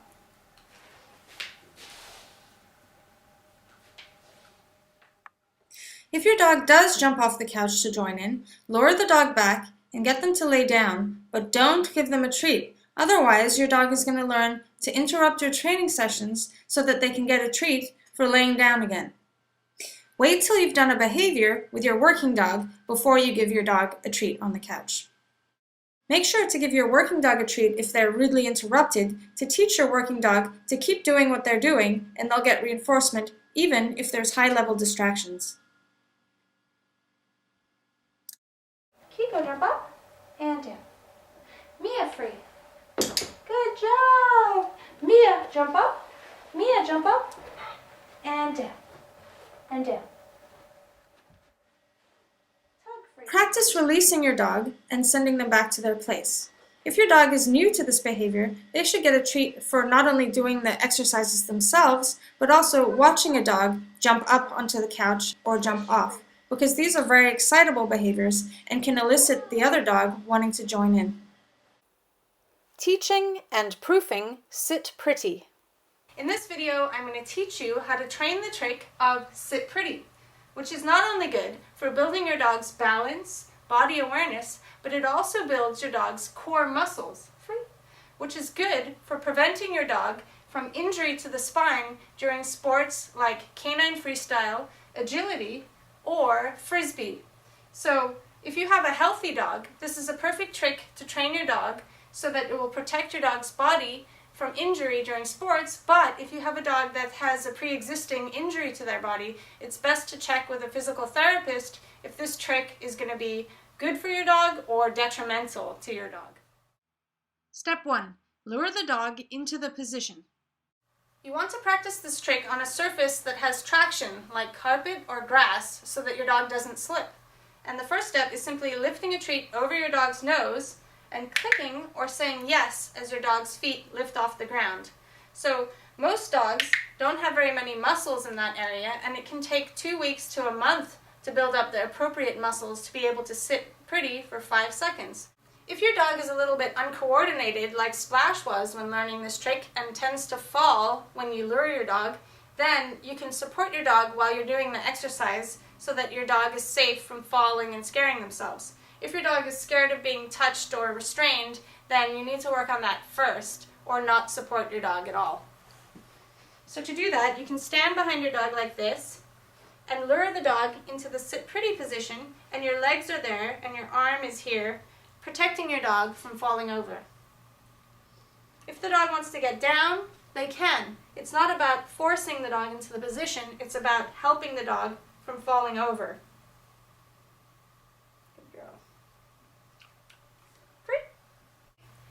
If your dog does jump off the couch to join in, lure the dog back and get them to lay down, but don't give them a treat. Otherwise, your dog is going to learn to interrupt your training sessions so that they can get a treat for laying down again. Wait till you've done a behavior with your working dog before you give your dog a treat on the couch. Make sure to give your working dog a treat if they're rudely interrupted to teach your working dog to keep doing what they're doing, and they'll get reinforcement even if there's high-level distractions. Kiko, jump up and down. Mia, free. Good job. Mia, jump up. Mia, jump up and down. And down. Tug free. Practice releasing your dog and sending them back to their place. If your dog is new to this behavior, they should get a treat for not only doing the exercises themselves, but also watching a dog jump up onto the couch or jump off, because these are very excitable behaviors and can elicit the other dog wanting to join in. Teaching and proofing sit pretty. In this video, I'm going to teach you how to train the trick of sit pretty, which is not only good for building your dog's balance, body awareness, but it also builds your dog's core muscles, which is good for preventing your dog from injury to the spine during sports like canine freestyle, agility, or frisbee. So if you have a healthy dog, this is a perfect trick to train your dog so that it will protect your dog's body from injury during sports. But if you have a dog that has a pre-existing injury to their body, it's best to check with a physical therapist if this trick is going to be good for your dog or detrimental to your dog. Step 1. Lure the dog into the position. You want to practice this trick on a surface that has traction, like carpet or grass, so that your dog doesn't slip. And the first step is simply lifting a treat over your dog's nose and clicking or saying yes as your dog's feet lift off the ground. So most dogs don't have very many muscles in that area, and it can take 2 weeks to a month to build up the appropriate muscles to be able to sit pretty for 5 seconds. If your dog is a little bit uncoordinated, like Splash was when learning this trick, and tends to fall when you lure your dog, then you can support your dog while you're doing the exercise so that your dog is safe from falling and scaring themselves. If your dog is scared of being touched or restrained, then you need to work on that first, or not support your dog at all. So to do that, you can stand behind your dog like this and lure the dog into the sit pretty position, and your legs are there and your arm is here, protecting your dog from falling over. If the dog wants to get down, they can. It's not about forcing the dog into the position, it's about helping the dog from falling over. Good girl. Free.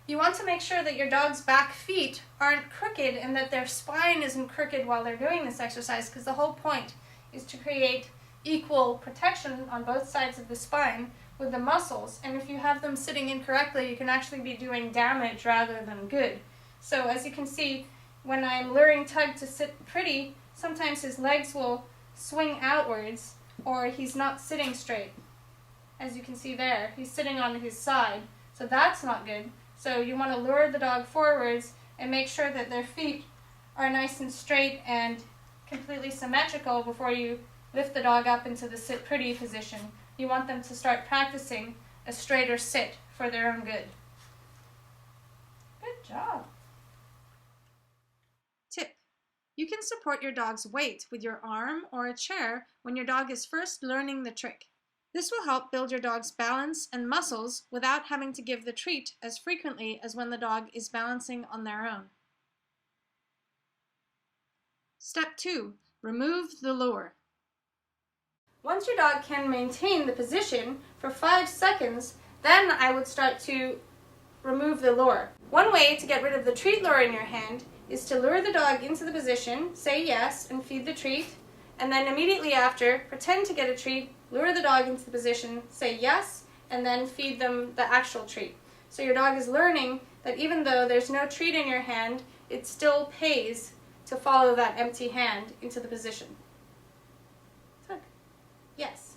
You want to make sure that your dog's back feet aren't crooked and that their spine isn't crooked while they're doing this exercise, because the whole point is to create equal protection on both sides of the spine with the muscles. And if you have them sitting incorrectly, you can actually be doing damage rather than good. So as you can see, when I'm luring Tug to sit pretty, sometimes his legs will swing outwards or he's not sitting straight. As you can see there, he's sitting on his side. So that's not good. So you want to lure the dog forwards and make sure that their feet are nice and straight and completely symmetrical before you lift the dog up into the sit pretty position. You want them to start practicing a straighter sit for their own good. Good job. Tip: you can support your dog's weight with your arm or a chair when your dog is first learning the trick. This will help build your dog's balance and muscles without having to give the treat as frequently as when the dog is balancing on their own. Step 2. Remove the lure. Once your dog can maintain the position for 5 seconds, then I would start to remove the lure. One way to get rid of the treat lure in your hand is to lure the dog into the position, say yes, and feed the treat, and then immediately after, pretend to get a treat, lure the dog into the position, say yes, and then feed them the actual treat. So your dog is learning that even though there's no treat in your hand, it still pays to follow that empty hand into the position. Tug. Yes.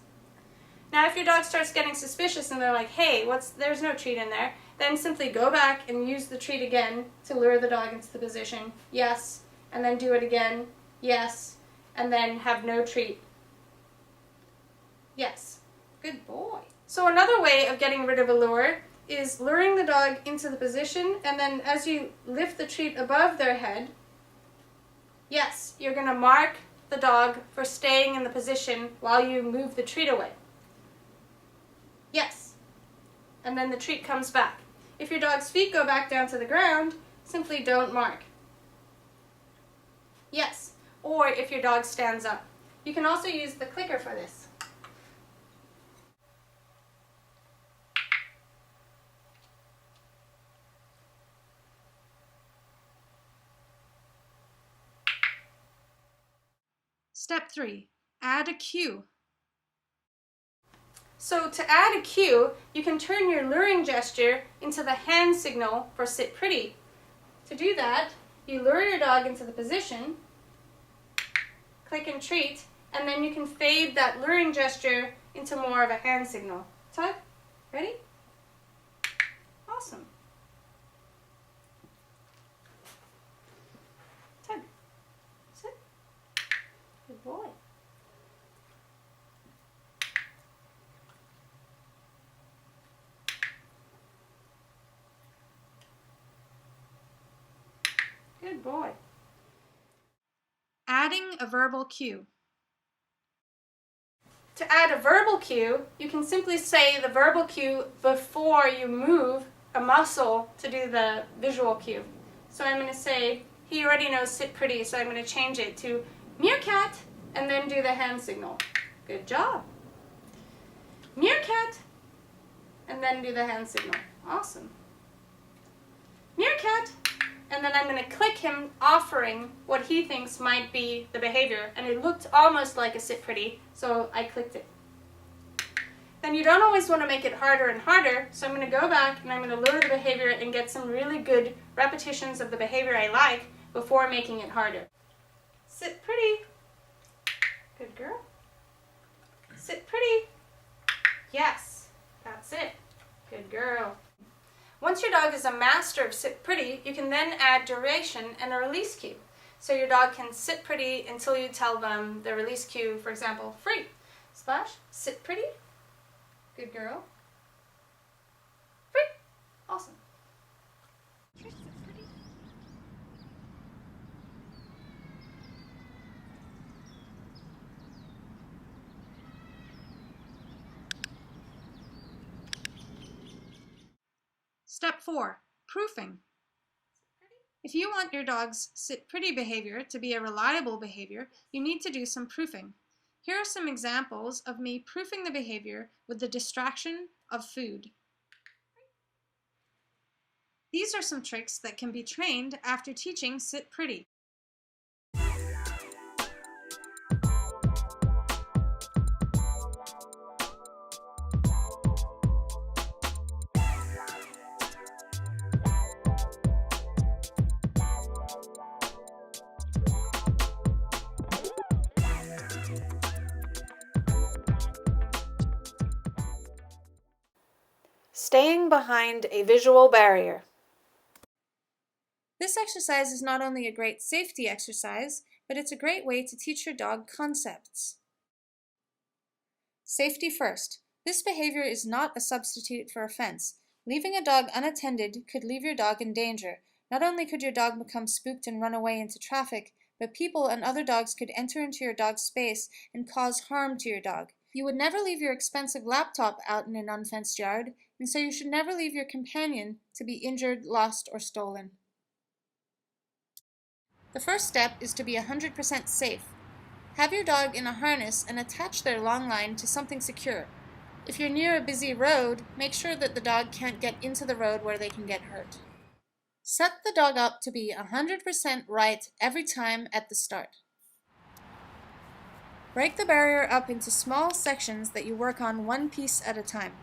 Now if your dog starts getting suspicious and they're like, hey, there's no treat in there, then simply go back and use the treat again to lure the dog into the position, yes, and then do it again, yes, and then have no treat. Good boy. So another way of getting rid of a lure is luring the dog into the position, and then as you lift the treat above their head, yes, you're going to mark the dog for staying in the position while you move the treat away. Yes. And then the treat comes back. If your dog's feet go back down to the ground, simply don't mark. Yes. Or if your dog stands up. You can also use the clicker for this. Step 3. Add a cue. So to add a cue, you can turn your luring gesture into the hand signal for sit pretty. To do that, you lure your dog into the position, click and treat, and then you can fade that luring gesture into more of a hand signal. Tug, ready? Awesome. Tug, sit. Good boy. Good boy. Adding a verbal cue. To add a verbal cue, you can simply say the verbal cue before you move a muscle to do the visual cue. So I'm going to say, he already knows sit pretty, so I'm going to change it to meerkat and then do the hand signal. Good job. Meerkat and then do the hand signal. Awesome. Meerkat. And then I'm going to click him offering what he thinks might be the behavior. And it looked almost like a sit pretty, so I clicked it. Then you don't always want to make it harder and harder, so I'm going to go back and I'm going to lure the behavior and get some really good repetitions of the behavior I like before making it harder. Sit pretty. Good girl. Sit pretty. Yes, that's it. Good girl. Once your dog is a master of sit pretty, you can then add duration and a release cue. So your dog can sit pretty until you tell them the release cue, for example, free. Splash, sit pretty. Good girl. Free. Awesome. Step 4. Proofing. If you want your dog's sit pretty behavior to be a reliable behavior, you need to do some proofing. Here are some examples of me proofing the behavior with the distraction of food. These are some tricks that can be trained after teaching sit pretty. Staying behind a visual barrier. This exercise is not only a great safety exercise, but it's a great way to teach your dog concepts. Safety first. This behavior is not a substitute for a fence. Leaving a dog unattended could leave your dog in danger. Not only could your dog become spooked and run away into traffic, but people and other dogs could enter into your dog's space and cause harm to your dog. You would never leave your expensive laptop out in an unfenced yard, and so you should never leave your companion to be injured, lost, or stolen. The first step is to be 100% safe. Have your dog in a harness and attach their long line to something secure. If you're near a busy road, make sure that the dog can't get into the road where they can get hurt. Set the dog up to be 100% right every time at the start. Break the barrier up into small sections that you work on one piece at a time.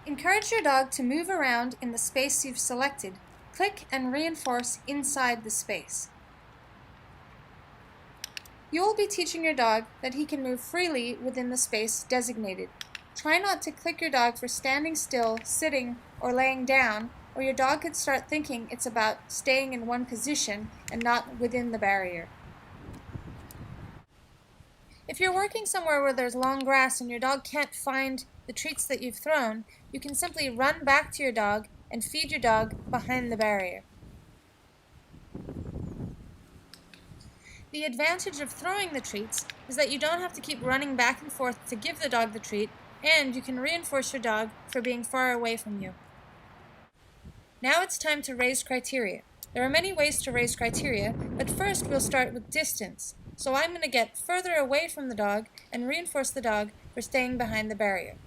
Encourage your dog to move around in the space you've selected. Click and reinforce inside the space. You will be teaching your dog that he can move freely within the space designated. Try not to click your dog for standing still, sitting, or laying down, or your dog could start thinking it's about staying in one position and not within the barrier. If you're working somewhere where there's long grass and your dog can't find the treats that you've thrown, you can simply run back to your dog and feed your dog behind the barrier. The advantage of throwing the treats is that you don't have to keep running back and forth to give the dog the treat, and you can reinforce your dog for being far away from you. Now it's time to raise criteria. There are many ways to raise criteria, but first we'll start with distance. So I'm going to get further away from the dog and reinforce the dog for staying behind the barrier.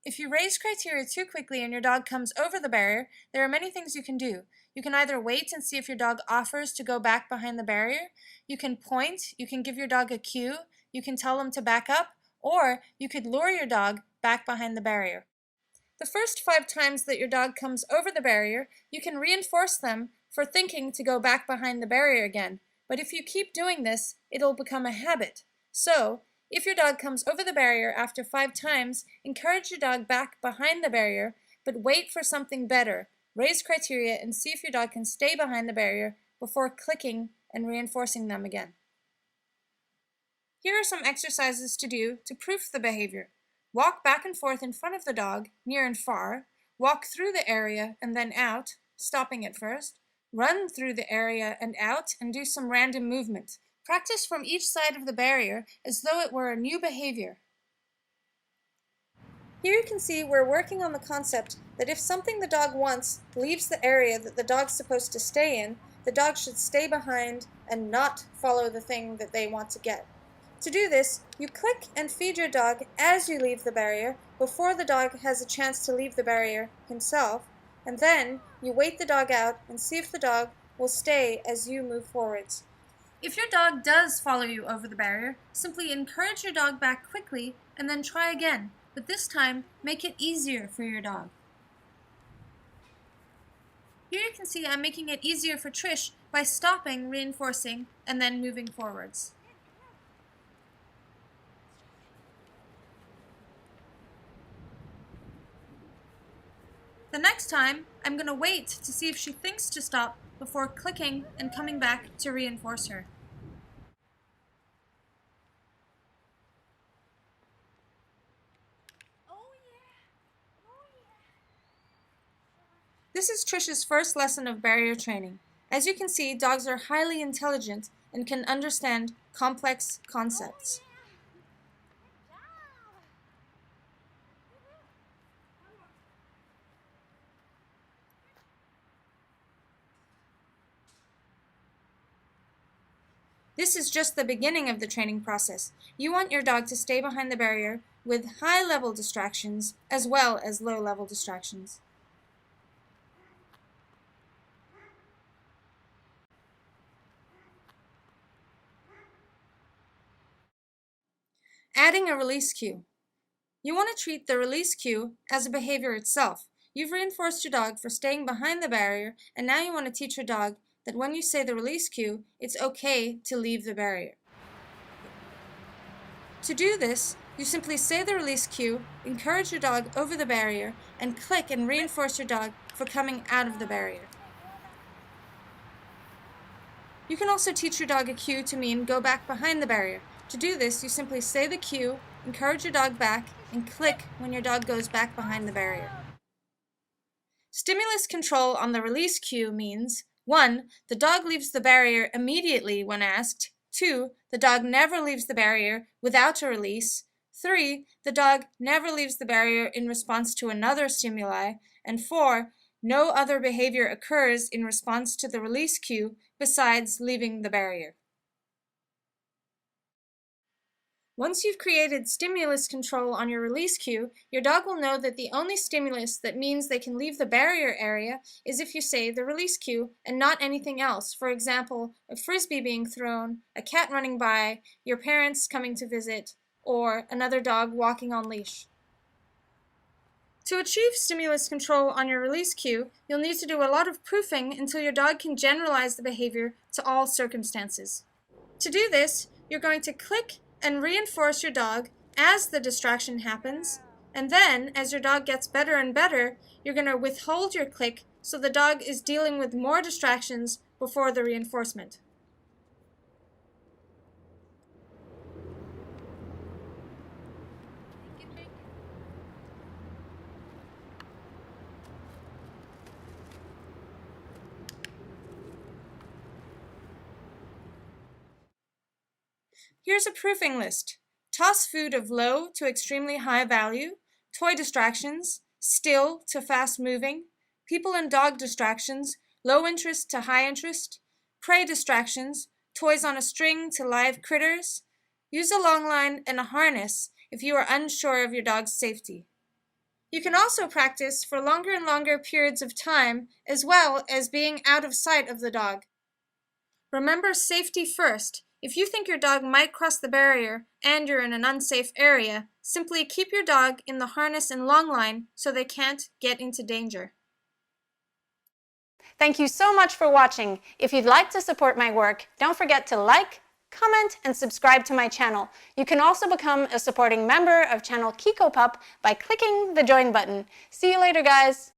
If you raise criteria too quickly and your dog comes over the barrier, there are many things you can do. You can either wait and see if your dog offers to go back behind the barrier, you can point, you can give your dog a cue, you can tell him to back up, or you could lure your dog back behind the barrier. The first 5 times that your dog comes over the barrier, you can reinforce them for thinking to go back behind the barrier again. But if you keep doing this, it'll become a habit. So, if your dog comes over the barrier after 5 times, encourage your dog back behind the barrier, but wait for something better. Raise criteria and see if your dog can stay behind the barrier before clicking and reinforcing them again. Here are some exercises to do to proof the behavior. Walk back and forth in front of the dog, near and far. Walk through the area and then out, stopping at first. Run through the area and out and do some random movement. Practice from each side of the barrier as though it were a new behavior. Here you can see we're working on the concept that if something the dog wants leaves the area that the dog's supposed to stay in, the dog should stay behind and not follow the thing that they want to get. To do this, you click and feed your dog as you leave the barrier before the dog has a chance to leave the barrier himself, and then you wait the dog out and see if the dog will stay as you move forwards. If your dog does follow you over the barrier, simply encourage your dog back quickly and then try again, but this time make it easier for your dog. Here you can see I'm making it easier for Trish by stopping, reinforcing, and then moving forwards. The next time, I'm going to wait to see if she thinks to stop before clicking and coming back to reinforce her. This is Trish's first lesson of barrier training. As you can see, dogs are highly intelligent and can understand complex concepts. This is just the beginning of the training process. You want your dog to stay behind the barrier with high-level distractions as well as low-level distractions. Adding a release cue. You want to treat the release cue as a behavior itself. You've reinforced your dog for staying behind the barrier, and now you want to teach your dog that when you say the release cue, it's okay to leave the barrier. To do this, you simply say the release cue, encourage your dog over the barrier, and click and reinforce your dog for coming out of the barrier. You can also teach your dog a cue to mean go back behind the barrier. To do this, you simply say the cue, encourage your dog back, and click when your dog goes back behind the barrier. Stimulus control on the release cue means 1. The dog leaves the barrier immediately when asked. 2. The dog never leaves the barrier without a release. 3. The dog never leaves the barrier in response to another stimuli. And 4. No other behavior occurs in response to the release cue besides leaving the barrier. Once you've created stimulus control on your release cue, your dog will know that the only stimulus that means they can leave the barrier area is if you say the release cue and not anything else. For example, a frisbee being thrown, a cat running by, your parents coming to visit, or another dog walking on leash. To achieve stimulus control on your release cue, you'll need to do a lot of proofing until your dog can generalize the behavior to all circumstances. To do this, you're going to click and reinforce your dog as the distraction happens, and then, as your dog gets better and better, you're going to withhold your click so the dog is dealing with more distractions before the reinforcement. Here's a proofing list. Toss food of low to extremely high value, toy distractions, still to fast moving, people and dog distractions, low interest to high interest, prey distractions, toys on a string to live critters. Use a long line and a harness if you are unsure of your dog's safety. You can also practice for longer and longer periods of time, as well as being out of sight of the dog. Remember safety first. If you think your dog might cross the barrier and you're in an unsafe area, simply keep your dog in the harness and long line so they can't get into danger. Thank you so much for watching. If you'd like to support my work, don't forget to like, comment, and subscribe to my channel. You can also become a supporting member of channel Kiko Pup by clicking the join button. See you later, guys.